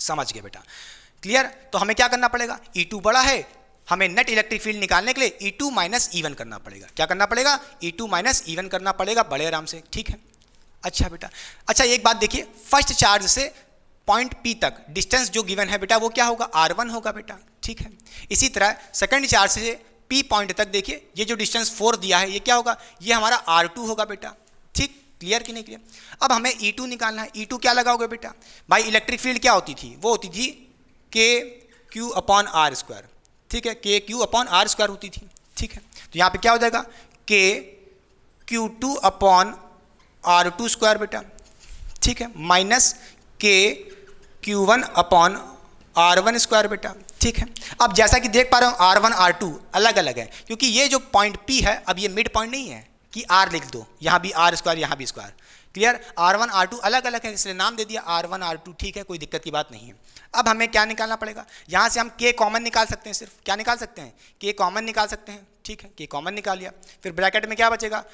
समझ गए बेटा, क्लियर। तो हमें क्या करना पड़ेगा, E2 बड़ा है, हमें नेट इलेक्ट्रिक फील्ड निकालने के लिए E2 माइनस E1 करना पड़ेगा। क्या करना पड़ेगा, E2 माइनस E1 करना पड़ेगा बड़े आराम से, ठीक है। अच्छा बेटा, अच्छा एक बात देखिए, फर्स्ट चार्ज से पॉइंट P तक डिस्टेंस जो गिवन है बेटा वो क्या होगा, R1 होगा बेटा, ठीक है। इसी तरह सेकंड चार्ज से P पॉइंट तक देखिए, ये जो डिस्टेंस 4 दिया है ये क्या होगा, ये हमारा R2 होगा बेटा, ठीक। क्लियर कि नहीं क्लियर। अब हमें E2 निकालना है। E2 क्या लगाओगे बेटा, भाई इलेक्ट्रिक फील्ड क्या होती थी, वो होती थी KQ/R², ठीक है, KQ/R² होती थी, ठीक है। तो यहाँ पे क्या हो जाएगा, KQ2/R2² बेटा, ठीक है, माइनस के Q1 अपॉन R1 स्क्वायर बेटा, ठीक है। अब जैसा कि देख पा रहे हो R1 R2 अलग अलग है, क्योंकि ये जो पॉइंट P है, अब ये मिड पॉइंट नहीं है कि R लिख दो, यहाँ भी R स्क्वायर यहाँ भी स्क्वायर, क्लियर। R1 R2 अलग अलग है, इसलिए नाम दे दिया R1 R2, ठीक है, कोई दिक्कत की बात नहीं है। अब हमें क्या निकालना पड़ेगा, यहाँ से हम K कॉमन निकाल सकते हैं, सिर्फ क्या निकाल सकते हैं, K कॉमन निकाल सकते हैं, ठीक है, K कॉमन निकाल लिया। फिर ब्रैकेट में क्या बचेगा,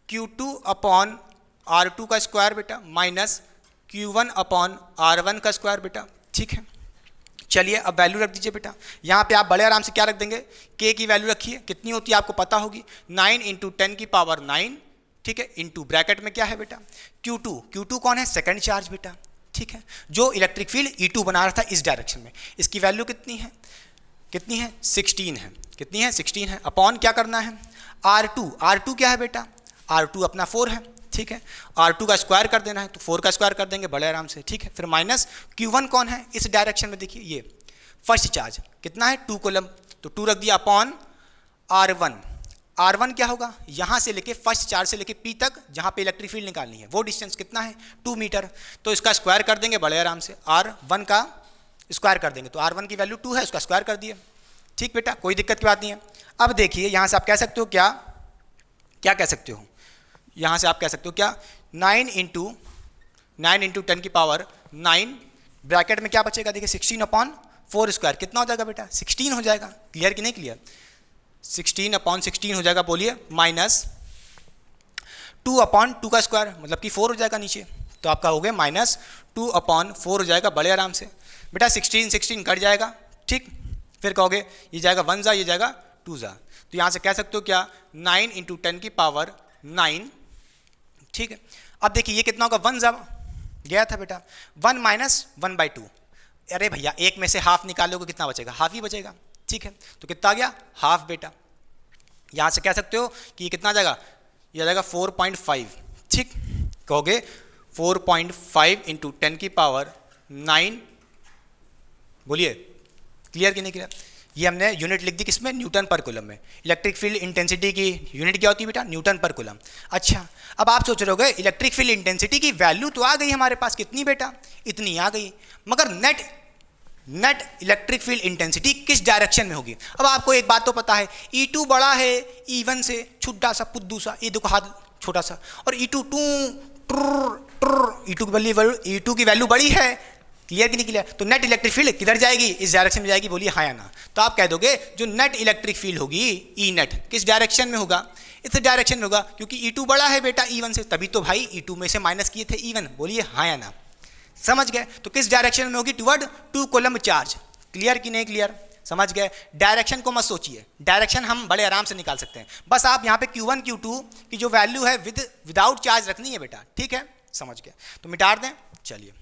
Q2 अपॉन R2 का स्क्वायर बेटा माइनस Q1 अपॉन R1 का स्क्वायर बेटा, ठीक है। चलिए अब वैल्यू रख दीजिए बेटा, यहाँ पे आप बड़े आराम से क्या रख देंगे, K की वैल्यू रखिए, कितनी होती है आपको पता होगी, 9 इंटू 10 की पावर 9, ठीक है, इंटू ब्रैकेट में क्या है बेटा Q2 कौन है, सेकंड चार्ज बेटा, ठीक है, जो इलेक्ट्रिक फील्ड E2 बना रहा था इस डायरेक्शन में, इसकी वैल्यू कितनी है 16 है, कितनी है 16 है, अपॉन क्या करना है R2 क्या है बेटा, R2 अपना 4 है, ठीक है, R2 का स्क्वायर कर देना है, तो 4 का स्क्वायर कर देंगे बड़े आराम से, ठीक है। फिर माइनस Q1 कौन है इस डायरेक्शन में, देखिए ये फर्स्ट चार्ज कितना है 2 कूलम, तो 2 रख दिया अपॉन R1 क्या होगा, यहाँ से लेके फर्स्ट चार्ज से लेके P तक जहाँ पे इलेक्ट्रिक फील्ड निकालनी है वो डिस्टेंस कितना है 2 मीटर, तो इसका स्क्वायर कर देंगे बड़े आराम से, R1 का स्क्वायर कर देंगे, तो R1 की वैल्यू 2 है, उसका स्क्वायर कर दिए, ठीक बेटा, कोई दिक्कत की बात नहीं है। अब देखिए यहाँ से आप कह सकते हो क्या कह सकते हो, यहाँ से आप कह सकते हो क्या 9 इंटू 10 की पावर 9 ब्रैकेट में क्या बचेगा, देखिए 16 अपॉन 4 स्क्वायर कितना हो जाएगा बेटा 16 हो जाएगा, क्लियर कि नहीं क्लियर, 16 अपॉन 16 हो जाएगा, बोलिए माइनस 2 अपॉन 2 का स्क्वायर मतलब कि 4 हो जाएगा नीचे, तो आपका हो गया माइनस 2 अपॉन 4 हो जाएगा बड़े आराम से बेटा, 16 कट जाएगा, ठीक, फिर कहोगे ये जाएगा 1 जा, ये जाएगा 2 जा, तो यहाँ से कह सकते हो क्या 9 इंटू 10 की पावर 9, ठीक है। अब देखिए ये कितना होगा 1 जा गया था बेटा, 1 माइनस 1/2, अरे भैया एक में से हाफ निकालोगे कितना बचेगा, हाफ ही बचेगा, ठीक है, तो कितना आ गया हाफ बेटा, यहाँ से कह सकते हो कि ये कितना आ जाएगा, ये आ जाएगा 4.5, ठीक, कहोगे 4.5 इंटू 10 की पावर 9, बोलिए क्लियर कि नहीं क्लियर, ये हमने यूनिट लिख दी किसमें, न्यूटन पर कूलम में, इलेक्ट्रिक फील्ड इंटेंसिटी की यूनिट क्या होती है बेटा, न्यूटन पर कूलम। अच्छा अब आप सोच रहे होगे इलेक्ट्रिक फील्ड इंटेंसिटी की वैल्यू तो आ गई हमारे पास, कितनी बेटा, इतनी आ गई, मगर नेट इलेक्ट्रिक फील्ड इंटेंसिटी किस डायरेक्शन में होगी। अब आपको एक बात तो पता है E2 बड़ा है E1 से, छोटा सा पुद्दू सा, ये देखो हाथ छोटा सा, और E2 E2 की वैल्यू बड़ी है, क्लियर कि नहीं क्लियर, तो नेट इलेक्ट्रिक फील्ड किधर जाएगी, इस डायरेक्शन में जाएगी, बोलिए हाँ या ना, तो आप कह दोगे जो नेट इलेक्ट्रिक फील्ड होगी ई नेट किस डायरेक्शन में होगा, इस डायरेक्शन में होगा, क्योंकि E2 बड़ा है बेटा E1 से, तभी तो भाई E2 में से माइनस किए थे E1, बोलिए हाँ या ना, समझ गए, तो किस डायरेक्शन में होगी, टुवर्ड 2 कूलम चार्ज, क्लियर कि नहीं क्लियर, समझ गए। डायरेक्शन को मत सोचिए, डायरेक्शन हम बड़े आराम से निकाल सकते हैं, बस आप यहाँ पे Q1 Q2 की जो वैल्यू है विदाउट चार्ज रखनी है बेटा, ठीक है, समझ गए, तो मिटा दें, चलिए।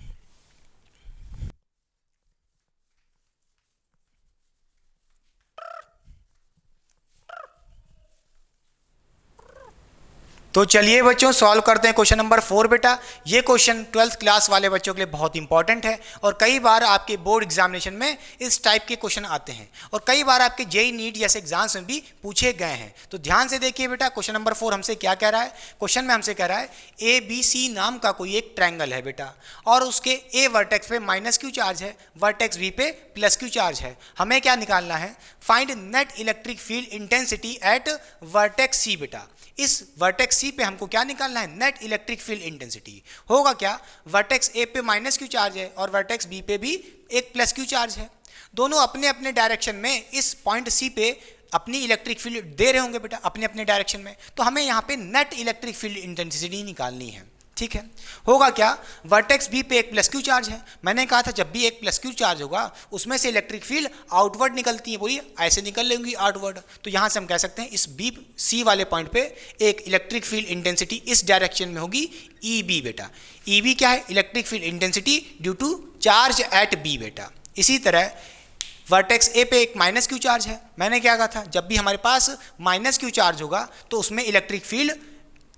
तो चलिए बच्चों सॉल्व करते हैं क्वेश्चन नंबर 4 बेटा। ये क्वेश्चन 12th क्लास वाले बच्चों के लिए बहुत इंपॉर्टेंट है और कई बार आपके बोर्ड एग्जामिनेशन में इस टाइप के क्वेश्चन आते हैं और कई बार आपके जेईई नीट जैसे एग्जाम्स में भी पूछे गए हैं। तो ध्यान से देखिए बेटा, क्वेश्चन नंबर 4 हमसे क्या कह रहा है, क्वेश्चन में हमसे कह रहा है ABC नाम का कोई एक ट्रायंगल है बेटा और उसके A वर्टेक्स पे -q चार्ज है, वर्टेक्स B पे +q चार्ज है। हमें क्या निकालना है, find net electric field intensity eight vertex C बेटा। इस वर्टेक्स C पे हमको क्या निकालना है, नेट इलेक्ट्रिक फील्ड इंटेंसिटी। होगा क्या, वर्टेक्स A पे -q चार्ज है और वर्टेक्स B पे भी एक +q चार्ज है, दोनों अपने अपने डायरेक्शन में इस पॉइंट C पे अपनी इलेक्ट्रिक फील्ड दे रहे होंगे बेटा अपने अपने डायरेक्शन में। तो हमें यहाँ पे नेट इलेक्ट्रिक फील्ड इंटेंसिटी निकालनी है, ठीक है। होगा क्या, वर्टेक्स B पे एक +q चार्ज है, मैंने कहा था जब भी एक +q चार्ज होगा उसमें से इलेक्ट्रिक फील्ड आउटवर्ड निकलती है, बोलिए ऐसे निकल लेंगी आउटवर्ड। तो यहाँ से हम कह सकते हैं इस BC वाले पॉइंट पे एक इलेक्ट्रिक फील्ड इंटेंसिटी इस डायरेक्शन में होगी EB बेटा। EB क्या है, electric field intensity due to charge at B बेटा। इसी तरह वर्टेक्स A पे एक -q चार्ज है, मैंने क्या कहा था जब भी हमारे पास -q चार्ज होगा तो उसमें इलेक्ट्रिक फील्ड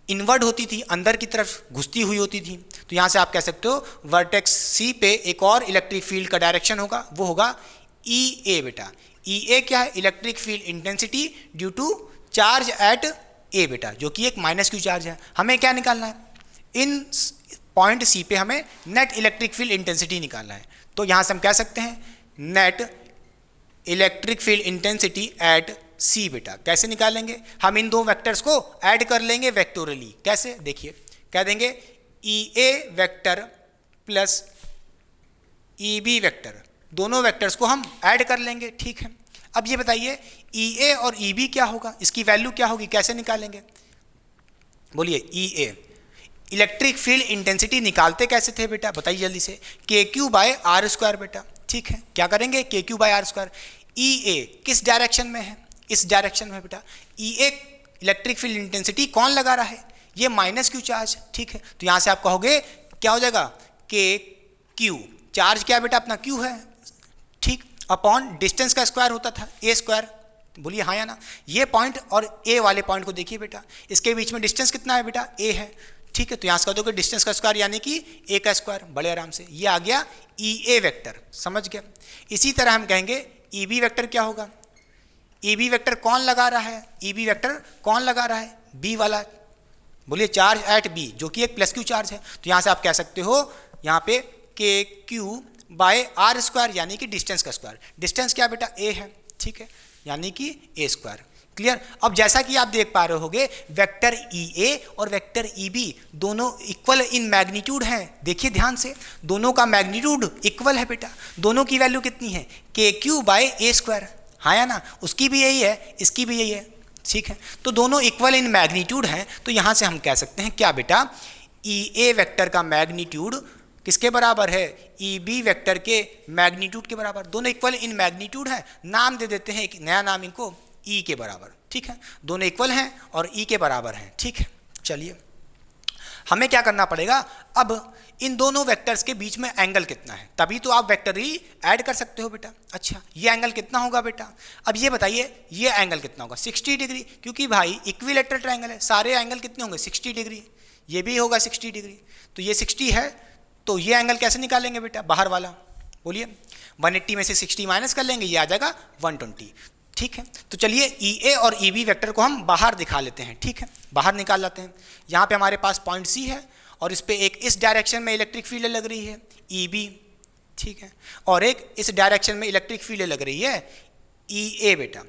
इनवर्ड होती थी, अंदर की तरफ घुसती हुई होती थी। तो यहाँ से आप कह सकते हो वर्टेक्स C पे एक और इलेक्ट्रिक फील्ड का डायरेक्शन होगा, वो होगा EA बेटा। EA क्या है, electric field intensity due to charge at A बेटा, जो कि एक -q चार्ज है। हमें क्या निकालना है, इन पॉइंट सी पे हमें नेट इलेक्ट्रिक फील्ड इंटेंसिटी निकालना है। तो यहाँ से हम कह सकते हैं net electric field intensity at C बेटा। कैसे निकालेंगे? हम इन दो वेक्टर्स को ऐड कर लेंगे वेक्टोरली। कैसे? देखिए, कह देंगे E A vector plus E B vector, दोनों वेक्टर्स को हम ऐड कर लेंगे। ठीक है, अब ये बताइए ई ए और ई बी क्या होगा, इसकी वैल्यू क्या होगी, कैसे निकालेंगे? बोलिए। ई ए इलेक्ट्रिक फील्ड इंटेंसिटी निकालते कैसे थे बेटा, बताइए जल्दी से। के क्यू बाय आर स्क्वायर बेटा। ठीक है, क्या करेंगे? के क्यू बाय आर स्क्वायर। ई ए किस डायरेक्शन में है? इस डायरेक्शन में बेटा। ई ए इलेक्ट्रिक फील्ड इंटेंसिटी कौन लगा रहा है? ये माइनस क्यू चार्ज। ठीक है, तो यहाँ से आप कहोगे क्या हो जाएगा? के क्यू, चार्ज क्या बेटा अपना क्यू है, ठीक, अपॉन डिस्टेंस का स्क्वायर होता था ए स्क्वायर। बोलिए हाँ या ना। ये पॉइंट और ए वाले पॉइंट को देखिए बेटा, इसके बीच में डिस्टेंस कितना है बेटा? ए है। ठीक है, तो यहाँ से कह दो कि डिस्टेंस का स्क्वायर यानी कि ए का स्क्वायर, बड़े आराम से। ये आ गया ई ए वेक्टर, समझ गया। इसी तरह हम कहेंगे ई बी वेक्टर क्या होगा? ई बी वेक्टर कौन लगा रहा है? ई बी वेक्टर कौन लगा रहा है? बी वाला। बोलिए चार्ज एट बी, जो कि एक प्लस क्यू चार्ज है। तो यहाँ से आप कह सकते हो यहाँ पे के क्यू बाय आर स्क्वायर यानी कि डिस्टेंस का स्क्वायर। डिस्टेंस क्या बेटा? ए है। ठीक है, यानी कि ए स्क्वायर। क्लियर? अब जैसा कि आप देख पा रहे होगे वेक्टर ई ए और वेक्टर ई बी दोनों इक्वल इन मैग्नीट्यूड हैं। देखिए ध्यान से, दोनों का मैग्नीट्यूड इक्वल है बेटा। दोनों की वैल्यू कितनी है? के क्यू बाय ए स्क्वायर, हाँ या ना। उसकी भी यही है, इसकी भी यही है। ठीक है, तो दोनों इक्वल इन मैग्नीट्यूड हैं। तो यहाँ से हम कह सकते हैं क्या बेटा? ई ए वेक्टर का मैग्नीट्यूड किसके बराबर है? ई बी वेक्टर के मैग्नीट्यूड के बराबर। दोनों इक्वल इन मैग्नीट्यूड है। नाम दे देते हैं एक नया नाम इनको, ई के बराबर। ठीक है, दोनों इक्वल हैं और ई के बराबर हैं। ठीक है, चलिए हमें क्या करना पड़ेगा? अब इन दोनों वेक्टर्स के बीच में एंगल कितना है, तभी तो आप वेक्टर ही ऐड कर सकते हो बेटा। अच्छा, ये एंगल कितना होगा बेटा? अब ये बताइए ये एंगल कितना होगा? 60 डिग्री, क्योंकि भाई इक्विलेटरल ट्रायंगल है, सारे एंगल कितने होंगे? 60 डिग्री। ये भी होगा 60 डिग्री, तो ये 60 है। तो ये एंगल कैसे निकालेंगे बेटा? बाहर वाला। बोलिए, 180 में से 60 माइनस कर लेंगे, ये आ जाएगा 120। ठीक है, तो चलिए ई ए और ई बी वेक्टर को हम बाहर दिखा लेते हैं। ठीक है, बाहर निकाल लाते हैं। यहाँ पे हमारे पास पॉइंट सी है और इस पे एक इस डायरेक्शन में इलेक्ट्रिक फील्ड लग रही है ई बी। ठीक है, और एक इस डायरेक्शन में इलेक्ट्रिक फील्ड लग रही है ई ए बेटा।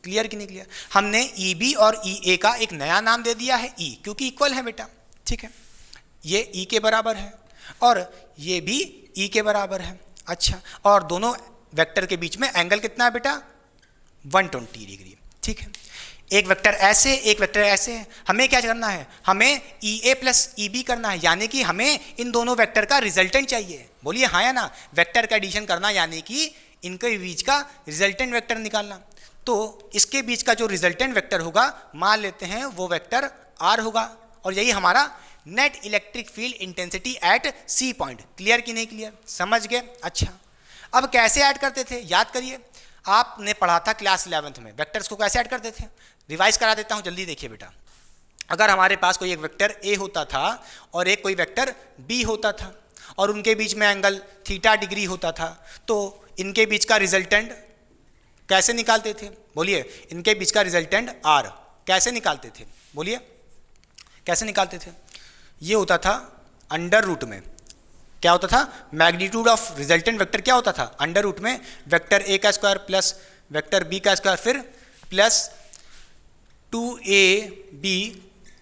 क्लियर कि नहीं क्लियर? हमने ई बी और ई ए का एक नया नाम दे दिया है ई, क्योंकि इक्वल है बेटा। ठीक है, ये ई के बराबर है और ये भी ई के बराबर है। अच्छा, और दोनों वेक्टर के बीच में एंगल कितना है बेटा? 120 डिग्री। ठीक है, एक वेक्टर ऐसे, एक वेक्टर ऐसे है। हमें क्या करना है? हमें ई ए प्लस ई बी करना है, यानी कि हमें इन दोनों वेक्टर का रिजल्टेंट चाहिए। बोलिए हाँ या ना। वेक्टर का एडिशन करना यानी कि इनके बीच का रिजल्टेंट वेक्टर निकालना। तो इसके बीच का जो रिजल्टेंट वेक्टर होगा, मान लेते हैं वो वेक्टर आर होगा, और यही हमारा net electric field intensity at C point. Clear कि नहीं क्लियर? समझ गए? अच्छा, अब कैसे ऐड करते थे? याद करिए, आपने पढ़ा था क्लास 11th में वेक्टर्स को कैसे ऐड करते थे। रिवाइज करा देता हूँ, जल्दी देखिए बेटा। अगर हमारे पास कोई एक वेक्टर ए होता था और एक कोई वेक्टर बी होता था और उनके बीच में एंगल थीटा डिग्री होता था, तो इनके बीच का रिजल्टेंट कैसे निकालते थे? बोलिए, इनके बीच का रिजल्टेंट आर कैसे निकालते थे? बोलिए, कैसे निकालते थे? ये होता था अंडर रूट में, क्या होता था? मैग्नीट्यूड ऑफ रिजल्टेंट वेक्टर क्या होता था? अंडर रूट में वेक्टर ए का स्क्वायर प्लस वेक्टर बी का स्क्वायर, फिर प्लस 2ab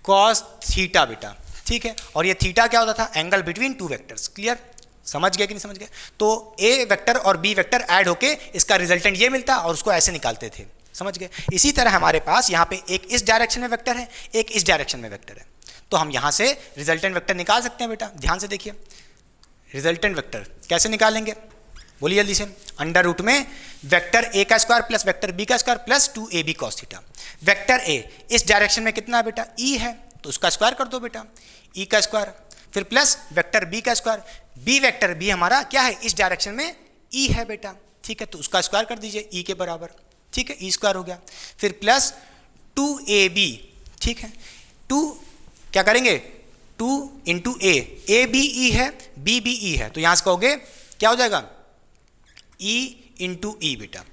कॉस थीटा बेटा। ठीक है, और ये थीटा क्या होता था? Angle between two vectors. Clear? समझ गए कि नहीं समझ गए? तो ए वेक्टर और बी वेक्टर ऐड होके इसका रिजल्टेंट ये मिलता और उसको ऐसे निकालते थे। समझ गए? इसी तरह हमारे पास यहाँ पे एक इस डायरेक्शन में वेक्टर है, एक इस डायरेक्शन में वेक्टर है, तो हम यहाँ से रिजल्टेंट वेक्टर निकाल सकते हैं बेटा। ध्यान से देखिए, रिजल्टेंट वेक्टर कैसे निकालेंगे? बोलिए जल्दी से। अंडर रूट में वेक्टर ए का स्क्वायर प्लस वेक्टर बी का square plus 2ab cos theta. Vector A इस डायरेक्शन में कितना है बेटा? ई है, तो उसका स्क्वायर कर दो बेटा, ई का स्क्वायर, फिर प्लस वेक्टर बी का स्क्वायर। बी वेक्टर बी हमारा क्या है? इस डायरेक्शन में ई है बेटा। ठीक है, तो उसका स्क्वायर कर दीजिए ई के बराबर। ठीक है, ई स्क्वायर हो गया, फिर प्लस 2ab। ठीक है, 2 क्या करेंगे? 2 इंटू ए भी ई है, बी भी ई है, तो यहाँ से कहोगे क्या हो जाएगा? ई इंटू ई बेटा,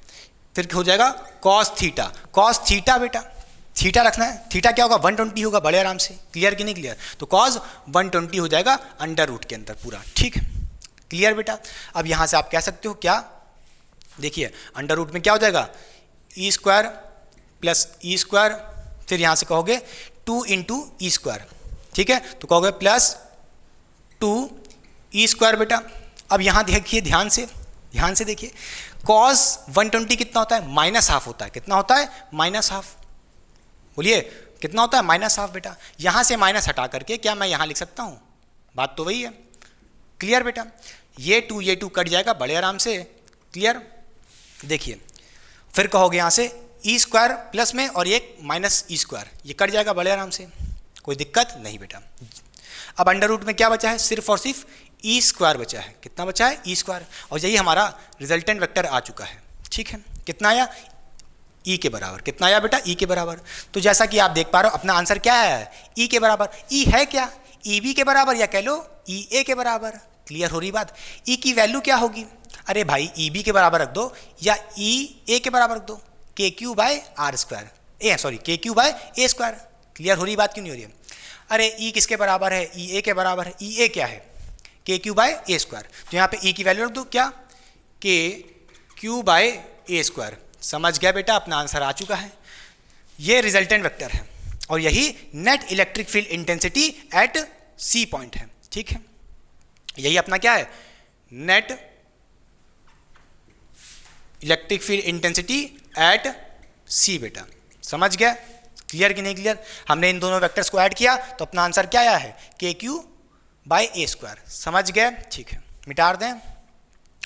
फिर हो जाएगा कॉस थीटा। कॉस थीटा बेटा, थीटा रखना है, थीटा क्या होगा 120 होगा, बड़े आराम से। क्लियर कि नहीं क्लियर? तो कॉज 120 हो जाएगा अंडर रूट के अंदर पूरा, ठीक है, क्लियर बेटा। अब यहाँ से आप कह सकते हो क्या, देखिए अंडर रूट में क्या हो जाएगा E square plus E square, फिर यहाँ से कहोगे 2 इंटू ई स्क्वायर, ठीक है, तो कहोगे प्लस 2 ई स्क्वायर बेटा। अब यहाँ देखिए ध्यान से देखिए, कॉस 120 कितना होता है, माइनस हाफ होता है। कितना होता है, माइनस हाफ। बोलिए कितना होता है, माइनस हाफ बेटा। यहाँ से माइनस हटा करके क्या मैं यहाँ लिख सकता हूँ, बात तो वही है। क्लियर बेटा, ये 2 कट जाएगा बड़े आराम से। क्लियर, देखिए फिर कहोगे यहाँ से ई स्क्वायर प्लस में और एक माइनस ई स्क्वायर, ये कट जाएगा बड़े आराम से, कोई दिक्कत नहीं बेटा। अब अंडर रूट में क्या बचा है, सिर्फ और सिर्फ ई स्क्वायर बचा है। कितना बचा है, ई स्क्वायर, और यही हमारा रिजल्टेंट वेक्टर आ चुका है, ठीक है। कितना आया, ई के बराबर। कितना आया बेटा, ई के बराबर। तो जैसा कि आप देख पा रहे हो अपना आंसर क्या है, ई के बराबर। ई है क्या, ई बी के बराबर, या कह लो ई ए के बराबर। क्लियर हो रही बात। ई की वैल्यू क्या होगी, अरे भाई ई बी के बराबर रख दो या ई ए के बराबर रख दो, के क्यू बाय आर स्क्वायर, के Q by A square. Clear हो रही बात, क्यों नहीं हो रही है? अरे ई किसके बराबर है, ई ए के बराबर है। ई ए क्या है, के क्यू बाय ए स्क्वायर। तो यहाँ पे ई की वैल्यू रख दो क्या, के क्यू बाय ए स्क्वायर। समझ गया बेटा, अपना आंसर आ चुका है। ये रिजल्टेंट वेक्टर है और यही net electric field intensity at C point है, ठीक है। यही अपना क्या है, net electric field intensity at C बेटा। समझ गया, क्लियर कि नहीं क्लियर? हमने इन दोनों वेक्टर्स को ऐड किया तो अपना आंसर क्या आया है, के क्यू बाय ए स्क्वायर। समझ गए, ठीक है, मिटा दें।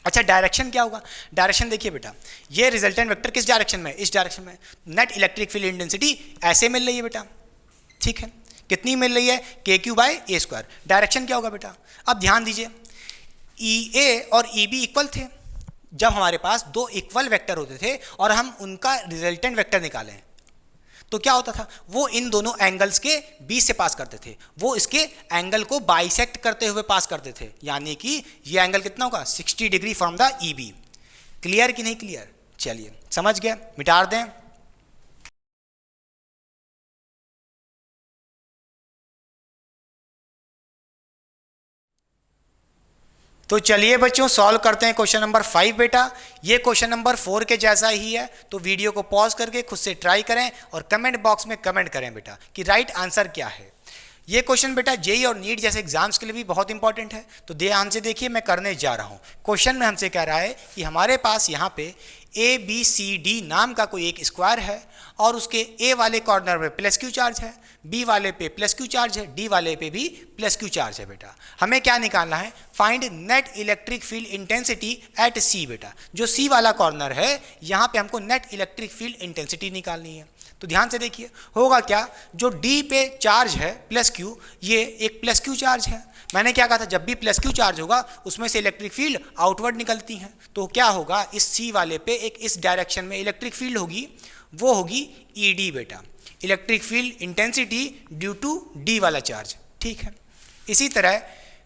अच्छा डायरेक्शन क्या होगा, डायरेक्शन देखिए बेटा, ये रिजल्टेंट वेक्टर किस डायरेक्शन में, इस डायरेक्शन में। नेट इलेक्ट्रिक फील्ड इंटेंसिटी ऐसे मिल रही है बेटा, ठीक है, कितनी मिल रही है, के Q by A square. Direction क्या होगा बेटा, अब ध्यान दीजिए, ई ए और ई बी इक्वल थे जब हमारे पास दो इक्वल वेक्टर होते थे और हम उनका रिजल्टेंट वेक्टर निकालें तो क्या होता था, वो इन दोनों एंगल्स के बीच से पास करते थे, वो इसके एंगल को बाइसेक्ट करते हुए पास करते थे, यानी कि ये एंगल कितना होगा 60 degree from the E B. Clear कि नहीं क्लियर? चलिए समझ गए, मिटा दें। तो चलिए बच्चों सॉल्व करते हैं क्वेश्चन नंबर 5 बेटा। ये क्वेश्चन नंबर 4 के जैसा ही है, तो वीडियो को पॉज करके खुद से ट्राई करें और कमेंट बॉक्स में कमेंट करें बेटा कि राइट आंसर क्या है। ये क्वेश्चन बेटा जेई और नीट जैसे एग्जाम्स के लिए भी बहुत इंपॉर्टेंट है, तो ध्यान से देखिए मैं करने जा रहा हूँ। क्वेश्चन में हमसे कह रहा है कि हमारे पास यहाँ पे ए बी सी डी नाम का कोई एक स्क्वायर है और उसके ए वाले कॉर्नर में प्लस क्यू चार्ज है, बी वाले पे प्लस क्यू चार्ज है, डी वाले पे भी प्लस क्यू चार्ज है बेटा। हमें क्या निकालना है, find net electric field intensity at C बेटा। जो सी वाला कॉर्नर है यहाँ पे हमको नेट इलेक्ट्रिक फील्ड इंटेंसिटी निकालनी है। तो ध्यान से देखिए होगा क्या, जो डी पे चार्ज है प्लस क्यू, ये एक प्लस क्यू चार्ज है। मैंने क्या कहा था, जब भी प्लस क्यू चार्ज होगा उसमें से इलेक्ट्रिक फील्ड आउटवर्ड निकलती हैं, तो क्या होगा इस सी वाले पे एक इस डायरेक्शन में इलेक्ट्रिक फील्ड होगी, वो होगी ई डी बेटा, electric field intensity due to D वाला चार्ज, ठीक है। इसी तरह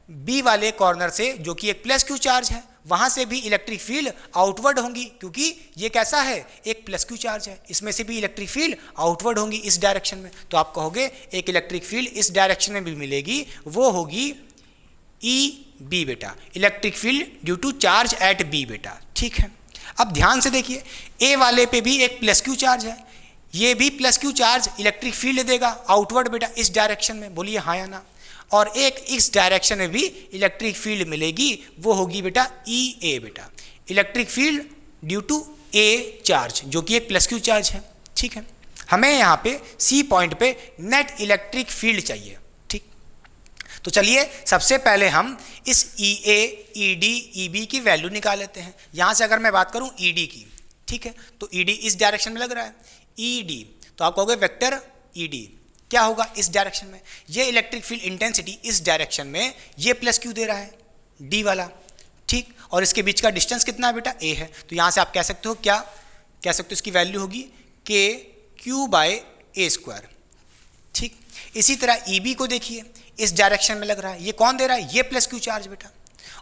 बी वाले कॉर्नर से जो कि एक प्लस क्यू चार्ज है, वहाँ से भी इलेक्ट्रिक फील्ड आउटवर्ड होंगी, क्योंकि ये कैसा है एक प्लस क्यू चार्ज है, इसमें से भी इलेक्ट्रिक फील्ड आउटवर्ड होंगी इस डायरेक्शन में। तो आप कहोगे एक इलेक्ट्रिक फील्ड इस डायरेक्शन में भी मिलेगी, वो होगी ई बी बेटा, electric field due to charge at B बेटा, ठीक है। अब ध्यान से देखिए ए वाले पे भी एक प्लस क्यू चार्ज है, ये भी plus Q charge electric field देगा आउटवर्ड बेटा इस डायरेक्शन में, बोलिए हाँ या ना। और एक इस डायरेक्शन में भी इलेक्ट्रिक फील्ड मिलेगी, वो होगी बेटा ई ए बेटा, electric field due to A charge जो कि एक प्लस क्यू चार्ज है, ठीक है। हमें यहाँ पे सी पॉइंट पे नेट इलेक्ट्रिक फील्ड चाहिए, ठीक। तो चलिए सबसे पहले हम इस ई ए ई डी ई बी की वैल्यू निकाल लेते हैं। यहाँ से अगर मैं बात करूँ ई डी की, ठीक है, तो ई डी इस डायरेक्शन में लग रहा है, ई डी, तो आप कहोगे वेक्टर ई डी क्या होगा इस डायरेक्शन में, ये इलेक्ट्रिक फील्ड इंटेंसिटी इस डायरेक्शन में ये प्लस क्यू दे रहा है डी वाला, ठीक। और इसके बीच का डिस्टेंस कितना है बेटा ए है, तो यहाँ से आप कह सकते हो क्या कह सकते हो, इसकी वैल्यू होगी के क्यू बाय ए स्क्वायर, ठीक। इसी तरह ई बी को देखिए इस डायरेक्शन में लग रहा है, ये कौन दे रहा है, ये प्लस क्यू चार्ज बेटा,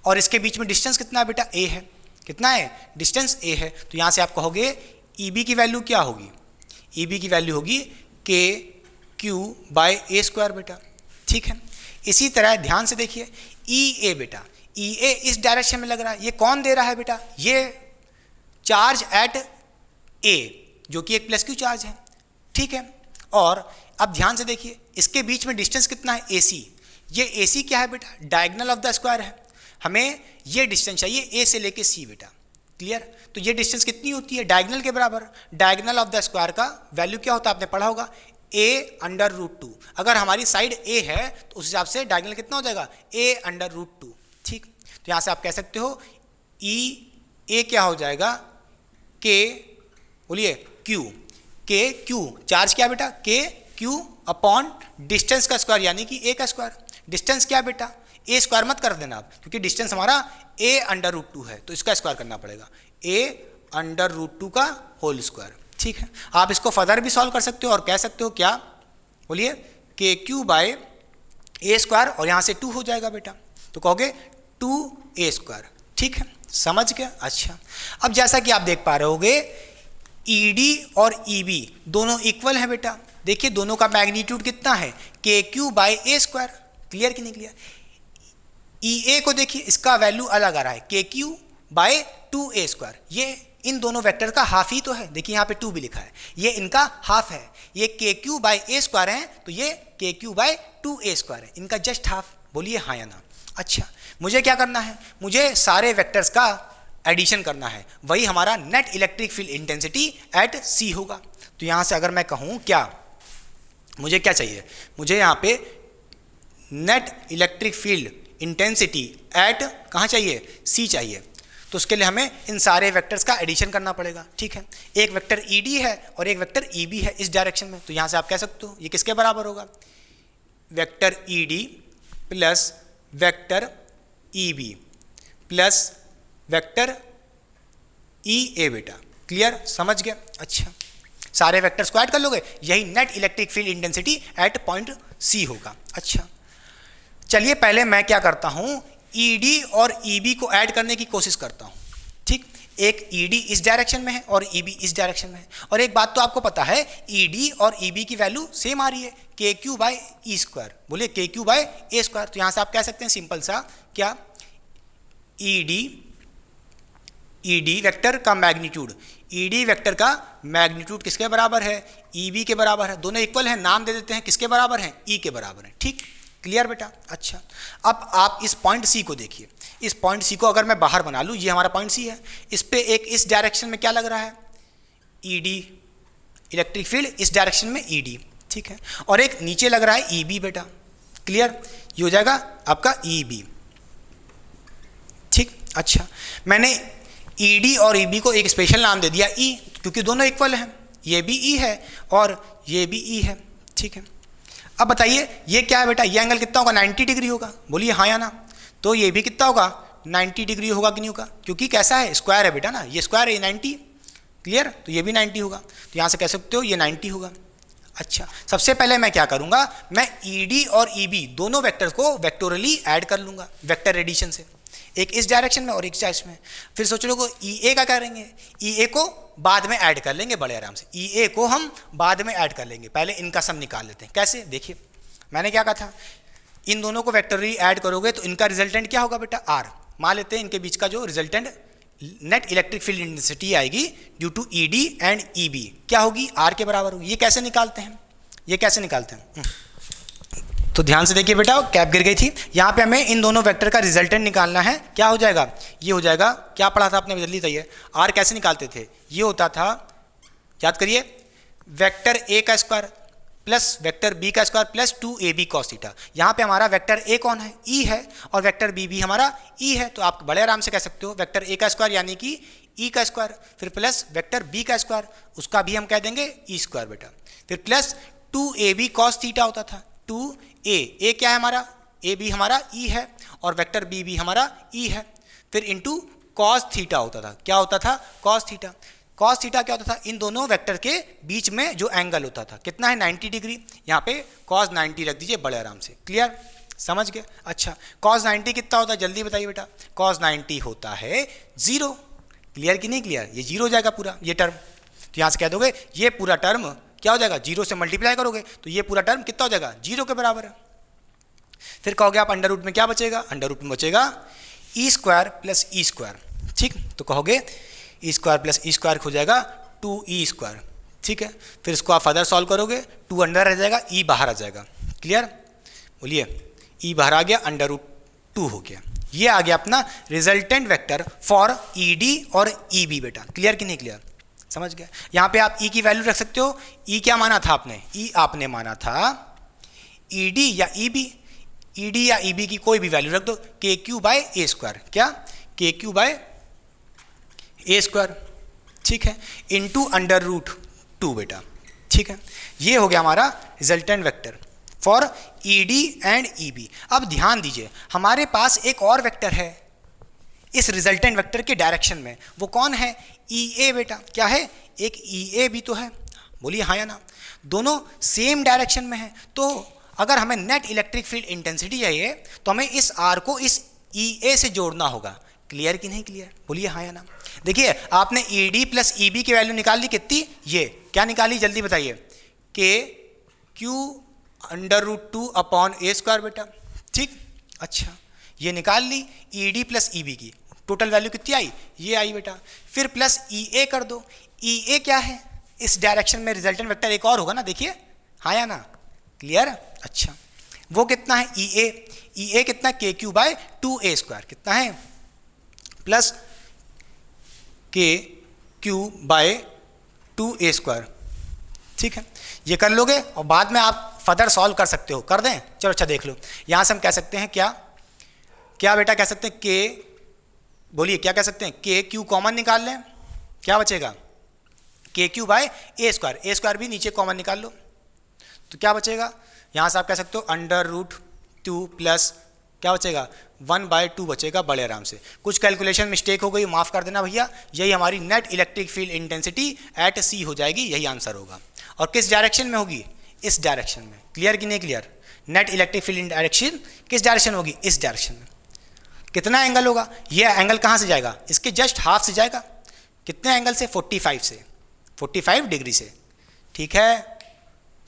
और इसके बीच में डिस्टेंस कितना है बेटा ए है, कितना है डिस्टेंस ए है। तो यहाँ से आप कहोगे ई बी की वैल्यू क्या होगी, ई बी की वैल्यू होगी के क्यू बाय ए स्क्वायर बेटा, ठीक है। इसी तरह ध्यान से देखिए ई ए बेटा, ई ए इस डायरेक्शन में लग रहा है, ये कौन दे रहा है बेटा, ये चार्ज एट ए जो कि एक प्लस क्यू चार्ज है, ठीक है। और अब ध्यान से देखिए इसके बीच में डिस्टेंस कितना है, ए सी, ये ए सी क्या है बेटा, डायगोनल ऑफ द स्क्वायर है, हमें ये डिस्टेंस चाहिए ए से लेके सी बेटा, क्लियर। तो ये डिस्टेंस कितनी होती है, डायगोनल के बराबर, डायगोनल ऑफ द स्क्वायर का वैल्यू क्या होता है आपने पढ़ा होगा, ए अंडर रूट टू। अगर हमारी साइड ए है तो उस हिसाब से डायगोनल कितना हो जाएगा, ए अंडर रूट टू, ठीक। तो यहाँ से आप कह सकते हो ई ए क्या हो जाएगा, के बोलिए क्यू, के क्यू चार्ज क्या बेटा, के क्यू अपॉन डिस्टेंस का स्क्वायर यानी कि ए का स्क्वायर। डिस्टेंस क्या बेटा, ए स्क्वायर मत कर देना आप, क्योंकि डिस्टेंस हमारा ए अंडर रूट टू है तो इसका स्क्वायर करना पड़ेगा, ए अंडर रूट टू का होल स्क्वायर, ठीक है। आप इसको फर्दर भी सॉल्व कर सकते हो और कह सकते हो क्या, बोलिए के क्यू बाय ए स्क्वायर और यहाँ से 2 हो जाएगा बेटा, तो कहोगे 2a स्क्वायर, ठीक है, समझ गया। अच्छा, अब जैसा कि आप देख पा रहे होगे ED और EB दोनों इक्वल हैं बेटा, देखिए दोनों का मैग्नीट्यूड कितना है, के Q by A square, clear कि नहीं क्लियर। EA को देखिए इसका वैल्यू अलग आ रहा है, के क्यू बाय 2a स्क्वायर, ये इन दोनों वेक्टर का हाफ ही तो है, देखिए यहाँ पे 2 भी लिखा है, ये इनका हाफ है, ये के क्यू बाय ए स्क्वायर है तो ये के क्यू बाय 2a स्क्वायर है, इनका जस्ट हाफ, बोलिए हाँ या ना। अच्छा, मुझे क्या करना है, मुझे सारे वेक्टर्स का एडिशन करना है, वही हमारा net electric field intensity at C होगा। तो यहाँ से अगर मैं कहूँ क्या, मुझे क्या चाहिए, मुझे यहाँ पे net electric field intensity eight कहाँ चाहिए, सी चाहिए, तो उसके लिए हमें इन सारे वेक्टर्स का एडिशन करना पड़ेगा, ठीक है। एक वेक्टर ED है और एक वेक्टर EB है इस डायरेक्शन में, तो यहाँ से आप कह सकते हो ये किसके बराबर होगा, vector ED plus vector EB plus vector EA बेटा, क्लियर, समझ गया। अच्छा, सारे वेक्टर्स को ऐड कर लोगे, यही net electric field intensity at point C होगा। अच्छा, चलिए पहले मैं क्या करता हूँ, ED और EB को ऐड करने की कोशिश करता हूँ, ठीक। एक ED इस डायरेक्शन में है और EB इस डायरेक्शन में है, और एक बात तो आपको पता है ED और EB की वैल्यू सेम आ रही है, के क्यू बाय ई स्क्वायर, बोलिए के क्यू बाय ए स्क्वायर। तो यहाँ से आप कह सकते हैं सिंपल सा क्या, ED वेक्टर का मैग्नीट्यूड, ED वेक्टर का मैग्नीट्यूड किसके बराबर है, EB के बराबर है, दोनों इक्वल हैं, नाम दे देते हैं किसके बराबर हैं, E के बराबर है, ठीक, क्लियर बेटा। अच्छा, अब आप इस पॉइंट C को देखिए, इस पॉइंट C को अगर मैं बाहर बना लूँ, ये हमारा पॉइंट C है, इस पे एक इस डायरेक्शन में क्या लग रहा है, ED इलेक्ट्रिक फील्ड इस डायरेक्शन में ED, ठीक है, और एक नीचे लग रहा है EB बेटा, क्लियर, ये हो जाएगा आपका EB, ठीक। अच्छा, मैंने ED और EB को एक स्पेशल नाम दे दिया E, क्योंकि दोनों इक्वल हैं, ये भी E है और ये भी E है, ठीक है। अब बताइए ये क्या है बेटा, ये एंगल कितना होगा, 90 डिग्री होगा, बोलिए हाँ या ना। तो ये भी कितना होगा, 90 डिग्री होगा कि नहीं होगा, क्योंकि कैसा है, स्क्वायर है बेटा ना, ये स्क्वायर है, 90, क्लियर, तो ये भी 90 होगा, तो यहाँ से कह सकते हो ये 90 होगा। अच्छा, सबसे पहले मैं क्या करूँगा, मैं ED और EB दोनों वेक्टर्स को वेक्टोरली ऐड कर लूँगा वेक्टर एडिशन से, एक इस डायरेक्शन में और एक डायरेक्शन में। फिर सोच लो EA का करेंगे, EA को बाद में ऐड कर लेंगे बड़े आराम से, EA को हम बाद में ऐड कर लेंगे, पहले इनका सम निकाल लेते हैं। कैसे, देखिए मैंने क्या कहा था, इन दोनों को वेक्टरली ऐड करोगे तो इनका रिजल्टेंट क्या होगा बेटा, R। मान लेते हैं इनके बीच का जो resultant net electric field intensity आएगी due to ED and EB क्या होगी, R के बराबर होगी। ये कैसे निकालते हैं, ये कैसे निकालते हैं, तो ध्यान से देखिए बेटा, कैप गिर गई थी, यहाँ पे हमें इन दोनों वेक्टर का रिजल्टेंट निकालना है, क्या हो जाएगा, ये हो जाएगा, क्या पढ़ा था आपने, जल्दी बताइए, R कैसे निकालते थे, ये होता था, याद करिए, वेक्टर A का स्क्वायर प्लस वेक्टर B का square plus 2AB cos theta. यहाँ पे हमारा वेक्टर A कौन है, E है, और वेक्टर B भी हमारा E है, तो आप बड़े आराम से कह सकते हो वेक्टर A का स्क्वायर यानी कि E का स्क्वायर, फिर प्लस वेक्टर B का स्क्वायर, उसका भी हम कह देंगे E स्क्वायर बेटा, फिर प्लस 2AB कॉस थीटा होता था, 2A क्या है हमारा, A भी हमारा E है और वेक्टर B भी हमारा E है, फिर इंटू कॉस थीटा होता था, क्या होता था, कॉस थीटा। कॉस थीटा क्या होता था, इन दोनों वेक्टर के बीच में जो एंगल होता था कितना है, 90 डिग्री, यहाँ पे कॉस 90 रख दीजिए बड़े आराम से, क्लियर, समझ गए। अच्छा, कॉस 90 कितना होता है, जल्दी बताइए बेटा, कॉस 90 होता है 0, क्लियर कि नहीं क्लियर, ये 0 हो जाएगा पूरा ये टर्म, तो यहाँ से कह दोगे ये पूरा टर्म क्या हो जाएगा, 0 से मल्टीप्लाई करोगे तो ये पूरा टर्म कितना हो जाएगा, 0 के बराबर है। फिर कहोगे आप अंडर रूट में क्या बचेगा, अंडर रूट में बचेगा E square plus E square. ठीक, तो कहोगे E square plus E square हो जाएगा 2e स्क्वायर। ठीक है, फिर इसको आप फर्दर सॉल्व करोगे, 2 अंदर रह जाएगा, ई बाहर आ जाएगा। क्लियर, बोलिए, ई बाहर आ गया, अंडर रूट 2 हो गया। ये आ गया अपना resultant vector for E D और ई बी बेटा। क्लियर कि नहीं क्लियर, समझ गया। यहाँ पे आप ई की वैल्यू रख सकते हो। ई क्या माना था आपने, ई आपने माना था ई डी या ई बी, ई डी या ई बी की कोई भी वैल्यू रख दो, के क्यू बाय ए स्क्वायर, क्या के क्यू बाय ए स्क्वायर। ठीक है, इंटू अंडर रूट 2 बेटा। ठीक है, ये हो गया हमारा resultant vector for E D and E B. अब ध्यान दीजिए, हमारे पास एक और वेक्टर है इस रिजल्टेंट वेक्टर के डायरेक्शन में, वो कौन है, ई ए बेटा। क्या है, एक ई ए भी तो है, बोलिए हाँ या ना। दोनों सेम डायरेक्शन में है, तो अगर हमें नेट इलेक्ट्रिक फील्ड इंटेंसिटी चाहिए तो हमें इस आर को इस ई ए से जोड़ना होगा। क्लियर कि नहीं क्लियर, बोलिए हाँ या ना। देखिए, आपने E D plus E B की वैल्यू निकाल ली कितनी, ये क्या निकाली जल्दी बताइए, K Q under root 2 upon a square बेटा। ठीक, अच्छा ये निकाल ली E D plus E B की, टोटल वैल्यू कितनी आई, ये आई बेटा। फिर प्लस ई ए कर दो, ई ए क्या है, इस डायरेक्शन में रिजल्टेंट वेक्टर एक और होगा ना, देखिए हाँ या ना। क्लियर, अच्छा वो कितना है, ई ए, ई ए कितना, के क्यू बाय 2a स्क्वायर, कितना है, प्लस के क्यू बाय 2a स्क्वायर। ठीक है, ये कर लोगे और बाद में आप फर्दर सॉल्व कर सकते हो, कर दें। चलो अच्छा देख लो, यहाँ से हम कह सकते हैं क्या, क्या बेटा कह सकते हैं, के, बोलिए क्या कह सकते हैं, के क्यू कॉमन निकाल लें, क्या बचेगा, के Q by A square, A square भी नीचे कॉमन निकाल लो, तो क्या बचेगा, यहाँ से आप कह सकते हो अंडर रूट 2 प्लस क्या बचेगा, 1/2 बचेगा बड़े आराम से। कुछ कैलकुलेशन मिस्टेक हो गई, माफ़ कर देना भैया। यही हमारी net electric field intensity at C हो जाएगी, यही आंसर होगा। और किस डायरेक्शन में होगी, इस डायरेक्शन में। क्लियर कि नहीं clear, net electric field direction किस डायरेक्शन होगी, इस डायरेक्शन में। कितना एंगल होगा, ये एंगल कहाँ से जाएगा, इसके जस्ट हाफ से जाएगा। कितने एंगल से, 45 से, 45 डिग्री से। ठीक है,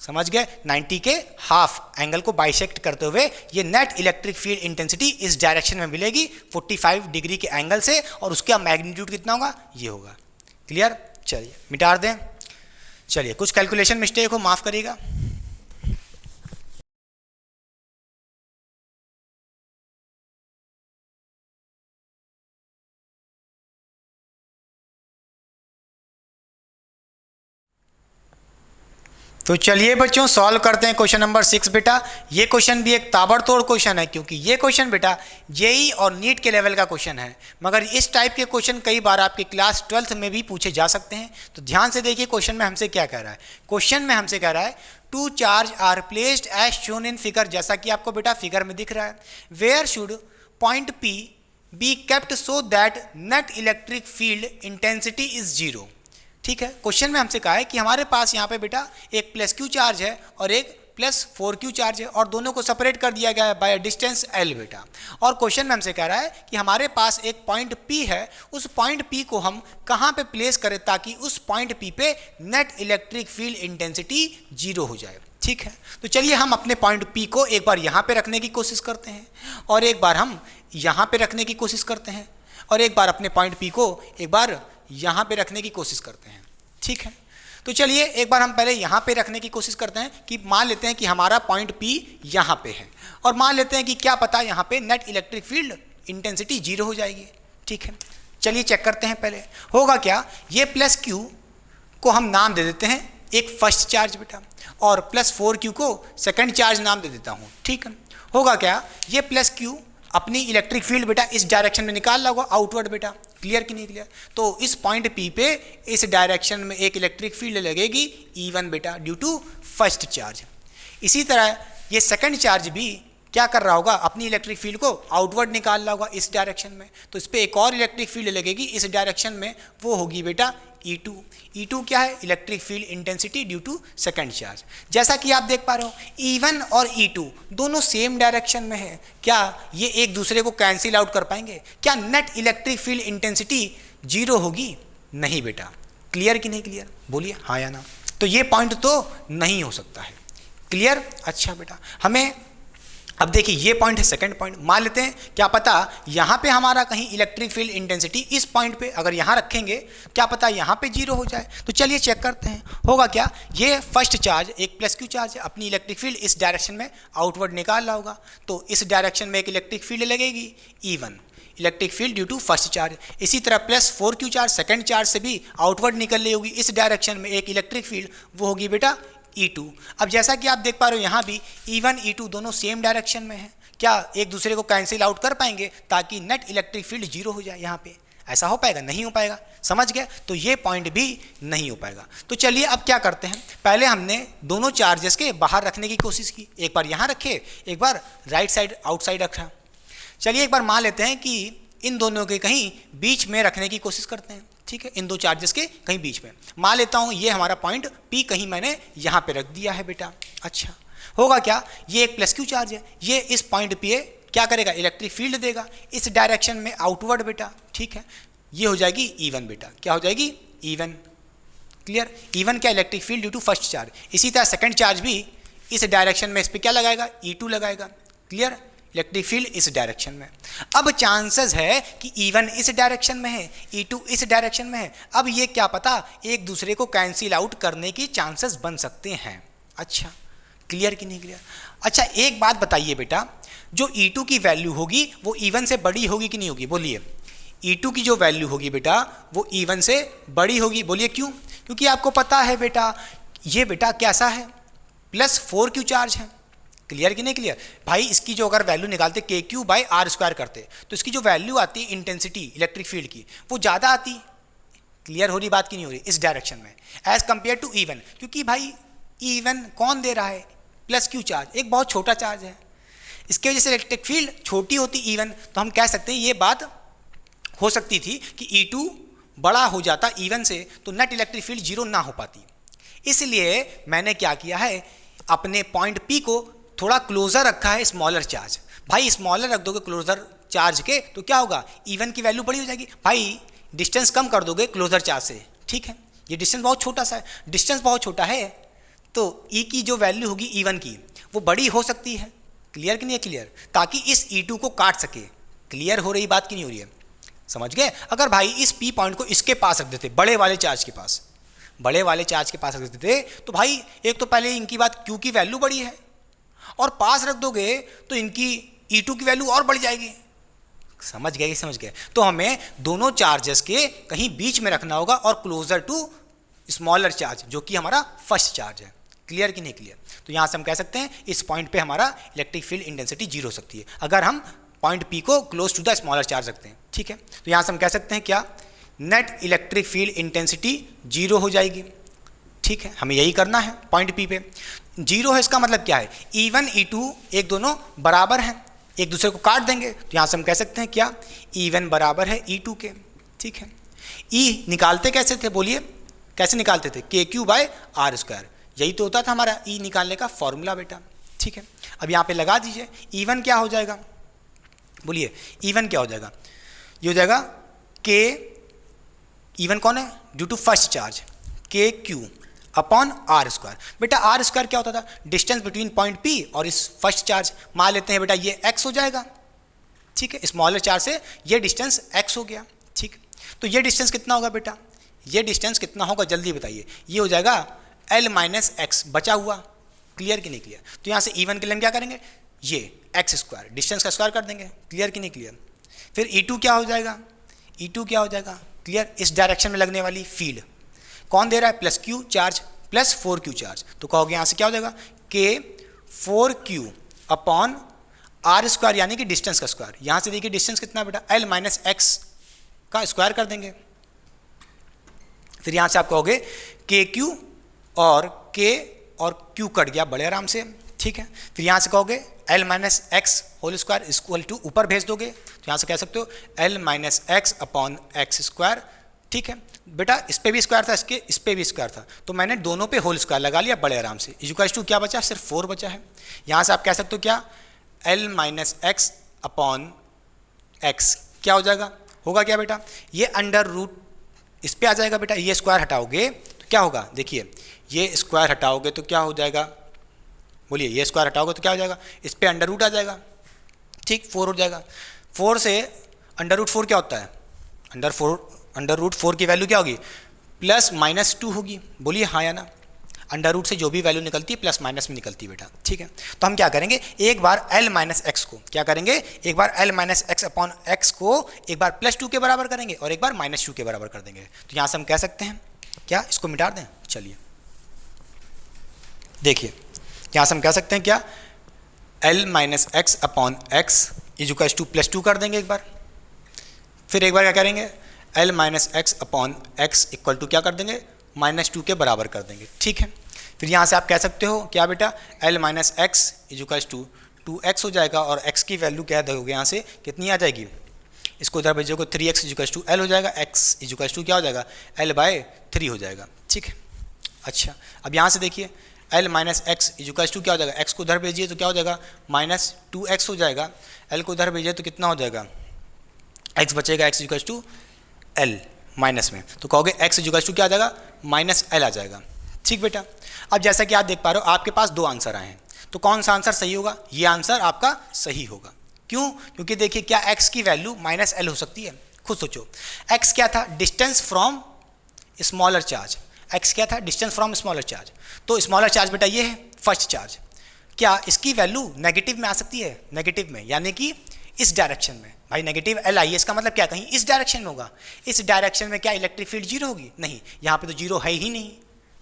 समझ गए, 90 के हाफ एंगल को बाइसेक्ट करते हुए ये नेट इलेक्ट्रिक फील्ड इंटेंसिटी इस डायरेक्शन में मिलेगी 45 डिग्री के एंगल से, और उसका मैग्नीट्यूड कितना होगा, ये होगा। क्लियर, चलिए मिटा दें। चलिए, कुछ कैलकुलेशन मिस्टेक हो माफ करिएगा। तो चलिए बच्चों सॉल्व करते हैं क्वेश्चन नंबर 6 बेटा। ये क्वेश्चन भी एक ताबड़तोड़ क्वेश्चन है, क्योंकि ये क्वेश्चन बेटा जेई और नीट के लेवल का क्वेश्चन है, मगर इस टाइप के क्वेश्चन कई बार आपके क्लास 12th में भी पूछे जा सकते हैं। तो ध्यान से देखिए क्वेश्चन में हमसे क्या कह रहा है। क्वेश्चन में हमसे कह रहा है 2 charge are placed as shown in figure, जैसा कि आपको बेटा फिगर में दिख रहा है। Where should point P be kept so that net electric field intensity is 0। ठीक है, क्वेश्चन में हमसे कहा है कि हमारे पास यहाँ पे बेटा एक प्लस क्यू चार्ज है और एक प्लस 4q चार्ज है, और दोनों को सेपरेट कर दिया गया है बाय डिस्टेंस l बेटा। और क्वेश्चन में हमसे कह रहा है कि हमारे पास एक पॉइंट P है, उस पॉइंट P को हम कहाँ पे प्लेस करें ताकि उस पॉइंट P पे नेट इलेक्ट्रिक फील्ड इंटेंसिटी 0 हो जाए। ठीक है, तो चलिए हम अपने पॉइंट P को एक बार यहाँ पे रखने की कोशिश करते हैं, और एक बार हम यहाँ पे रखने की कोशिश करते हैं, और एक बार अपने पॉइंट P को एक बार यहाँ पे रखने की कोशिश करते हैं। ठीक है, तो चलिए एक बार हम पहले यहाँ पे रखने की कोशिश करते हैं कि मान लेते हैं कि हमारा पॉइंट P यहाँ पे है, और मान लेते हैं कि क्या पता यहाँ पे नेट इलेक्ट्रिक फील्ड इंटेंसिटी 0 हो जाएगी। ठीक है, चलिए चेक करते हैं पहले होगा क्या। ये प्लस Q को हम नाम दे देते हैं एक फर्स्ट चार्ज बेटा, और प्लस 4Q को सेकंड चार्ज नाम दे देता हूँ। ठीक है, होगा क्या, ये प्लस Q अपनी इलेक्ट्रिक फील्ड बेटा इस डायरेक्शन में निकाल रहा होगा आउटवर्ड बेटा। क्लियर कि नहीं क्लियर, तो इस पॉइंट P पे इस डायरेक्शन में एक इलेक्ट्रिक फील्ड लगेगी E1 बेटा ड्यू टू फर्स्ट चार्ज। इसी तरह ये सेकंड चार्ज भी क्या कर रहा होगा, अपनी इलेक्ट्रिक फील्ड को आउटवर्ड निकाल रहा होगा इस डायरेक्शन में, तो इस पर एक और इलेक्ट्रिक फील्ड लगेगी इस डायरेक्शन में, वो होगी बेटा E2। E2 क्या है, electric field intensity due to second charge. जैसा कि आप देख पा रहे हो E1 और E2 दोनों सेम डायरेक्शन में है, क्या ये एक दूसरे को कैंसिल आउट कर पाएंगे, क्या नेट इलेक्ट्रिक फील्ड इंटेंसिटी 0 होगी, नहीं बेटा। क्लियर कि नहीं क्लियर, बोलिए हाँ या ना। तो ये पॉइंट तो नहीं हो सकता है। क्लियर? अच्छा बेटा, हमें अब देखिए ये पॉइंट है सेकंड पॉइंट। मान लेते हैं क्या पता यहाँ पे हमारा कहीं इलेक्ट्रिक फील्ड इंटेंसिटी इस पॉइंट पे अगर यहाँ रखेंगे क्या पता यहाँ पे 0 हो जाए। तो चलिए चेक करते हैं होगा क्या। ये फर्स्ट चार्ज एक प्लस क्यू चार्ज है, अपनी इलेक्ट्रिक फील्ड इस डायरेक्शन में आउटवर्ड निकाल रहा होगा, तो इस डायरेक्शन में एक इलेक्ट्रिक फील्ड लगेगी E1 electric field due to first charge. इसी तरह plus 4q charge second charge से भी आउटवर्ड निकल रही होगी इस डायरेक्शन में एक इलेक्ट्रिक फील्ड, वो होगी बेटा E2। अब जैसा कि आप देख पा रहे हो यहाँ भी E1 E2 दोनों सेम डायरेक्शन में है, क्या एक दूसरे को कैंसिल आउट कर पाएंगे ताकि नेट इलेक्ट्रिक फील्ड 0 हो जाए यहाँ पे? ऐसा हो पाएगा? नहीं हो पाएगा। समझ गए? तो ये पॉइंट भी नहीं हो पाएगा। तो चलिए अब क्या करते हैं, पहले हमने दोनों चार्जेस के बाहर रखने की कोशिश की, एक बार यहाँ रखे एक बार राइट साइड आउटसाइड रखा। चलिए एक बार मान लेते हैं कि इन दोनों के कहीं बीच में रखने की कोशिश करते हैं। ठीक है, इन दो चार्जेस के कहीं बीच में मान लेता हूँ ये हमारा पॉइंट P कहीं मैंने यहाँ पे रख दिया है बेटा। अच्छा, होगा क्या, ये एक प्लस क्यू चार्ज है, ये इस पॉइंट पे क्या करेगा, इलेक्ट्रिक फील्ड देगा इस डायरेक्शन में आउटवर्ड बेटा। ठीक है, ये हो जाएगी E1 बेटा। क्या हो जाएगी? E1। क्लियर? E1 क्या, electric field due to first charge. इसी तरह सेकंड चार्ज भी इस डायरेक्शन में इस पर क्या लगाएगा, E2 लगाएगा। क्लियर? इलेक्ट्रिक फील्ड इस डायरेक्शन में। अब चांसेस है कि E1 इस डायरेक्शन में है, E2 इस डायरेक्शन में है। अब ये क्या पता एक दूसरे को कैंसिल आउट करने की चांसेस बन सकते हैं। अच्छा, क्लियर कि नहीं क्लियर? अच्छा एक बात बताइए बेटा, जो E2 की वैल्यू होगी वो E1 से बड़ी होगी कि नहीं होगी? बोलिए। E2 की जो वैल्यू होगी बेटा वो E1 से बड़ी होगी। बोलिए क्यों? क्योंकि आपको पता है बेटा ये बेटा कैसा है, प्लस 4q चार्ज है। क्लियर कि नहीं क्लियर? भाई इसकी जो अगर वैल्यू निकालते KQ/R² करते तो इसकी जो वैल्यू आती है इंटेंसिटी इलेक्ट्रिक फील्ड की वो ज़्यादा आती। क्लियर हो रही बात कि नहीं हो रही? इस डायरेक्शन में एज कंपेयर टू E1, क्योंकि भाई E1 कौन दे रहा है, प्लस क्यू चार्ज, एक बहुत छोटा चार्ज है, इसके वजह से इलेक्ट्रिक फील्ड छोटी होती E1। तो हम कह सकते हैं ये बात हो सकती थी कि E2 बड़ा हो जाता E1 से तो नेट इलेक्ट्रिक फील्ड 0 ना हो पाती। इसलिए मैंने क्या किया है, अपने पॉइंट P को थोड़ा क्लोजर रखा है स्मॉलर चार्ज। भाई स्मॉलर रख दोगे क्लोजर चार्ज के तो क्या होगा, E1 की वैल्यू बड़ी हो जाएगी। भाई डिस्टेंस कम कर दोगे क्लोजर चार्ज से। ठीक है, ये डिस्टेंस बहुत छोटा सा है, डिस्टेंस बहुत छोटा है तो E की जो वैल्यू होगी E1 की वो बड़ी हो सकती है। क्लियर कि नहीं क्लियर? ताकि इस E2 को काट सके। क्लियर हो रही बात कि नहीं हो रही है? समझ गए? अगर भाई इस P पॉइंट को इसके पास रख देते, बड़े वाले चार्ज के पास, बड़े वाले चार्ज के पास रख देते थे तो भाई एक तो पहले इनकी बात Q की वैल्यू बड़ी है और पास रख दोगे तो इनकी E2 की वैल्यू और बढ़ जाएगी। समझ गए? समझ गए? तो हमें दोनों चार्जेस के कहीं बीच में रखना होगा और क्लोजर टू स्मॉलर चार्ज जो कि हमारा फर्स्ट चार्ज है। क्लियर कि नहीं क्लियर? तो यहाँ से हम कह सकते हैं इस पॉइंट पे हमारा इलेक्ट्रिक फील्ड इंटेंसिटी 0 हो सकती है अगर हम पॉइंट P को close to the smaller charge रखते हैं। ठीक है, तो यहाँ से हम कह सकते हैं क्या, नेट इलेक्ट्रिक फील्ड इंटेंसिटी 0 हो जाएगी। ठीक है, हमें यही करना है, पॉइंट P पे 0 है इसका मतलब क्या है, E1 E2 एक दोनों बराबर हैं, एक दूसरे को काट देंगे तो यहाँ से हम कह सकते हैं क्या, E1 बराबर है E2 के। ठीक है, E निकालते कैसे थे, बोलिए कैसे निकालते थे, KQ/R²। यही तो होता था हमारा E निकालने का फॉर्मूला बेटा। ठीक है, अब यहाँ पे लगा दीजिए, E1 क्या हो जाएगा, बोलिए E1 क्या हो जाएगा, ये हो जाएगा K, E1 कौन है, due to first charge, KQ/R²। बेटा R² क्या होता था, डिस्टेंस बिटवीन पॉइंट P और इस फर्स्ट चार्ज। मान लेते हैं बेटा ये x हो जाएगा। ठीक है, स्मॉलर चार्ज से ये डिस्टेंस x हो गया। ठीक, तो ये डिस्टेंस कितना होगा बेटा, ये डिस्टेंस कितना होगा जल्दी बताइए, ये हो जाएगा L-x बचा हुआ। क्लियर कि नहीं क्लियर? तो यहाँ से E1 के लिए हम क्या करेंगे, ये x² डिस्टेंस का स्क्वायर कर देंगे। क्लियर कि नहीं क्लियर? फिर E2 क्या हो जाएगा, E2 क्या हो जाएगा, क्लियर, इस डायरेक्शन में लगने वाली फील्ड कौन दे रहा है, plus Q charge plus 4Q charge. तो कहोगे यहाँ से क्या हो जाएगा, K4Q/R² यानी कि डिस्टेंस का स्क्वायर। यहाँ से देखिए डिस्टेंस कितना बेटा, L-x का स्क्वायर कर देंगे। फिर यहाँ से आप कहोगे KQ और K और Q कट गया बड़े आराम से। ठीक है, फिर यहाँ से कहोगे L-x whole square equal to ऊपर भेज दोगे तो यहाँ से कह सकते हो L-x/x²। ठीक है बेटा, इस पे भी स्क्वायर था, इस पे भी स्क्वायर था, तो मैंने दोनों पे होल स्क्वायर लगा लिया बड़े आराम से। इक्वल टू क्या बचा, सिर्फ 4 बचा है। यहाँ से आप कह सकते हो क्या, L-x/x क्या हो जाएगा, होगा क्या बेटा, ये अंडर रूट इस पे आ जाएगा बेटा, ये स्क्वायर हटाओगे तो क्या होगा, देखिए ये स्क्वायर हटाओगे तो क्या हो जाएगा, बोलिए, ये स्क्वायर हटाओगे तो क्या हो जाएगा, इस पर अंडर रूट आ जाएगा, ठीक, 4 हो जाएगा। 4 से अंडर रूट 4 क्या होता है, अंडर रूट 4 की वैल्यू क्या होगी, प्लस माइनस 2 होगी, बोलिए हाँ या ना। अंडर रूट से जो भी वैल्यू निकलती है प्लस माइनस में निकलती है बेटा, ठीक है। तो हम क्या करेंगे, एक बार एल माइनस एक्स को क्या करेंगे, एक बार L minus X upon X को एक बार प्लस 2 के बराबर करेंगे और एक बार माइनस 2 के बराबर कर देंगे। तो यहाँ से हम कह सकते हैं क्या, इसको मिटा दें, चलिए देखिए, यहाँ से हम कह सकते हैं क्या, L minus X upon x equals two plus 2 कर देंगे एक बार, फिर एक बार क्या करेंगे, L minus X upon X equal to क्या कर देंगे, माइनस 2 के बराबर कर देंगे, ठीक है। फिर यहाँ से आप कह सकते हो क्या बेटा, L minus X equals to 2x हो जाएगा और x की वैल्यू क्या दोगे, यहाँ से कितनी आ जाएगी, इसको उधर भेजोगे 3x इजुकल्स टू एल हो जाएगा, x इजुकल्स टू क्या हो जाएगा, l/3 हो जाएगा, ठीक है। अच्छा, अब यहाँ से देखिए L minus X equals to क्या हो जाएगा, x को उधर भेजिए तो क्या हो जाएगा, माइनस 2x हो जाएगा, l को उधर भेजिए तो कितना हो जाएगा, x बचेगा, x equals to l minus में, तो कहोगे x इजुकल्स टू क्या आ जाएगा, माइनस l आ जाएगा, ठीक बेटा। अब जैसा कि आप देख पा रहे हो आपके पास 2 आंसर आए हैं, तो कौन सा आंसर सही होगा, ये आंसर आपका सही होगा। क्यों, क्योंकि देखिए क्या x की वैल्यू माइनस l हो सकती है, खुद सोचो, x क्या था, distance from smaller charge, x क्या था, डिस्टेंस फ्रॉम स्मॉलर चार्ज, तो स्मॉलर चार्ज बेटा ये है फर्स्ट चार्ज, क्या इसकी वैल्यू नेगेटिव में आ सकती है, नेगेटिव में, यानी कि इस डायरेक्शन में, भाई नेगेटिव एल आई, इसका मतलब क्या, कहीं इस डायरेक्शन में होगा, इस डायरेक्शन में क्या इलेक्ट्रिक फील्ड 0 होगी, नहीं, यहाँ पे तो 0 है ही नहीं,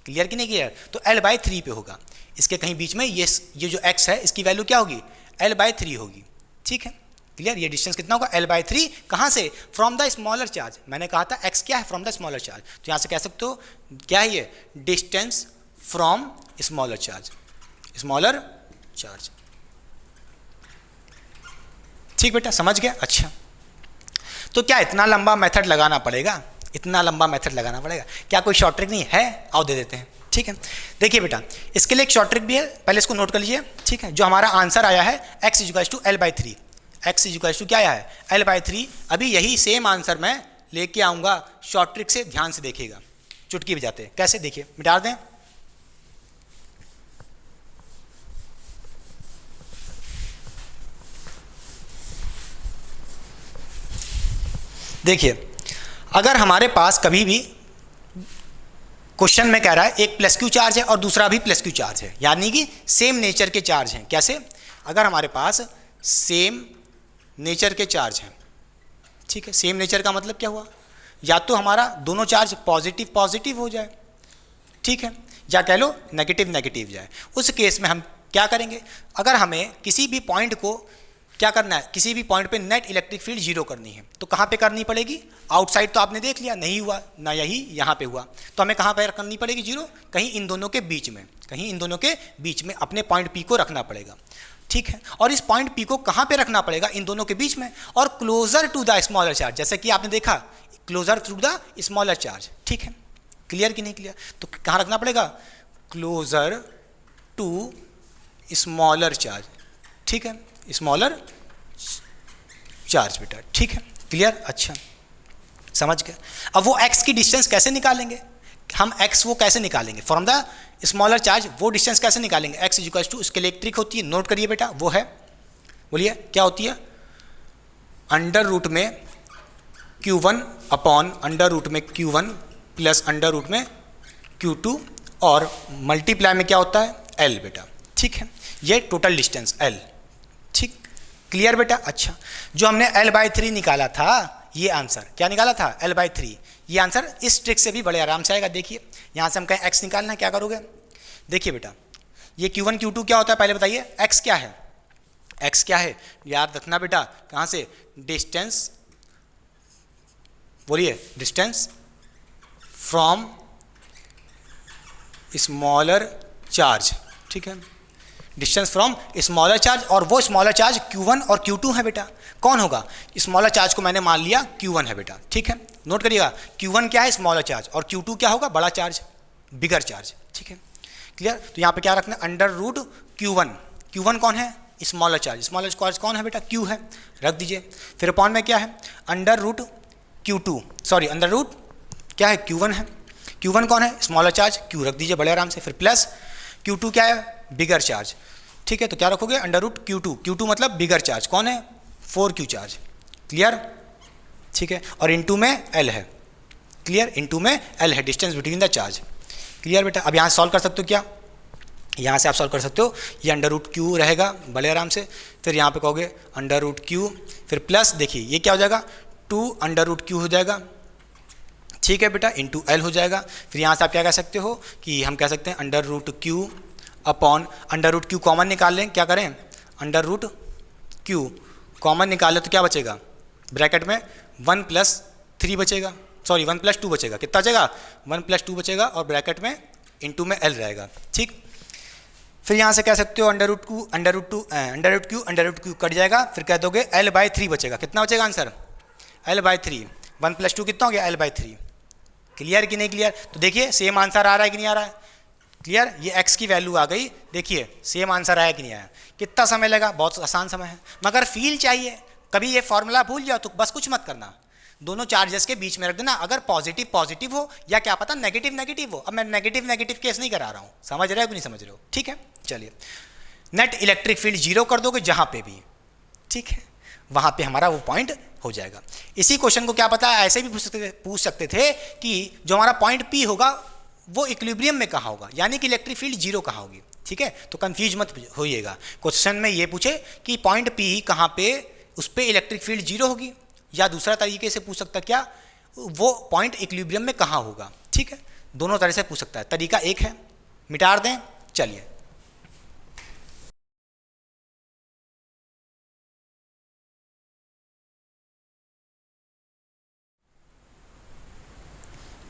क्लियर कि नहीं क्लियर, तो l/3 पे होगा, इसके कहीं बीच में ये जो x है इसकी वैल्यू क्या होगी, l/3 होगी, ठीक है, क्लियर। ये डिस्टेंस कितना होगा, l/3, कहाँ से, फ्रॉम द स्मॉलर चार्ज, मैंने कहा था x क्या है, फ्रॉम द स्मॉलर चार्ज, तो यहाँ से कह सकते हो क्या है ये, distance from smaller charge, smaller charge, ठीक बेटा, समझ गए। अच्छा, तो क्या इतना लंबा मेथड लगाना पड़ेगा, इतना लंबा मेथड लगाना पड़ेगा, क्या कोई शॉर्ट ट्रिक नहीं है, आओ दे देते हैं, ठीक है। देखिए बेटा, इसके लिए एक शॉर्ट ट्रिक भी है, पहले इसको नोट कर लीजिए, ठीक है। जो हमारा आंसर आया है x equals to l/3, x equals to क्या आया है, l/3, अभी यही सेम आंसर मैं लेके आऊँगा शॉर्ट ट्रिक से, ध्यान से देखिएगा, चुटकी बजाते हैं, कैसे देखिए, मिटा दें, देखिए, अगर हमारे पास कभी भी क्वेश्चन में कह रहा है एक प्लस क्यू चार्ज है और दूसरा भी प्लस क्यू चार्ज है, यानी कि सेम नेचर के चार्ज हैं, कैसे, अगर हमारे पास सेम नेचर के चार्ज हैं, ठीक है, सेम नेचर का मतलब क्या हुआ, या तो हमारा दोनों चार्ज पॉजिटिव पॉजिटिव हो जाए, ठीक है, या कह लो नेगेटिव नेगेटिव जाए, उस केस में हम क्या करेंगे, अगर हमें किसी भी पॉइंट को क्या करना है, किसी भी पॉइंट पे नेट इलेक्ट्रिक फील्ड 0 करनी है, तो कहाँ पे करनी पड़ेगी, आउटसाइड तो आपने देख लिया नहीं हुआ ना, यही यहाँ पे हुआ, तो हमें कहाँ पे करनी पड़ेगी 0, कहीं इन दोनों के बीच में, कहीं इन दोनों के बीच में अपने पॉइंट P को रखना पड़ेगा, ठीक है। और इस पॉइंट P को कहाँ पे रखना पड़ेगा, इन दोनों के बीच में, और closer to the smaller charge, जैसे कि आपने देखा closer to the smaller charge, ठीक है, क्लियर कि नहीं क्लियर, तो कहाँ रखना पड़ेगा, क्लोजर टू स्मॉलर चार्ज, ठीक है, स्मॉलर चार्ज बेटा, ठीक है, क्लियर। अच्छा, समझ गए। अब वो x की डिस्टेंस कैसे निकालेंगे, हम x वो कैसे निकालेंगे फ्रॉम द स्मॉलर चार्ज, वो डिस्टेंस कैसे निकालेंगे, x इक्वल्स टू, उसके लिए एक ट्रिक होती है, नोट करिए बेटा, वो है, बोलिए क्या होती है, अंडर रूट में Q1 अपॉन अंडर रूट में Q1 प्लस अंडर रूट में Q2 और मल्टीप्लाई में क्या होता है L बेटा, ठीक है, ये टोटल डिस्टेंस L, ठीक, क्लियर बेटा। अच्छा, जो हमने l/3 निकाला था, ये आंसर क्या निकाला था, l/3, ये आंसर इस ट्रिक से भी बड़े आराम से आएगा। देखिए यहाँ से हम कहें x निकालना है, क्या करोगे, देखिए बेटा, ये Q1 Q2 क्या होता है, पहले बताइए, x क्या है, x क्या है, याद रखना बेटा, कहाँ से, डिस्टेंस, बोलिए डिस्टेंस फ्रॉम स्मॉलर चार्ज, ठीक है, डिस्टेंस फ्रॉम स्मॉलर चार्ज, और वो स्मॉलर चार्ज Q1 और Q2 है बेटा, कौन होगा, स्मॉलर चार्ज को मैंने मान लिया Q1 है बेटा, ठीक है, नोट करिएगा, Q1 क्या है, स्मॉलर चार्ज, और Q2 क्या होगा, बड़ा चार्ज, बिगर चार्ज, ठीक है, क्लियर। तो यहाँ पे क्या रखना है, अंडर रूट Q1, Q1 कौन है, स्मॉलर चार्ज कौन है बेटा, Q है, रख दीजिए, फिर अपॉन में क्या है, under root Q2, sorry under root क्या है, Q1 है, Q1 कौन है, स्मॉलर चार्ज, Q रख दीजिए बड़े आराम से, फिर प्लस Q2 क्या है, बिगर चार्ज, ठीक है। तो क्या रखोगे, अंडर रूट Q2, Q2 मतलब बिगर चार्ज कौन है, 4Q चार्ज, क्लियर, ठीक है। और इनटू में L है, क्लियर, इनटू में L है, distance between the charge, clear बेटा। अब यहाँ सॉल्व कर सकते हो क्या, यहाँ से आप सॉल्व कर सकते हो, ये अंडर रूट Q रहेगा बड़े आराम से, फिर यहाँ पे कहोगे अंडर रूट Q, फिर प्लस देखिए ये क्या हो जाएगा, 2 अंडर रूट Q हो जाएगा, ठीक है बेटा, इंटू L हो जाएगा। फिर यहाँ से आप क्या कह सकते हो कि हम कह सकते हैं under root Q upon under root Q common निकाल लें, क्या करें, अंडर रूट Q कॉमन निकाल लें तो क्या बचेगा, ब्रैकेट में 1 + 3 बचेगा, सॉरी 1 + 2 बचेगा, कितना बचेगा, 1 + 2 बचेगा, और ब्रैकेट में इंटू में L रहेगा, ठीक। फिर यहाँ से कह सकते हो under root Q under root Q cut जाएगा, फिर कह दोगे L/3 बचेगा, कितना बचेगा आंसर, L/3, 1 + 2 कितना हो गया, L/3, क्लियर कि नहीं क्लियर। तो देखिए सेम आंसर आ रहा है कि नहीं आ रहा है, क्लियर, ये x की वैल्यू आ गई, देखिए सेम आंसर आया कि नहीं आया, कितना समय लगा, बहुत आसान समय है, मगर फील चाहिए, कभी ये फॉर्मूला भूल जाओ तो बस कुछ मत करना, दोनों चार्जेस के बीच में रख देना, अगर पॉजिटिव पॉजिटिव हो या क्या पता नेगेटिव नेगेटिव हो। अब मैं नेगेटिव नेगेटिव केस नहीं करा रहा हूँ, समझ रहे हो कि नहीं समझ रहे हो, ठीक है। चलिए नेट इलेक्ट्रिक फील्ड 0 कर दोगे जहाँ पे भी, ठीक है, वहाँ पे हमारा वो पॉइंट हो जाएगा। इसी क्वेश्चन को क्या पता ऐसे भी पूछ सकते थे कि जो हमारा पॉइंट P होगा वो इक्विलिब्रियम में कहाँ होगा, यानी कि इलेक्ट्रिक फील्ड 0 कहाँ होगी, ठीक है। तो कंफ्यूज मत होइएगा, क्वेश्चन में ये पूछे कि पॉइंट P कहाँ पे, उस पर इलेक्ट्रिक फील्ड 0 होगी, या दूसरा तरीके से पूछ सकता क्या, वो पॉइंट इक्विलिब्रियम में कहाँ होगा, ठीक है, दोनों तरह से पूछ सकता है, तरीका एक है, मिटा दें। चलिए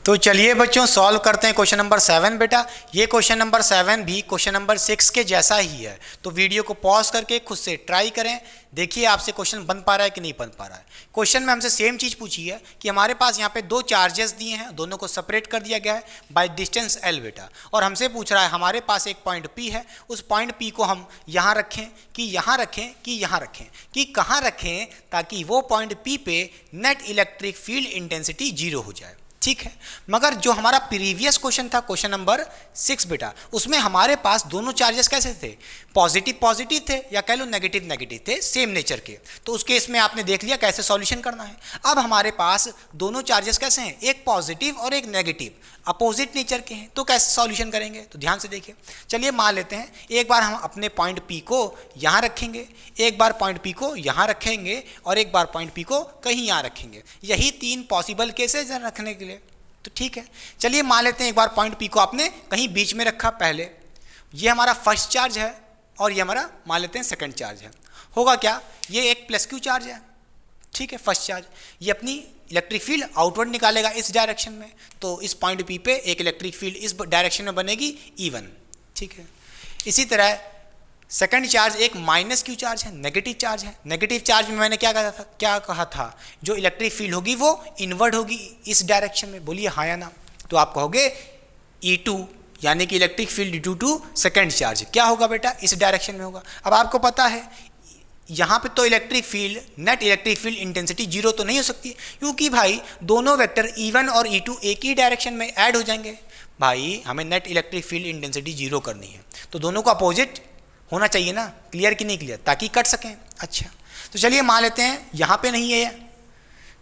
तो चलिए बच्चों सॉल्व करते हैं क्वेश्चन नंबर 7 बेटा। ये क्वेश्चन नंबर 7 भी क्वेश्चन नंबर 6 के जैसा ही है, तो वीडियो को पॉज करके खुद से ट्राई करें, देखिए आपसे क्वेश्चन बन पा रहा है कि नहीं बन पा रहा है। क्वेश्चन में हमसे सेम चीज़ पूछी है कि हमारे पास यहाँ पे 2 चार्जेस दिए हैं, दोनों को सेपरेट कर दिया गया है बाय डिस्टेंस L बेटा, और हमसे पूछ रहा है हमारे पास एक पॉइंट P है, उस पॉइंट P को हम यहाँ रखें कि यहाँ रखें कि यहाँ रखें कि कहाँ रखें, ताकि वो पॉइंट P पे नेट इलेक्ट्रिक फील्ड इंटेंसिटी 0 हो जाए, ठीक है। मगर जो हमारा प्रीवियस क्वेश्चन था क्वेश्चन नंबर 6 बेटा, उसमें हमारे पास दोनों चार्जेस कैसे थे, पॉजिटिव पॉजिटिव थे या कह लो नेगेटिव नेगेटिव थे, सेम नेचर के, तो उस केस में आपने देख लिया कैसे सॉल्यूशन करना है। अब हमारे पास दोनों चार्जेस कैसे हैं, एक पॉजिटिव और एक नेगेटिव, अपोजिट नेचर के हैं, तो कैसे सॉल्यूशन करेंगे, तो ध्यान से देखिए। चलिए मान लेते हैं एक बार हम अपने पॉइंट P को यहाँ रखेंगे, एक बार पॉइंट P को यहाँ रखेंगे, और एक बार पॉइंट P को कहीं यहाँ रखेंगे, यही 3 पॉसिबल केसेज हैं रखने के लिए, तो ठीक है। चलिए मान लेते हैं एक बार पॉइंट P को आपने कहीं बीच में रखा, पहले ये हमारा फर्स्ट चार्ज है और ये हमारा मान लेते हैं सेकंड चार्ज है, होगा क्या, ये एक +Q चार्ज है, ठीक है, फर्स्ट चार्ज, ये अपनी इलेक्ट्रिक फील्ड आउटवर्ड निकालेगा इस डायरेक्शन में, तो इस पॉइंट P पे एक इलेक्ट्रिक फील्ड इस डायरेक्शन में बनेगी E1, ठीक है। इसी तरह सेकंड चार्ज एक -Q चार्ज है, नेगेटिव चार्ज है, नेगेटिव चार्ज में मैंने क्या कहा था, जो इलेक्ट्रिक फील्ड होगी वो इनवर्ड होगी इस डायरेक्शन में, बोलिए हाँ या ना, तो आप कहोगे E2 यानी कि electric field due to second charge क्या होगा बेटा, इस डायरेक्शन में होगा। अब आपको पता है यहाँ पे तो electric field net electric field intensity 0 तो नहीं हो सकती, क्योंकि भाई दोनों वेक्टर E1 और E2 एक ही डायरेक्शन में ऐड हो जाएंगे, भाई हमें नेट इलेक्ट्रिक फील्ड इंटेंसिटी 0 करनी है, तो दोनों को अपोजिट होना चाहिए ना, क्लियर कि नहीं क्लियर, ताकि कट सकें। अच्छा तो चलिए मान लेते हैं यहाँ पे नहीं है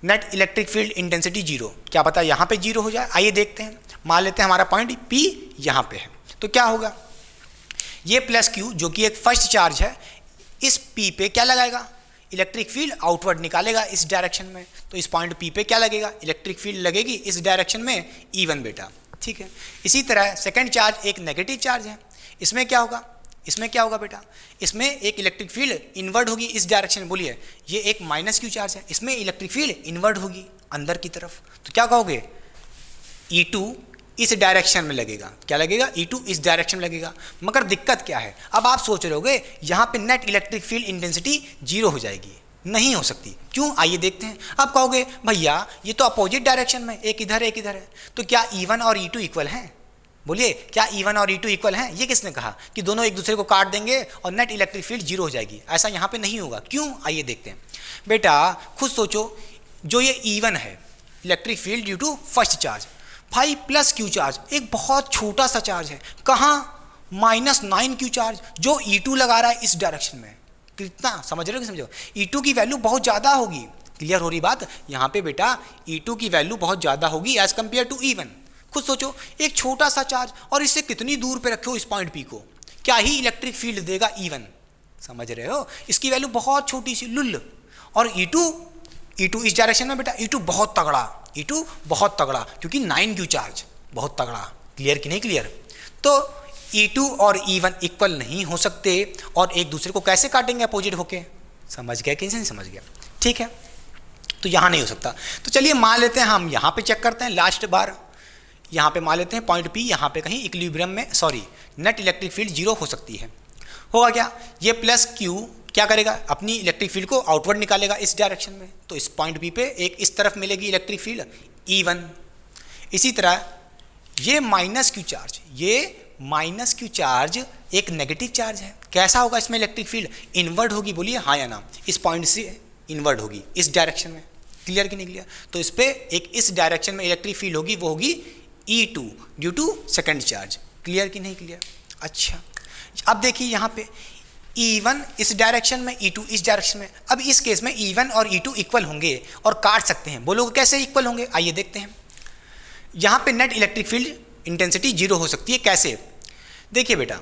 नेट इलेक्ट्रिक फील्ड इंटेंसिटी 0, क्या पता यहाँ पे 0 हो जाए, आइए देखते हैं। मान लेते हैं हमारा पॉइंट P यहाँ पे है, तो क्या होगा, ये +Q जो कि एक फर्स्ट चार्ज है, इस P पे क्या लगाएगा, इलेक्ट्रिक फील्ड आउटवर्ड निकालेगा इस डायरेक्शन में, तो इस पॉइंट P पे क्या लगेगा, इलेक्ट्रिक फील्ड लगेगी इस डायरेक्शन में E1 बेटा, ठीक है। इसी तरह सेकंड चार्ज एक नेगेटिव चार्ज है, इसमें क्या होगा, इसमें क्या होगा बेटा, इसमें एक इलेक्ट्रिक फील्ड इनवर्ड होगी इस डायरेक्शन में, बोलिए ये एक -Q चार्ज है, इसमें इलेक्ट्रिक फील्ड इनवर्ड होगी अंदर की तरफ, तो क्या कहोगे E2 इस डायरेक्शन में लगेगा, क्या लगेगा, E2 इस डायरेक्शन में लगेगा। मगर दिक्कत क्या है, अब आप सोच रहे होगे यहाँ पे नेट इलेक्ट्रिक फील्ड इंटेंसिटी 0 हो जाएगी, नहीं हो सकती, क्यों, आइए देखते हैं। अब कहोगे भैया ये तो अपोजिट डायरेक्शन में, एक इधर एक इधर है, तो क्या E1 और E2 इक्वल हैं, बोलिए क्या E1 और E2 इक्वल हैं, ये किसने कहा कि दोनों एक दूसरे को काट देंगे और नेट इलेक्ट्रिक फील्ड 0 हो जाएगी, ऐसा यहाँ पे नहीं होगा, क्यों, आइए देखते हैं। बेटा खुद सोचो, जो ये E1 है electric field due to first charge, 5 plus Q charge एक बहुत छोटा सा चार्ज है, कहाँ, -9 क्यू चार्ज जो E2 लगा रहा है इस डायरेक्शन में। कितना समझ रहे हो कि समझो, E2 की वैल्यू बहुत ज़्यादा होगी। क्लियर हो रही बात? यहाँ पे बेटा E2 की वैल्यू बहुत ज़्यादा होगी एज कम्पेयर टू E1। खुद सोचो, एक छोटा सा चार्ज और इससे कितनी दूर पे रखो इस पॉइंट P को, क्या ही इलेक्ट्रिक फील्ड देगा E1। समझ रहे हो? इसकी वैल्यू बहुत छोटी सी लुल। और E2 इस डायरेक्शन में बेटा E2 बहुत तगड़ा, E2 बहुत तगड़ा क्योंकि 9 क्यू चार्ज बहुत तगड़ा। क्लियर कि नहीं क्लियर? तो E2 और E1 इक्वल नहीं हो सकते और एक दूसरे को कैसे काटेंगे अपोजिट होके। समझ गया कि नहीं समझ गया? ठीक है, तो यहाँ नहीं हो सकता। तो चलिए मान लेते हैं, हम यहाँ पे चेक करते हैं लास्ट बार। यहाँ पे मान लेते हैं पॉइंट P यहाँ पे कहीं इक्विलिब्रियम में, सॉरी, नेट इलेक्ट्रिक फील्ड 0 हो सकती है। होगा क्या, ये प्लस Q क्या करेगा, अपनी इलेक्ट्रिक फील्ड को आउटवर्ड निकालेगा इस डायरेक्शन में। तो इस पॉइंट P पे एक इस तरफ मिलेगी इलेक्ट्रिक फील्ड E1। इसी तरह ये -Q चार्ज, ये -Q चार्ज एक नेगेटिव चार्ज है। कैसा होगा इसमें इलेक्ट्रिक फील्ड, इनवर्ड होगी। बोलिए हाँ या ना? इस पॉइंट से इनवर्ड होगी इस डायरेक्शन में। क्लियर कि नहीं क्लियर? तो इस पे एक इस डायरेक्शन में इलेक्ट्रिक फील्ड होगी, वो होगी E2 due to second charge. Clear कि नहीं क्लियर? अच्छा, अब देखिए यहाँ पे E1 इस डायरेक्शन में, E2 इस डायरेक्शन में। अब इस केस में E1 और E2 इक्वल होंगे और काट सकते हैं। बोलोगे कैसे इक्वल होंगे? आइए देखते हैं। यहाँ पे नेट इलेक्ट्रिक फील्ड इंटेंसिटी 0 हो सकती है। कैसे? देखिए बेटा,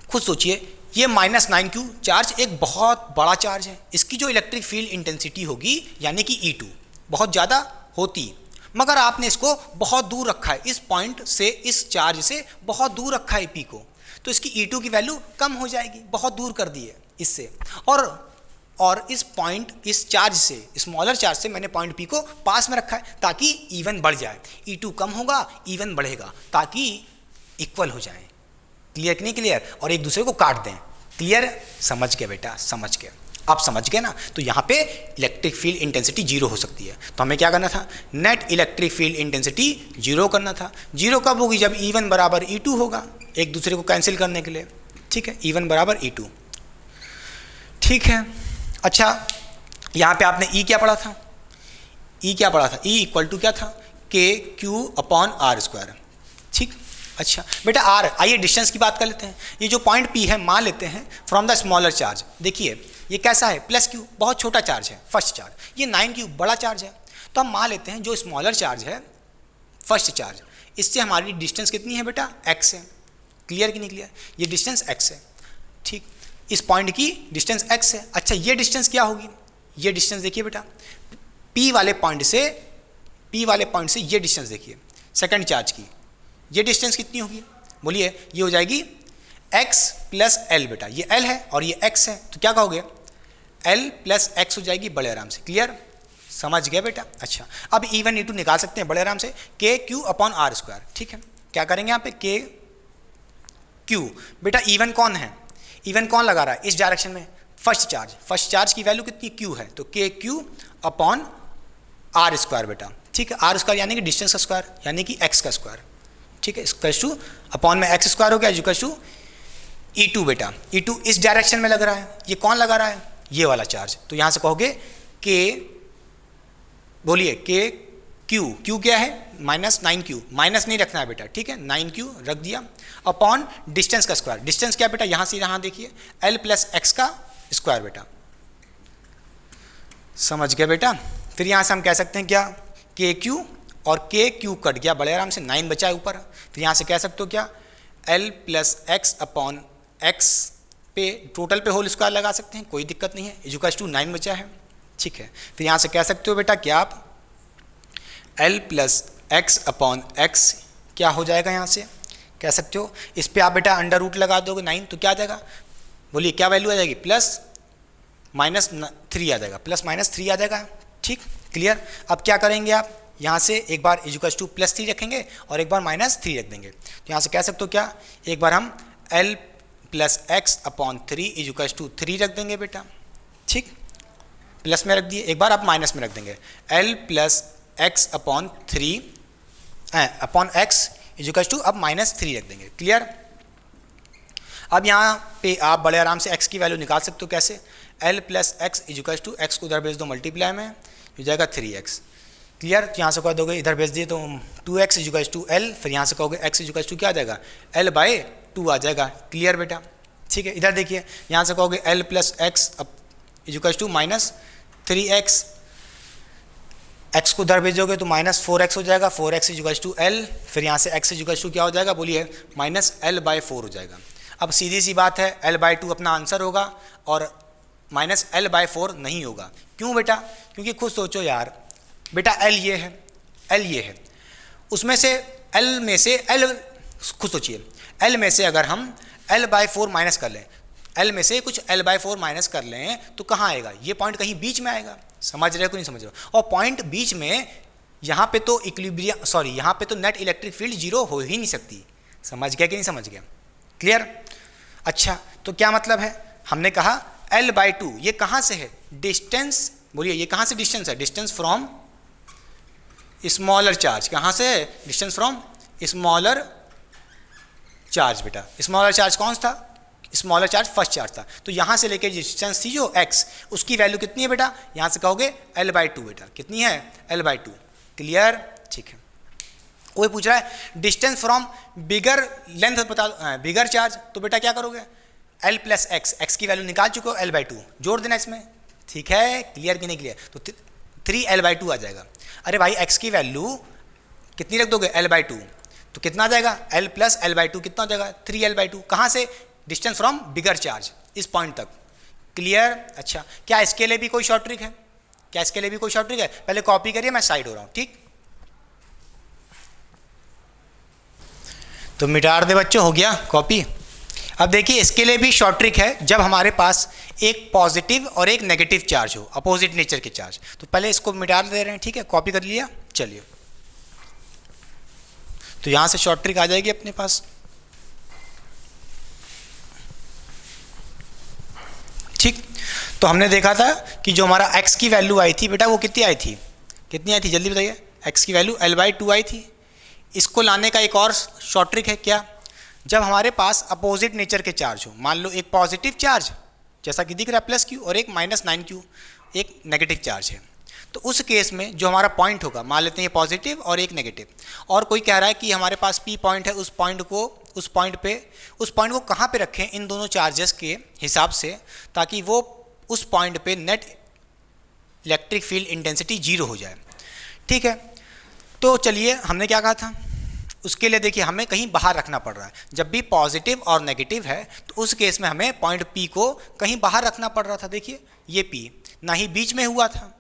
खुद सोचिए, ये -9 क्यू चार्ज एक बहुत बड़ा चार्ज है। इसकी जो इलेक्ट्रिक फील्ड इंटेंसिटी होगी यानी कि E2 बहुत ज़्यादा होती, मगर आपने इसको बहुत दूर रखा है, इस पॉइंट से, इस चार्ज से बहुत दूर रखा है P को, तो इसकी E2 की वैल्यू कम हो जाएगी, बहुत दूर कर दी है इससे। और इस पॉइंट, इस चार्ज से, स्मॉलर चार्ज से मैंने पॉइंट P को पास में रखा है ताकि E1 बढ़ जाए। E2 कम होगा, E1 बढ़ेगा ताकि इक्वल हो जाए। क्लियर कि नहीं क्लियर? और एक दूसरे को काट दें। क्लियर? समझ गए बेटा, समझ गए। आप समझ गए ना? तो यहाँ पे इलेक्ट्रिक फील्ड इंटेंसिटी 0 हो सकती है। तो हमें क्या करना था, नेट इलेक्ट्रिक फील्ड इंटेंसिटी 0 करना था। 0 कब होगी? जब E1 बराबर E2 होगा, एक दूसरे को कैंसिल करने के लिए। ठीक है, E1 बराबर E2। ठीक है, अच्छा, यहाँ पे आपने E क्या पढ़ा था? E क्या पढ़ा था? E इक्वल टू क्या था, KQ/R²। ठीक, अच्छा बेटा R, आइए डिस्टेंस की बात कर लेते हैं। ये जो पॉइंट P है, मान लेते हैं फ्रॉम द स्मॉलर चार्ज। देखिए ये कैसा है, +Q बहुत छोटा चार्ज है, फर्स्ट चार्ज। ये 9Q बड़ा चार्ज है। तो हम मान लेते हैं जो स्मॉलर चार्ज है, फर्स्ट चार्ज, इससे हमारी डिस्टेंस कितनी है बेटा, x है। क्लियर कि नहीं क्लियर? ये डिस्टेंस x है। ठीक, इस पॉइंट की डिस्टेंस x है। अच्छा, ये डिस्टेंस क्या होगी? ये डिस्टेंस देखिए बेटा, P वाले पॉइंट से ये डिस्टेंस देखिए सेकंड चार्ज की, ये डिस्टेंस कितनी होगी? बोलिए, ये हो जाएगी x + L। बेटा ये L है और ये x है, तो क्या कहोगे, L + x हो जाएगी बड़े आराम से। क्लियर? समझ गए बेटा? अच्छा, अब E1 E2 निकाल सकते हैं बड़े आराम से, KQ/R²। ठीक है, क्या करेंगे यहाँ पे, KQ। बेटा E1 कौन है? E1 कौन लगा रहा है इस डायरेक्शन में? फर्स्ट चार्ज की वैल्यू कितनी, Q है, तो KQ/R² बेटा। ठीक है, R² यानी कि डिस्टेंस का स्क्वायर, यानी कि x का स्क्वायर। ठीक है, = अपॉन में x² हो गया, = E2 बेटा। E2 इस डायरेक्शन में लग रहा है, ये कौन लगा रहा है, ये वाला चार्ज। तो यहाँ से कहोगे K, बोलिए Q क्या है, -9Q, माइनस नहीं रखना है बेटा। ठीक है, 9Q रख दिया, अपॉन डिस्टेंस का स्क्वायर। डिस्टेंस क्या बेटा, यहाँ से यहाँ देखिए, L + x का स्क्वायर बेटा। समझ गए बेटा? फिर यहाँ से हम कह सकते हैं क्या, KQ और KQ कट गया, बड़े आराम से 9 बचा है ऊपर। फिर यहाँ से कह सकते हो क्या, L + x/x पे टोटल पे होल स्क्वायर लगा सकते हैं, कोई दिक्कत नहीं है, = 9 बचा है। ठीक है, फिर यहाँ से कह सकते हो बेटा क्या, आप L + x/x क्या हो जाएगा, यहाँ से कह सकते हो, इस पे आप बेटा अंडर रूट लगा दोगे 9, तो क्या आ जाएगा, बोलिए क्या वैल्यू आ जाएगी, +-3 आ जाएगा, +-3 आ जाएगा। ठीक, क्लियर? अब क्या करेंगे आप, यहाँ से एक बार +3 रखेंगे और एक बार -3 रख देंगे। तो यहाँ से कह सकते हो क्या, एक बार हम L + x/3 = 3 रख देंगे बेटा। ठीक, प्लस में रख दिए, एक बार आप माइनस में रख देंगे, L + x/3 अपॉन x = अब -3 रख देंगे। क्लियर? अब यहाँ पे आप बड़े आराम से x की वैल्यू निकाल सकते हो। कैसे, L + x = x को उधर भेज दो मल्टीप्लाई में, हो जाएगा 3x। क्लियर। तो यहाँ से कह दोगे, इधर भेज दिए तो 2x इजुकल्स टू एल, फिर यहाँ से कहोगे x इजुकल्स टू क्या आ जाएगा, l/2 आ जाएगा। क्लियर बेटा, ठीक है। इधर देखिए, यहाँ से कहोगे l plus X equals to -3x, x को उधर भेजोगे तो -4x हो जाएगा, 4x इजुकल्स टू l, फिर यहाँ से x इजुकल्स टू क्या हो जाएगा, बोलिए -l/4 हो जाएगा। अब सीधी सी बात है, l/2 अपना आंसर होगा और -l/4 नहीं होगा। क्यों बेटा, क्योंकि खुद सोचो यार बेटा, l ये है, l ये है, उसमें से l में से l, खुद सोचिए, l में से अगर हम l/4 माइनस कर लें, l में से कुछ l/4 माइनस कर लें तो कहाँ आएगा, ये पॉइंट कहीं बीच में आएगा। समझ रहे हो कि नहीं समझ रहे हो? और पॉइंट बीच में, यहाँ पे तो इक्विलिब्रियम, सॉरी यहाँ पे तो नेट इलेक्ट्रिक फील्ड जीरो हो ही नहीं सकती। समझ गया कि नहीं समझ गया? क्लियर। अच्छा, तो क्या मतलब है, हमने कहा l/2 ये कहाँ से है, डिस्टेंस, बोलिए ये कहाँ से डिस्टेंस है, डिस्टेंस फ्रॉम स्मॉलर चार्ज, कहाँ से है, डिस्टेंस फ्रॉम स्मॉलर चार्ज। बेटा स्मॉलर चार्ज कौन सा था, स्मॉलर चार्ज फर्स्ट चार्ज था। तो यहाँ से लेकर डिस्टेंस थी जो x, उसकी वैल्यू कितनी है बेटा, यहाँ से कहोगे l/2 बेटा, कितनी है, l/2। क्लियर, ठीक है। कोई पूछ रहा है डिस्टेंस फ्रॉम बिगर लेंथ बता दो, बिगर चार्ज, तो बेटा क्या करोगे, l प्लस एक्स, x की वैल्यू निकाल चुके हो, l/2 जोड़ देना इसमें। ठीक है, क्लियर कि नहीं क्लियर? तो 3l/2 आ जाएगा। अरे भाई x की वैल्यू कितनी रख दोगे, l/2, तो कितना आ जाएगा, l प्लस l/2 कितना हो जाएगा, 3l/2। कहाँ से, डिस्टेंस फ्रॉम बिगर चार्ज, इस पॉइंट तक। क्लियर। अच्छा, क्या इसके लिए भी कोई शॉर्ट ट्रिक है, क्या इसके लिए भी कोई शॉर्ट ट्रिक है? पहले कॉपी करिए, मैं साइड हो रहा हूँ, ठीक। तो मिटा दे बच्चों, हो गया कॉपी। अब देखिए इसके लिए भी शॉर्ट ट्रिक है, जब हमारे पास एक पॉजिटिव और एक नेगेटिव चार्ज हो, अपोजिट नेचर के चार्ज। तो पहले इसको मिटा दे रहे हैं, ठीक है, कॉपी कर लिया। चलिए, तो यहाँ से शॉर्ट ट्रिक आ जाएगी अपने पास, ठीक। तो हमने देखा था कि जो हमारा x की वैल्यू आई थी बेटा, वो कितनी आई थी, कितनी आई थी, जल्दी बताइए। x की वैल्यू l/2 आई थी। इसको लाने का एक और शॉर्ट ट्रिक है, क्या, जब हमारे पास अपोजिट नेचर के चार्ज हो, मान लो एक पॉजिटिव चार्ज जैसा कि दिख रहा है +q और एक -9q, एक नेगेटिव चार्ज है, तो उस केस में जो हमारा पॉइंट होगा, मान लेते हैं ये पॉजिटिव और एक नेगेटिव, और कोई कह रहा है कि हमारे पास P पॉइंट है, उस पॉइंट को कहाँ पे रखें इन दोनों चार्जेस के हिसाब से, ताकि वो उस पॉइंट पे नेट इलेक्ट्रिक फील्ड इंटेंसिटी 0 हो जाए। ठीक है, तो चलिए हमने क्या कहा था, उसके लिए देखिए हमें कहीं बाहर रखना पड़ रहा है। जब भी पॉजिटिव और नेगेटिव है तो उस केस में हमें पॉइंट P को कहीं बाहर रखना पड़ रहा था। देखिए ये P ना ही बीच में हुआ था,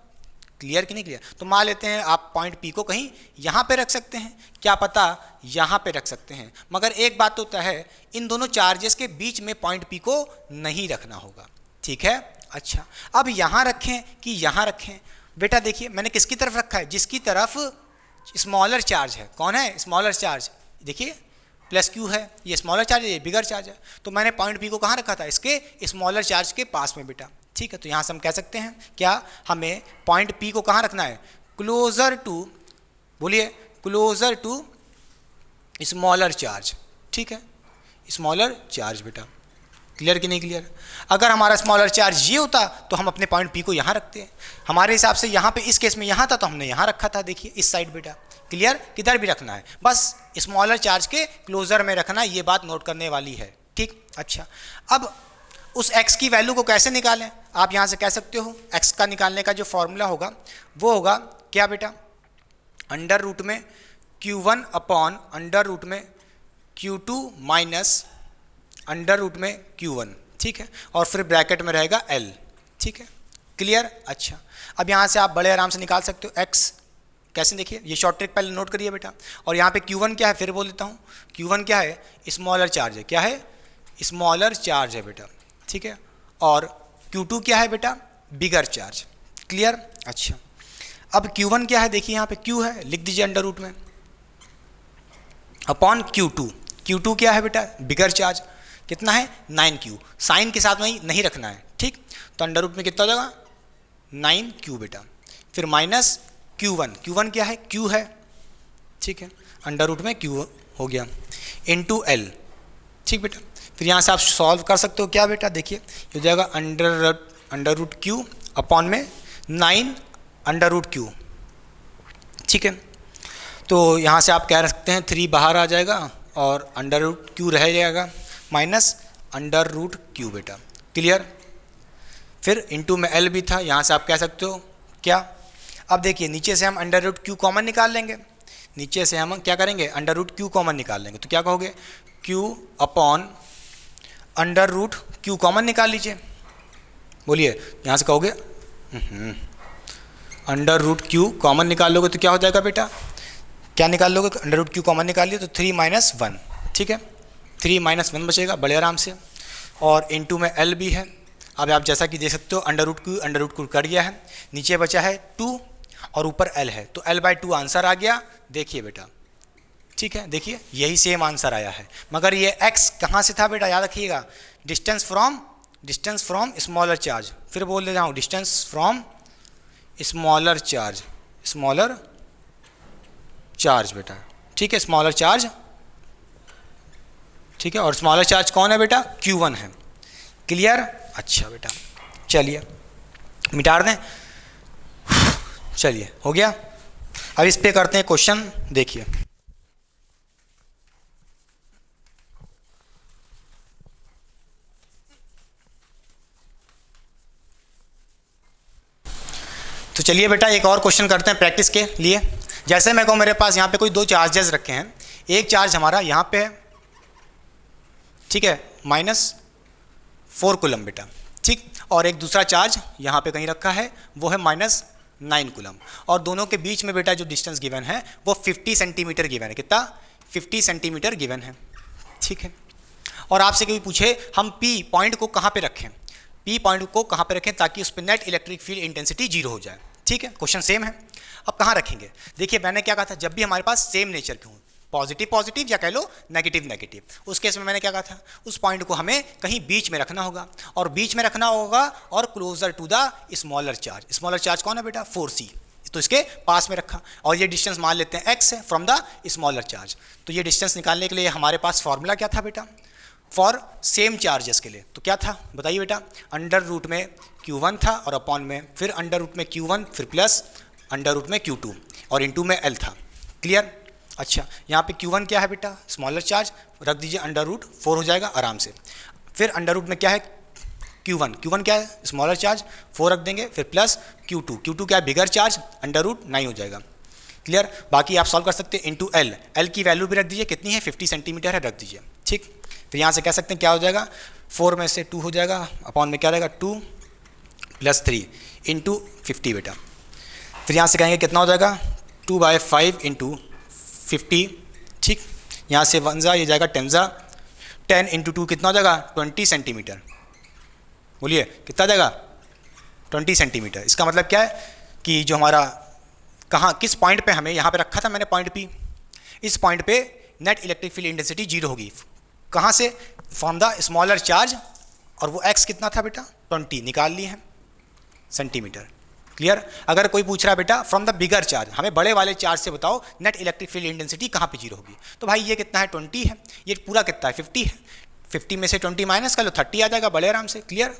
क्लियर कि नहीं क्लियर? तो मान लेते हैं आप पॉइंट P को कहीं यहाँ पे रख सकते हैं, क्या पता यहाँ पे रख सकते हैं, मगर एक बात तो तय है, इन दोनों चार्जेस के बीच में पॉइंट P को नहीं रखना होगा। ठीक है, अच्छा अब यहाँ रखें कि यहाँ रखें, बेटा देखिए मैंने किसकी तरफ रखा है, जिसकी तरफ स्मॉलर चार्ज है। कौन है स्मॉलर चार्ज? देखिए +q है, ये स्मॉलर चार्ज है, ये बिगर चार्ज है, तो मैंने पॉइंट P को कहाँ रखा था, इसके स्मॉलर चार्ज के पास में बेटा। ठीक है, तो यहाँ से हम कह सकते हैं क्या, हमें पॉइंट P को कहाँ रखना है, क्लोजर टू, बोलिए क्लोजर टू स्मॉलर चार्ज। ठीक है, स्मॉलर चार्ज बेटा, क्लियर कि नहीं क्लियर? अगर हमारा स्मॉलर चार्ज ये होता तो हम अपने पॉइंट P को यहाँ रखते हैं, हमारे हिसाब से यहाँ पे इस केस में यहाँ था तो हमने यहाँ रखा था। देखिए इस साइड बेटा, क्लियर, किधर भी रखना है, बस स्मॉलर चार्ज के क्लोजर में रखना, ये बात नोट करने वाली है। ठीक, अच्छा अब उस x की वैल्यू को कैसे निकालें, आप यहाँ से कह सकते हो x का निकालने का जो फॉर्मूला होगा वो होगा क्या बेटा, अंडर रूट में q1 अपॉन अंडर रूट में q2 माइनस अंडर रूट में q1। ठीक है, और फिर ब्रैकेट में रहेगा l। ठीक है, क्लियर। अच्छा अब यहाँ से आप बड़े आराम से निकाल सकते हो x, कैसे देखिए, ये शॉर्ट ट्रिक पहले नोट करिए बेटा। और यहाँ पे q1 क्या है, फिर बोल देता हूँ, q1 क्या है, स्मॉलर चार्ज है, क्या है, स्मॉलर चार्ज है बेटा। ठीक है, और q2 क्या है बेटा, बिगर चार्ज। क्लियर। अच्छा अब q1 क्या है, देखिए यहाँ पे q है, लिख दीजिए अंडर रूट में अपॉन q2। q2 क्या है बेटा, बिगर चार्ज, कितना है 9q, साइन के साथ में नहीं रखना है। ठीक, तो अंडर रूट में कितना हो जाएगा 9q बेटा, फिर माइनस q1, q1 क्या है, q है। ठीक है, अंडर रूट में q हो गया इंटू l। ठीक बेटा, फिर यहाँ से आप सॉल्व कर सकते हो क्या बेटा, देखिए हो जाएगा अंडर रूट q अपॉन में 9 अंडर रूट q, ठीक है, तो यहाँ से आप कह सकते हैं 3 बाहर आ जाएगा और अंडर रूट क्यू रह जाएगा माइनस अंडर रूट क्यू बेटा। क्लियर? फिर इनटू में एल भी था, यहाँ से आप कह सकते हो क्या, अब देखिए नीचे से हम अंडर रूट क्यू कॉमन निकाल लेंगे, नीचे से हम क्या करेंगे अंडर रूट क्यू कॉमन निकाल लेंगे, तो क्या कहोगे Q upon under root Q common निकाल लीजिए, बोलिए यहाँ से कहोगे अंडर रूट क्यू कॉमन निकाल लोगे तो क्या हो जाएगा बेटा, क्या निकाल लोगे, अंडर रूट क्यू कॉमन निकाल लिया तो 3 - 1, ठीक है 3 - 1 बचेगा बड़े आराम से, और इनटू में एल भी है। अब आप जैसा कि देख सकते हो अंडर रूट क्यू कट गया है, नीचे बचा है 2 और ऊपर एल है, तो l/2 आंसर आ गया, देखिए बेटा, ठीक है देखिए यही सेम आंसर आया है, मगर ये x कहाँ से था बेटा, याद रखिएगा डिस्टेंस फ्रॉम स्मॉलर चार्ज, फिर बोल दे जाऊँ डिस्टेंस फ्रॉम स्मॉलर चार्ज बेटा, ठीक है स्मॉलर चार्ज, ठीक है, और स्मॉलर चार्ज कौन है बेटा, Q1 है। क्लियर? अच्छा बेटा चलिए मिटा दें, चलिए हो गया। अब इस पे करते हैं क्वेश्चन, देखिए तो चलिए बेटा एक और क्वेश्चन करते हैं प्रैक्टिस के लिए। जैसे मैं कहूँ मेरे पास यहाँ पे कोई 2 चार्जेस रखे हैं, एक चार्ज हमारा यहाँ पे है, ठीक है -4 कूलम बेटा, ठीक, और एक दूसरा चार्ज यहाँ पे कहीं रखा है वो है -9 कूलम, और दोनों के बीच में बेटा जो डिस्टेंस गिवन है वो 50 सेंटीमीटर गिवन है, कितना 50 सेंटीमीटर गिवन है, ठीक है। और आपसे कोई पूछे हम P पॉइंट को कहाँ पे रखें, P पॉइंट को कहाँ पे रखें ताकि उस पर नेट इलेक्ट्रिक फील्ड इंटेंसिटी 0 हो जाए, ठीक है, क्वेश्चन सेम है। अब कहाँ रखेंगे, देखिए मैंने क्या कहा था, जब भी हमारे पास सेम नेचर के हों, पॉजिटिव या कह लो नेगेटिव, उस केस में मैंने क्या कहा था, उस पॉइंट को हमें कहीं बीच में रखना होगा, और बीच में रखना होगा और closer to the smaller charge कौन है बेटा 4c, तो इसके पास में रखा, और ये डिस्टेंस मान लेते हैं x है फ्रॉम द स्मॉलर चार्ज। तो ये डिस्टेंस निकालने के लिए हमारे पास फॉर्मूला क्या था बेटा, फॉर सेम चार्जेस के लिए, तो क्या था बताइए बेटा, अंडर रूट में Q1 था और अपॉन में फिर अंडर रूट में Q1 फिर प्लस अंडर रूट में Q2 और इनटू में L था। क्लियर? अच्छा यहाँ पे Q1 क्या है बेटा, स्मॉलर चार्ज, रख दीजिए अंडर रूट 4 हो जाएगा आराम से, फिर अंडर रूट में क्या है Q1 क्या है, स्मॉलर चार्ज 4 रख देंगे, फिर प्लस Q2 क्या है, बिगर चार्ज, अंडर रूट 9 हो जाएगा। क्लियर? बाकी आप सॉल्व कर सकते हैं इनटू L की वैल्यू भी रख दीजिए, कितनी है 50 सेंटीमीटर है, रख दीजिए, ठीक। फिर यहाँ से कह सकते हैं क्या हो जाएगा, 4 में से 2 हो जाएगा, अपॉन में क्या रहेगा 2 + 3 इंटू 50 बेटा, फिर यहाँ से कहेंगे कितना हो जाएगा 2/5 इंटू 50, ठीक, यहाँ से 1 जा ये जाएगा 10 जा, 10 इंटू 2 कितना हो जाएगा 20 सेंटीमीटर, बोलिए कितना जाएगा 20 सेंटीमीटर। इसका मतलब क्या है कि जो हमारा कहाँ किस पॉइंट पे हमें यहाँ पे रखा था मैंने पॉइंट P, इस पॉइंट पे नेट इलेक्ट्रिक फील्ड इंटेंसिटी 0 होगी, कहाँ से, फ्रॉम द स्मॉलर चार्ज, और वो x कितना था बेटा 20 निकाल लिए हैं सेंटीमीटर। क्लियर? अगर कोई पूछ रहा है बेटा फ्रॉम द बिगर चार्ज, हमें बड़े वाले चार्ज से बताओ नेट इलेक्ट्रिक फील्ड इंटेंसिटी कहाँ पे 0 होगी, तो भाई ये कितना है 20 है, ये पूरा कितना है 50 है, 50 में से 20 माइनस कर लो 30 आ जाएगा बड़े आराम से। क्लियर?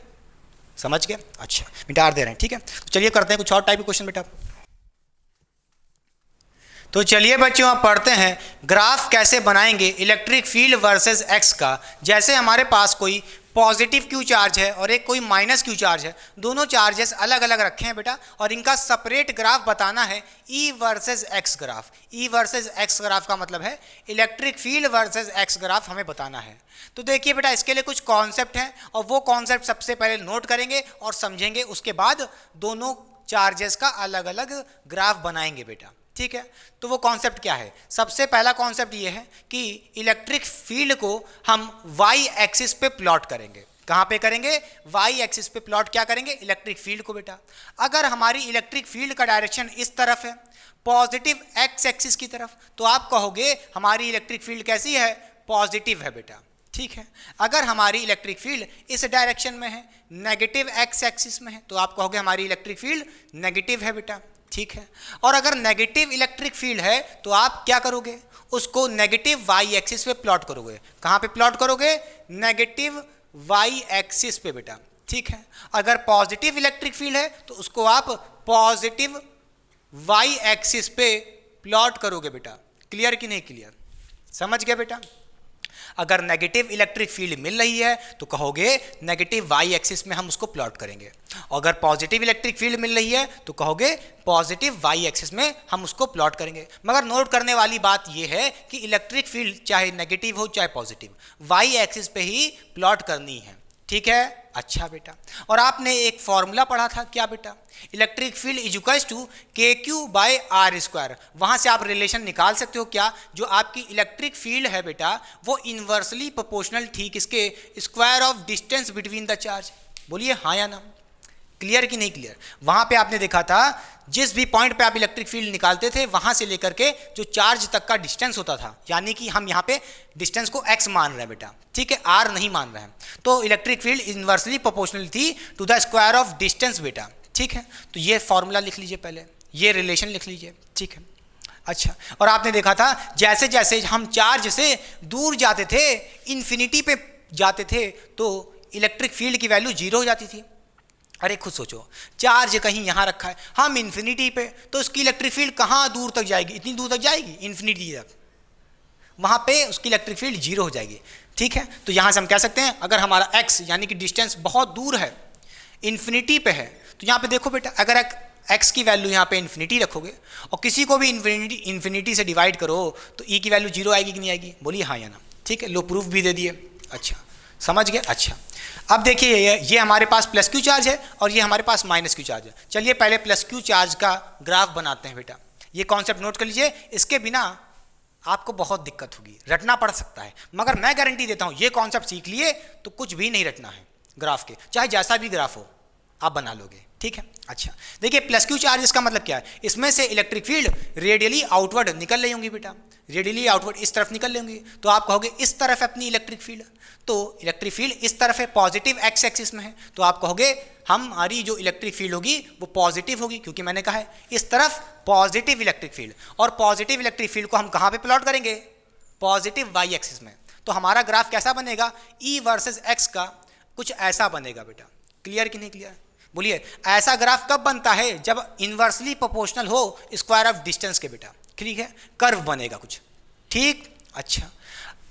समझ गए? अच्छा मिटा दे रहे हैं, ठीक है। तो चलिए करते हैं कुछ और टाइप के क्वेश्चन बेटा। तो चलिए बच्चों आप पढ़ते हैं ग्राफ कैसे बनाएंगे इलेक्ट्रिक फील्ड वर्सेस एक्स का। जैसे हमारे पास कोई पॉजिटिव क्यू चार्ज है और एक कोई माइनस क्यू चार्ज है, दोनों चार्जेस अलग अलग रखे हैं बेटा, और इनका सेपरेट ग्राफ बताना है ई वर्सेस एक्स ग्राफ। ई वर्सेस एक्स ग्राफ का मतलब है electric field versus x graph हमें बताना है। तो देखिए बेटा इसके लिए कुछ कॉन्सेप्ट हैं और वो कॉन्सेप्ट सबसे पहले नोट करेंगे और समझेंगे, उसके बाद दोनों चार्जेस का अलग अलग ग्राफ बनाएंगे बेटा, ठीक है। तो वो कॉन्सेप्ट क्या है, सबसे पहला कॉन्सेप्ट ये है कि इलेक्ट्रिक फील्ड को हम वाई एक्सिस पे प्लॉट करेंगे। कहाँ पे करेंगे? वाई एक्सिस पे प्लॉट क्या करेंगे? इलेक्ट्रिक फील्ड को बेटा। अगर हमारी इलेक्ट्रिक फील्ड का डायरेक्शन इस तरफ है, पॉजिटिव एक्स एक्सिस की तरफ, तो आप कहोगे हमारी इलेक्ट्रिक फील्ड कैसी है? पॉजिटिव है बेटा, ठीक है। अगर हमारी इलेक्ट्रिक फील्ड इस डायरेक्शन में है, नेगेटिव एक्स एक्सिस में है, तो आप कहोगे हमारी इलेक्ट्रिक फील्ड नेगेटिव है बेटा, ठीक है। और अगर नेगेटिव इलेक्ट्रिक फील्ड है तो आप क्या करोगे? उसको नेगेटिव वाई एक्सिस पे प्लॉट करोगे। कहाँ पे प्लॉट करोगे? नेगेटिव वाई एक्सिस पे बेटा, ठीक है। अगर पॉजिटिव इलेक्ट्रिक फील्ड है तो उसको आप पॉजिटिव वाई एक्सिस पे प्लॉट करोगे बेटा। क्लियर कि नहीं क्लियर? समझ गए बेटा? अगर नेगेटिव इलेक्ट्रिक फील्ड मिल रही है तो कहोगे नेगेटिव वाई एक्सिस में हम उसको प्लॉट करेंगे, अगर पॉजिटिव इलेक्ट्रिक फील्ड मिल रही है तो कहोगे पॉजिटिव वाई एक्सिस में हम उसको प्लॉट करेंगे। मगर नोट करने वाली बात यह है कि इलेक्ट्रिक फील्ड चाहे नेगेटिव हो चाहे पॉजिटिव, वाई एक्सिस पे ही प्लॉट करनी है। ठीक है? अच्छा बेटा, और आपने एक फॉर्मूला पढ़ा था क्या बेटा? Electric field is equals to K Q by are square. वहां से आप रिलेशन निकाल सकते हो क्या? जो आपकी इलेक्ट्रिक फील्ड है बेटा वो इनवर्सली प्रोपोर्शनल थी किसके? Square of distance between the charge. बोलिए हाँ या ना? क्लियर कि नहीं क्लियर? वहां पे आपने देखा था जिस भी पॉइंट पे आप इलेक्ट्रिक फील्ड निकालते थे वहां से लेकर के जो चार्ज तक का डिस्टेंस होता था, यानी कि हम यहाँ पे डिस्टेंस को x मान रहे हैं बेटा, ठीक है, r नहीं मान रहे हैं, तो इलेक्ट्रिक फील्ड इनवर्सली प्रोपोर्शनल थी to the square of distance बेटा। ठीक है, तो ये फॉर्मूला लिख लीजिए, पहले ये रिलेशन लिख लीजिए। ठीक है, अच्छा, और आपने देखा था जैसे जैसे हम चार्ज से दूर जाते थे, इन्फिनिटी पे जाते थे, तो इलेक्ट्रिक फील्ड की वैल्यू 0 हो जाती थी। अरे खुद सोचो, चार्ज कहीं यहाँ रखा है, हम इन्फिनिटी पे, तो उसकी इलेक्ट्रिक फील्ड कहाँ दूर तक जाएगी? इतनी दूर तक जाएगी, इन्फिनिटी तक, वहाँ पे उसकी इलेक्ट्रिक फील्ड 0 हो जाएगी। ठीक है, तो यहाँ से हम कह सकते हैं अगर हमारा x यानी कि डिस्टेंस बहुत दूर है, इन्फिनिटी पे है, तो यहाँ पे देखो बेटा, अगर x की वैल्यू यहाँ पे इन्फिनिटी रखोगे और किसी को भी इन्फिनिटी से डिवाइड करो तो e की वैल्यू 0 आएगी कि नहीं आएगी? बोलिए हाँ या ना? ठीक है, लो प्रूफ भी दे दिए। अच्छा, समझ गए? अच्छा, अब देखिए ये हमारे पास प्लस क्यू चार्ज है और ये हमारे पास माइनस क्यू चार्ज है। चलिए पहले प्लस क्यू चार्ज का ग्राफ बनाते हैं बेटा। ये कॉन्सेप्ट नोट कर लीजिए, इसके बिना आपको बहुत दिक्कत होगी, रटना पड़ सकता है, मगर मैं गारंटी देता हूँ ये कॉन्सेप्ट सीख लिए तो कुछ भी नहीं रटना है ग्राफ के, चाहे जैसा भी ग्राफ हो आप बना लोगे। ठीक है, अच्छा देखिए प्लस क्यू चार्ज इसका मतलब क्या है? इसमें से इलेक्ट्रिक फील्ड रेडियली आउटवर्ड निकल रही होंगी बेटा, रेडियली आउटवर्ड इस तरफ निकल रही होंगी, तो आप कहोगे इस तरफ अपनी इलेक्ट्रिक फील्ड, तो इलेक्ट्रिक फील्ड इस तरफ है, पॉजिटिव एक्स एक्सिस में है, तो आप कहोगे हमारी जो इलेक्ट्रिक फील्ड होगी वो पॉजिटिव होगी, क्योंकि मैंने कहा है इस तरफ पॉजिटिव इलेक्ट्रिक फील्ड, और पॉजिटिव इलेक्ट्रिक फील्ड को हम कहाँ पे प्लॉट करेंगे? पॉजिटिव वाई एक्सिस में। तो हमारा ग्राफ कैसा बनेगा? ई वर्सेस एक्स का कुछ ऐसा बनेगा बेटा। क्लियर कि नहीं क्लियर? बोलिए ऐसा ग्राफ कब बनता है? जब इनवर्सली प्रोपोर्शनल हो स्क्वायर ऑफ डिस्टेंस के बेटा। ठीक है, कर्व बनेगा कुछ। ठीक, अच्छा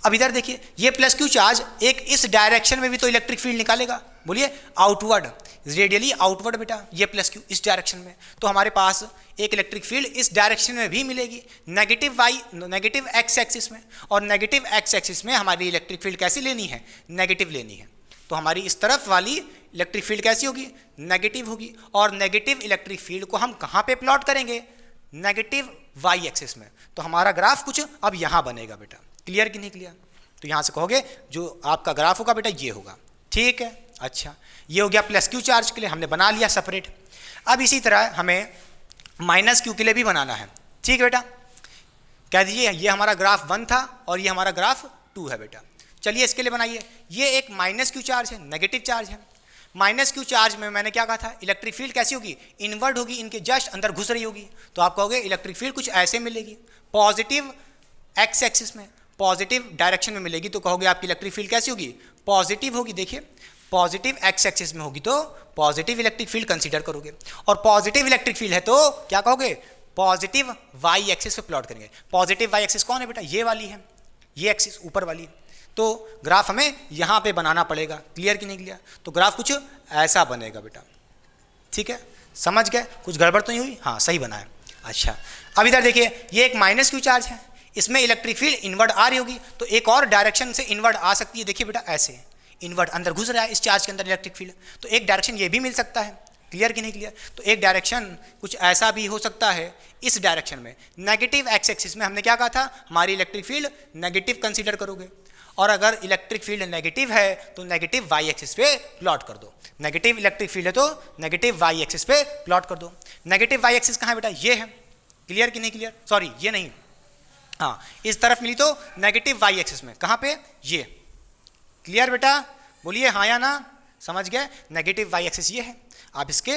अब इधर देखिए, ये प्लस क्यू चार्ज एक इस डायरेक्शन में भी तो इलेक्ट्रिक फील्ड निकालेगा, बोलिए आउटवर्ड, रेडियली आउटवर्ड बेटा, ये प्लस क्यू इस डायरेक्शन में, तो हमारे पास एक इलेक्ट्रिक फील्ड इस डायरेक्शन में भी मिलेगी, नेगेटिव एक्स एक्सिस में, और नेगेटिव एक्स एक्सिस में हमारी इलेक्ट्रिक फील्ड कैसी लेनी है? नेगेटिव लेनी है, तो हमारी इस तरफ वाली इलेक्ट्रिक फील्ड कैसी होगी? नेगेटिव होगी, और नेगेटिव इलेक्ट्रिक फील्ड को हम कहाँ पे प्लॉट करेंगे? नेगेटिव वाई एक्सिस में। तो हमारा ग्राफ कुछ अब यहाँ बनेगा बेटा। क्लियर कि नहीं क्लियर? तो यहाँ से कहोगे जो आपका ग्राफ होगा बेटा ये होगा। ठीक है, अच्छा ये हो गया प्लस क्यू चार्ज के लिए, हमने बना लिया सेपरेट। अब इसी तरह हमें माइनस क्यू के लिए भी बनाना है। ठीक है बेटा, कह दीजिए ये हमारा ग्राफ 1 था और ये हमारा ग्राफ 2 है बेटा। चलिए इसके लिए बनाइए, ये एक माइनस क्यू चार्ज है, नेगेटिव चार्ज है। माइनस क्यू चार्ज में मैंने क्या कहा था? इलेक्ट्रिक फील्ड कैसी होगी? इनवर्ड होगी, इनके जस्ट अंदर घुस रही होगी, तो आप कहोगे इलेक्ट्रिक फील्ड कुछ ऐसे मिलेगी, पॉजिटिव एक्स एक्सिस में, पॉजिटिव डायरेक्शन में मिलेगी, तो कहोगे आपकी इलेक्ट्रिक फील्ड कैसी होगी? पॉजिटिव होगी। देखिए पॉजिटिव एक्स एक्सिस में होगी तो पॉजिटिव इलेक्ट्रिक फील्ड कंसीडर करोगे, और पॉजिटिव इलेक्ट्रिक फील्ड है तो क्या कहोगे? पॉजिटिव वाई एक्सिस पे प्लॉट करेंगे। पॉजिटिव वाई एक्सिस कौन है बेटा? ये वाली है, ये एक्सिस ऊपर वाली, तो ग्राफ हमें यहाँ पे बनाना पड़ेगा। क्लियर कि नहीं क्लियर? तो ग्राफ कुछ ऐसा बनेगा बेटा। ठीक है, समझ गए? कुछ गड़बड़ तो नहीं हुई? हाँ सही बना है। अच्छा अब इधर देखिए, ये एक माइनस क्यू चार्ज है, इसमें इलेक्ट्रिक फील्ड इनवर्ड आ रही होगी, तो एक और डायरेक्शन से इनवर्ड आ सकती है। देखिए बेटा ऐसे इनवर्ड अंदर घुस रहा है इस चार्ज के अंदर इलेक्ट्रिक फील्ड, तो एक डायरेक्शन ये भी मिल सकता है। क्लियर कि नहीं क्लियर? तो एक डायरेक्शन कुछ ऐसा भी हो सकता है इस डायरेक्शन में, नेगेटिव एक्स एक्सिस में हमने क्या कहा था? हमारी इलेक्ट्रिक फील्ड नेगेटिव कंसीडर करोगे, और अगर इलेक्ट्रिक फील्ड नेगेटिव है तो नेगेटिव वाई एक्सिस पे प्लॉट कर दो। नेगेटिव इलेक्ट्रिक फील्ड है तो नेगेटिव वाई एक्सिस पे प्लॉट कर दो। नेगेटिव वाई एक्सिस कहाँ है बेटा? ये है। क्लियर कि नहीं क्लियर? सॉरी ये नहीं, हाँ इस तरफ मिली तो नेगेटिव वाई एक्सिस में, कहाँ पे? ये। क्लियर बेटा? बोलिए हाँ या ना? समझ गए? नेगेटिव वाई एक्सिस ये है, आप इसके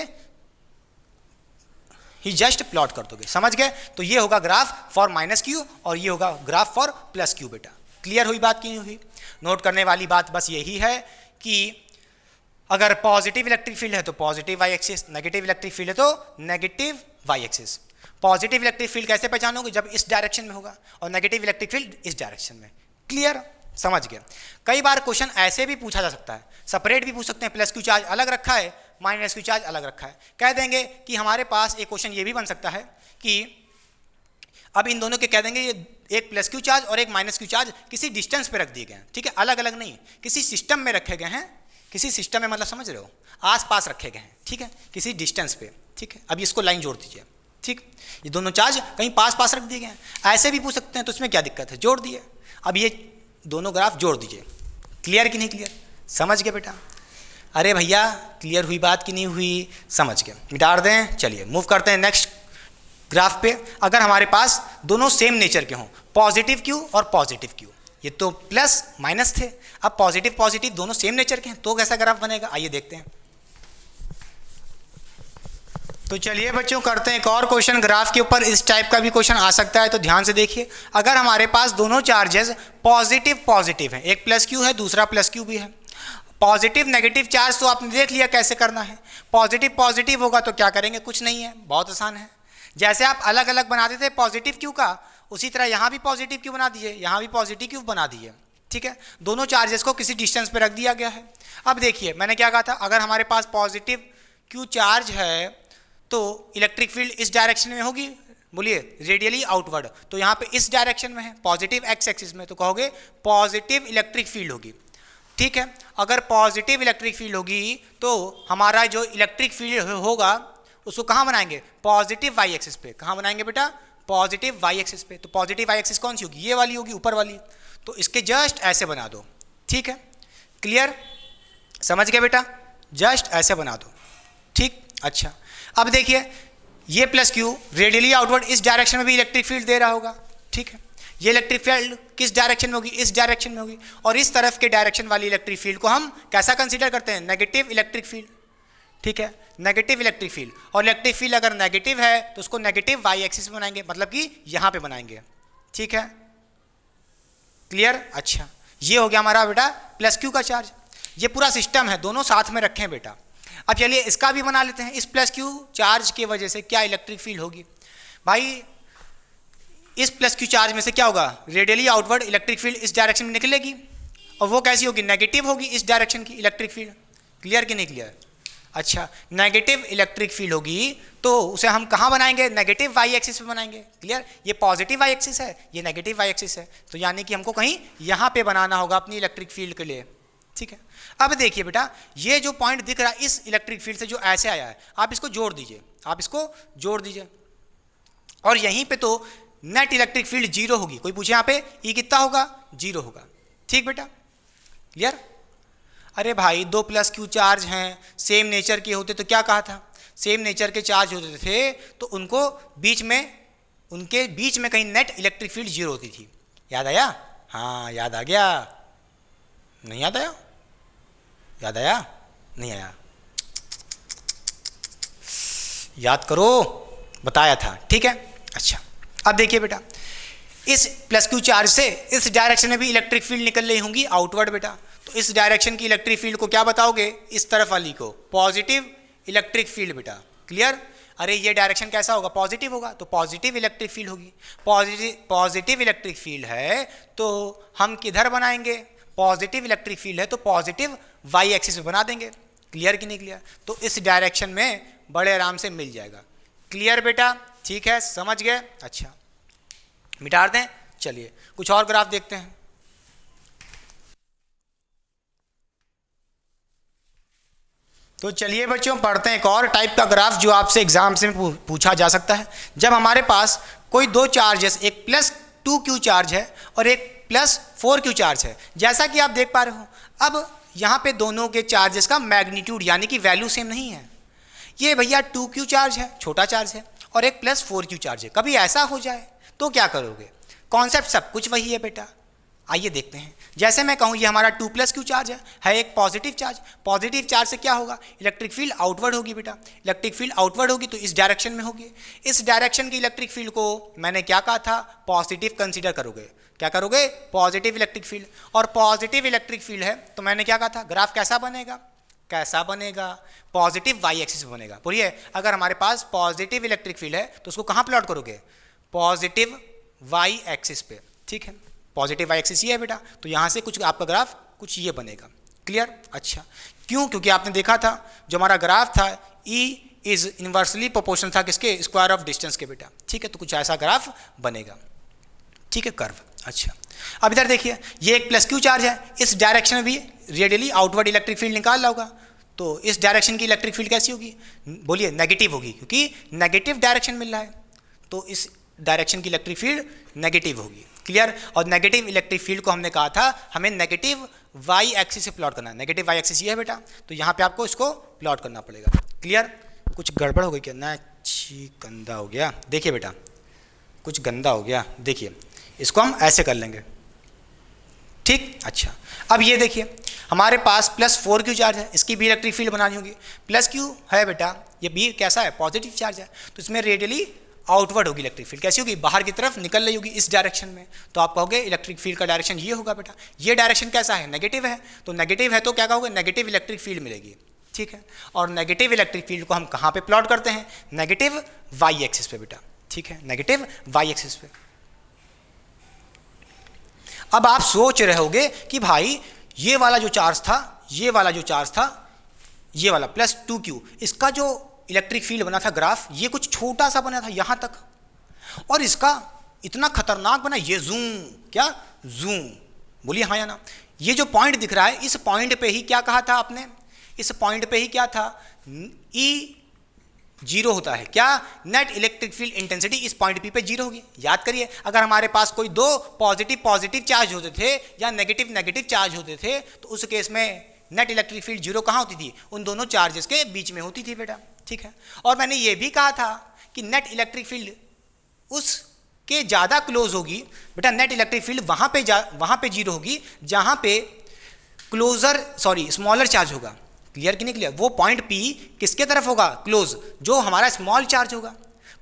ही जस्ट प्लॉट कर दोगे। समझ गए? तो ये होगा ग्राफ फॉर माइनस क्यू और ये होगा ग्राफ फॉर प्लस क्यू बेटा। क्लियर हुई बात कि नहीं हुई? नोट करने वाली बात बस यही है कि अगर पॉजिटिव इलेक्ट्रिक फील्ड है तो positive Y axis, negative electric field है तो negative Y axis. Positive electric field कैसे पहचानोगे? जब इस डायरेक्शन में होगा, और नेगेटिव इलेक्ट्रिक फील्ड इस डायरेक्शन में। क्लियर? समझ गए। कई बार क्वेश्चन ऐसे भी पूछा जा सकता है, सेपरेट भी पूछ सकते हैं, प्लस क्यू चार्ज अलग रखा है, माइनस क्यू चार्ज अलग रखा है। कह देंगे कि हमारे पास एक क्वेश्चन ये भी बन सकता है कि अब इन दोनों के कह देंगे ये एक प्लस क्यू चार्ज और एक माइनस क्यू चार्ज किसी डिस्टेंस पे रख दिए गए हैं, ठीक है, अलग अलग नहीं, किसी सिस्टम में रखे गए हैं, किसी सिस्टम में, मतलब समझ रहे हो, आस पास रखे गए हैं, ठीक है, किसी डिस्टेंस पे, ठीक है। अब इसको लाइन जोड़ दीजिए, ठीक, ये दोनों चार्ज कहीं पास पास रख दिए गए हैं, ऐसे भी पूछ सकते हैं, तो इसमें क्या दिक्कत है, जोड़ दिए। अब ये दोनों ग्राफ जोड़ दीजिए। क्लियर कि नहीं क्लियर? समझ गए बेटा? अरे भैया क्लियर हुई बात कि नहीं हुई? समझ गए। मिटा दें। चलिए मूव करते हैं नेक्स्ट ग्राफ पे। अगर हमारे पास दोनों सेम नेचर के हों, पॉजिटिव क्यू और पॉजिटिव क्यू, ये तो प्लस माइनस थे, अब पॉजिटिव पॉजिटिव दोनों सेम नेचर के हैं, तो कैसा ग्राफ बनेगा? आइए देखते हैं। तो चलिए बच्चों करते हैं एक और क्वेश्चन ग्राफ के ऊपर। इस टाइप का भी क्वेश्चन आ सकता है, तो ध्यान से देखिए। अगर हमारे पास दोनों चार्जेस पॉजिटिव पॉजिटिव हैं, एक प्लस क्यू है दूसरा प्लस क्यू भी है, पॉजिटिव नेगेटिव चार्ज तो आपने देख लिया कैसे करना है। पॉजिटिव पॉजिटिव होगा तो क्या करेंगे? कुछ नहीं है, बहुत आसान है। जैसे आप अलग अलग बनाते थे पॉजिटिव क्यू का, उसी तरह यहाँ भी पॉजिटिव क्यू बना दीजिए, यहाँ भी पॉजिटिव क्यू बना दीजिए, ठीक है। दोनों चार्जेस को किसी डिस्टेंस पे रख दिया गया है। अब देखिए मैंने क्या कहा था, अगर हमारे पास पॉजिटिव क्यू चार्ज है तो इलेक्ट्रिक फील्ड इस डायरेक्शन में होगी, बोलिए रेडियली आउटवर्ड, तो यहाँ पे इस डायरेक्शन में है, पॉजिटिव एक्स एक्सिस में, तो कहोगे पॉजिटिव इलेक्ट्रिक फील्ड होगी, ठीक है। अगर पॉजिटिव इलेक्ट्रिक फील्ड होगी तो हमारा जो इलेक्ट्रिक फील्ड होगा उसको कहाँ बनाएंगे? पॉजिटिव वाई एक्सिस पे। कहाँ बनाएंगे बेटा? पॉजिटिव वाई एक्सिस पे। तो पॉजिटिव वाई एक्सिस कौन सी होगी? ये वाली होगी, ऊपर वाली। तो इसके जस्ट ऐसे बना दो, ठीक है। क्लियर? समझ गए बेटा? जस्ट ऐसे बना दो, ठीक। अच्छा अब देखिए ये प्लस क्यू रेडियली आउटवर्ड इस डायरेक्शन में भी इलेक्ट्रिक फील्ड दे रहा होगा, ठीक है। ये इलेक्ट्रिक फील्ड किस डायरेक्शन में होगी? इस डायरेक्शन में होगी। और इस तरफ के डायरेक्शन वाली इलेक्ट्रिक फील्ड को हम कैसा कंसीडर करते हैं? नेगेटिव इलेक्ट्रिक फील्ड, ठीक है, नेगेटिव इलेक्ट्रिक फील्ड। और इलेक्ट्रिक फील्ड अगर नेगेटिव है तो उसको नेगेटिव वाई एक्सिस में बनाएंगे, मतलब कि यहाँ पे बनाएंगे, ठीक है। क्लियर? अच्छा ये हो गया हमारा बेटा प्लस क्यू का चार्ज। ये पूरा सिस्टम है, दोनों साथ में रखें बेटा। अब चलिए इसका भी बना लेते हैं। इस प्लस क्यू चार्ज की वजह से क्या इलेक्ट्रिक फील्ड होगी? भाई इस प्लस क्यू चार्ज में से क्या होगा? रेडियली आउटवर्ड इलेक्ट्रिक फील्ड इस डायरेक्शन में निकलेगी, और वो कैसी होगी? नेगेटिव होगी इस डायरेक्शन की इलेक्ट्रिक फील्ड। क्लियर कि नहीं क्लियर? अच्छा नेगेटिव इलेक्ट्रिक फील्ड होगी तो उसे हम कहाँ बनाएंगे? नेगेटिव वाई एक्सिस पे बनाएंगे। क्लियर? ये पॉजिटिव वाई एक्सिस है, ये नेगेटिव वाई एक्सिस है, तो यानी कि हमको कहीं यहाँ पे बनाना होगा अपनी इलेक्ट्रिक फील्ड के लिए, ठीक है। अब देखिए बेटा ये जो पॉइंट दिख रहा है इस इलेक्ट्रिक फील्ड से जो ऐसे आया है, आप इसको जोड़ दीजिए, आप इसको जोड़ दीजिए, और यहीं पे तो नेट इलेक्ट्रिक फील्ड जीरो होगी। कोई पूछे यहाँ पे ई कितना होगा? जीरो होगा, ठीक बेटा। क्लियर? अरे भाई दो प्लस क्यू चार्ज हैं, सेम नेचर के होते तो क्या कहा था? सेम नेचर के चार्ज होते थे तो उनको बीच में, उनके बीच में कहीं नेट इलेक्ट्रिक फील्ड जीरो होती थी। याद आया? हाँ याद आ गया। नहीं याद आया? याद आया? नहीं आया? याद करो, बताया था, ठीक है। अच्छा अब देखिए बेटा इस प्लस क्यू चार्ज से इस डायरेक्शन में भी इलेक्ट्रिक फील्ड निकल रही होंगी आउटवर्ड बेटा। तो इस डायरेक्शन की इलेक्ट्रिक फील्ड को क्या बताओगे? इस तरफ वाली को पॉजिटिव इलेक्ट्रिक फील्ड बेटा। क्लियर? अरे ये डायरेक्शन कैसा होगा? पॉजिटिव होगा, तो पॉजिटिव इलेक्ट्रिक फील्ड होगी। पॉजिटिव इलेक्ट्रिक फील्ड है तो हम किधर बनाएंगे? पॉजिटिव इलेक्ट्रिक फील्ड है तो पॉजिटिव वाई एक्सिस में बना देंगे। क्लियर कि नहीं क्लियर? तो इस डायरेक्शन में बड़े आराम से मिल जाएगा। क्लियर बेटा? ठीक है, समझ गए? अच्छा मिटा दें। चलिए कुछ और ग्राफ देखते हैं। तो चलिए बच्चों पढ़ते हैं एक और टाइप का ग्राफ जो आपसे एग्जाम से पूछा जा सकता है। जब हमारे पास कोई दो चार्जेस, एक प्लस 2q चार्ज है और एक प्लस 4q चार्ज है, जैसा कि आप देख पा रहे हो। अब यहाँ पे दोनों के चार्जेस का मैग्नीट्यूड यानी कि वैल्यू सेम नहीं है। ये भैया 2q चार्ज है, छोटा चार्ज है, और एक प्लस 4q चार्ज है। कभी ऐसा हो जाए तो क्या करोगे? कॉन्सेप्ट सब कुछ वही है बेटा। आइए देखते हैं। जैसे मैं कहूँ ये हमारा 2 प्लस क्यू चार्ज है एक पॉजिटिव चार्ज। पॉजिटिव चार्ज से क्या होगा? इलेक्ट्रिक फील्ड आउटवर्ड होगी बेटा। इलेक्ट्रिक फील्ड आउटवर्ड होगी तो इस डायरेक्शन में होगी। इस डायरेक्शन की इलेक्ट्रिक फील्ड को मैंने क्या कहा था? पॉजिटिव कंसीडर करोगे। क्या करोगे? Positive electric field. और पॉजिटिव इलेक्ट्रिक फील्ड है तो मैंने क्या कहा था? ग्राफ कैसा बनेगा? कैसा बनेगा, पॉजिटिव वाई एक्सिस पे बनेगा। बोलिए अगर हमारे पास पॉजिटिव इलेक्ट्रिक फील्ड है तो उसको कहाँ प्लॉट करोगे, पॉजिटिव वाई एक्सिस पे, ठीक है। पॉजिटिव वाई एक्सिस ये है बेटा, तो यहाँ से कुछ आपका ग्राफ कुछ ये बनेगा। क्लियर? अच्छा, क्यों? क्योंकि आपने देखा था जो हमारा ग्राफ था ई इज इन्वर्सली प्रोपोर्शनल था किसके, स्क्वायर ऑफ डिस्टेंस के बेटा, ठीक है। तो कुछ ऐसा ग्राफ बनेगा, ठीक है, कर्व। अच्छा, अब इधर देखिए ये एक प्लस क्यू चार्ज है, इस डायरेक्शन में भी रेडियली आउटवर्ड इलेक्ट्रिक फील्ड निकाल होगा, तो इस डायरेक्शन की इलेक्ट्रिक फील्ड कैसी होगी, बोलिए नेगेटिव होगी, क्योंकि नेगेटिव डायरेक्शन मिल रहा है, तो इस डायरेक्शन की इलेक्ट्रिक फील्ड नेगेटिव होगी। क्लियर? और नेगेटिव इलेक्ट्रिक फील्ड को हमने कहा था हमें नेगेटिव वाई एक्सिस से प्लॉट करना है। नेगेटिव वाई एक्सिस ये है बेटा, तो यहाँ पे आपको इसको प्लॉट करना पड़ेगा। क्लियर? कुछ गड़बड़ हो गई क्या, ना छी गंदा हो गया, देखिए बेटा कुछ गंदा हो गया, देखिए इसको हम ऐसे कर लेंगे, ठीक। अच्छा, अब ये देखिए हमारे पास +4 क्यू चार्ज है, इसकी भी इलेक्ट्रिक फील्ड बनानी होगी। प्लस क्यू है बेटा, ये भी कैसा है, पॉजिटिव चार्ज है, तो इसमें रेडियली आउटवर्ड होगी इलेक्ट्रिक फील्ड, कैसी होगी, बाहर की तरफ निकल रही होगी इस डायरेक्शन में, तो आप कहोगे इलेक्ट्रिक फील्ड का डायरेक्शन ये होगा बेटा। ये डायरेक्शन कैसा है, नेगेटिव है, तो नेगेटिव है तो क्या कहोगे, नेगेटिव इलेक्ट्रिक फील्ड मिलेगी, ठीक है। और नेगेटिव इलेक्ट्रिक फील्ड को हम कहाँ पे प्लॉट करते हैं, नेगेटिव वाई एक्सिस पे बेटा, ठीक है, नेगेटिव वाई एक्सिस पे। अब आप सोच रहे होगे कि भाई ये वाला जो चार्ज था, ये वाला जो चार्ज था, ये वाला +2q, इसका जो इलेक्ट्रिक फील्ड बना था ग्राफ, ये कुछ छोटा सा बना था यहाँ तक, और इसका इतना खतरनाक बना, ये जूम, क्या जूम, बोलिए हाँ या ना। ये जो पॉइंट दिख रहा है, इस पॉइंट पे ही क्या कहा था आपने, इस पॉइंट पे ही क्या था, ई 0 होता है, क्या, नेट इलेक्ट्रिक फील्ड इंटेंसिटी इस पॉइंट पी पे 0 होगी। याद करिए, अगर हमारे पास कोई दो पॉजिटिव चार्ज होते थे या नेगेटिव चार्ज होते थे, तो उस केस में नेट इलेक्ट्रिक फील्ड 0 कहाँ होती थी, उन दोनों चार्जेस के बीच में होती थी बेटा, ठीक है। और मैंने ये भी कहा था कि नेट इलेक्ट्रिक फील्ड उसके ज़्यादा क्लोज होगी बेटा, नेट इलेक्ट्रिक फील्ड वहाँ पे 0 होगी जहाँ पे स्मॉलर चार्ज होगा। क्लियर कि नहीं क्लियर? वो पॉइंट पी किसके तरफ होगा, क्लोज, जो हमारा स्मॉल चार्ज होगा।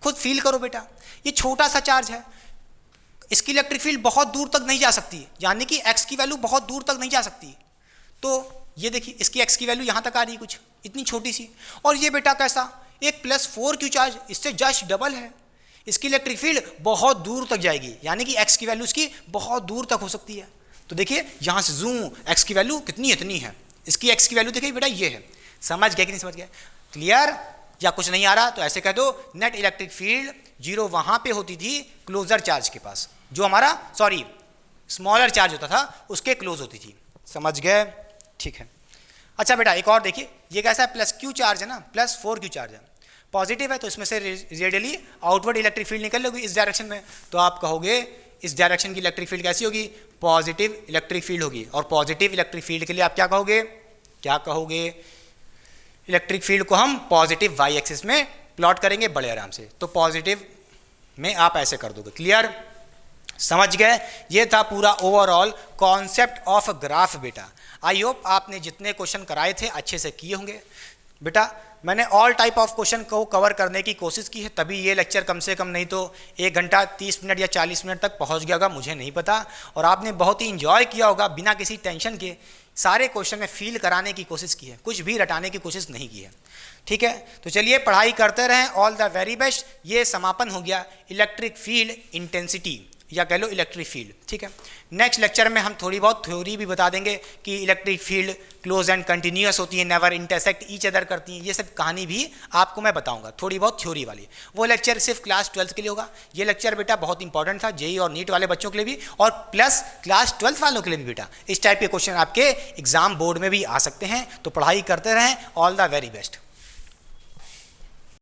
खुद फील करो बेटा, ये छोटा सा चार्ज है, इसकी इलेक्ट्रिक फील्ड बहुत दूर तक नहीं जा सकती, यानी कि एक्स की वैल्यू बहुत दूर तक नहीं जा सकती। तो ये देखिए इसकी एक्स की वैल्यू यहाँ तक आ रही है, कुछ इतनी छोटी सी, और ये बेटा कैसा, एक +4 क्यू चार्ज, इससे जस्ट डबल है, इसकी इलेक्ट्रिक फील्ड बहुत दूर तक जाएगी, यानी कि एक्स की वैल्यू इसकी बहुत दूर तक हो सकती है। तो देखिए यहाँ से जूम, एक्स की वैल्यू कितनी इतनी है, इसकी एक्स की वैल्यू देखिए बेटा ये है। समझ गए कि नहीं समझ गए? क्लियर? या कुछ नहीं आ रहा तो ऐसे कह दो, नेट इलेक्ट्रिक फील्ड 0 वहाँ पे होती थी क्लोजर चार्ज के पास, जो हमारा स्मॉलर चार्ज होता था उसके क्लोज होती थी। समझ गए? ठीक है। अच्छा बेटा एक और देखिए, ये कैसा है, +q चार्ज है ना, +4 क्यू चार्ज है, पॉजिटिव है, तो इसमें से रेडियली आउटवर्ड इलेक्ट्रिक फील्ड निकल होगी इस डायरेक्शन में, तो आप कहोगे इस डायरेक्शन की इलेक्ट्रिक फील्ड कैसी होगी, पॉजिटिव इलेक्ट्रिक फील्ड होगी। और पॉजिटिव इलेक्ट्रिक फील्ड के लिए आप क्या कहोगे, इलेक्ट्रिक फील्ड को हम पॉजिटिव वाई एक्सिस में प्लॉट करेंगे बड़े आराम से, तो पॉजिटिव में आप ऐसे कर दोगे। क्लियर? समझ गए? ये था पूरा ओवरऑल कॉन्सेप्ट ऑफ ग्राफ बेटा। आई होप आपने जितने क्वेश्चन कराए थे अच्छे से किए होंगे बेटा। मैंने ऑल टाइप ऑफ क्वेश्चन को कवर करने की कोशिश की है, तभी ये लेक्चर कम से कम नहीं तो 1 घंटा 30 मिनट या 40 मिनट तक पहुंच गया होगा, मुझे नहीं पता। और आपने बहुत ही इंजॉय किया होगा, बिना किसी टेंशन के सारे क्वेश्चन में फील कराने की कोशिश की है, कुछ भी रटाने की कोशिश नहीं की है। ठीक है, तो चलिए पढ़ाई करते रहें। All the very best. ये समापन हो गया इलेक्ट्रिक फील्ड इंटेंसिटी या कह लो इलेक्ट्रिक फील्ड। ठीक है, नेक्स्ट लेक्चर में हम थोड़ी बहुत थ्योरी भी बता देंगे कि electric field close and continuous होती है, नेवर इंटरसेक्ट ईच अदर करती हैं, ये सब कहानी भी आपको मैं बताऊंगा, थोड़ी बहुत थ्योरी वाली। वो लेक्चर सिर्फ क्लास 12 के लिए होगा। ये लेक्चर बेटा बहुत इंपॉर्टेंट था जेई और नीट वाले बच्चों के लिए भी, और प्लस क्लास 12 वालों के लिए भी बेटा। इस टाइप के क्वेश्चन आपके एग्जाम बोर्ड में भी आ सकते हैं, तो पढ़ाई करते रहें। All the very best.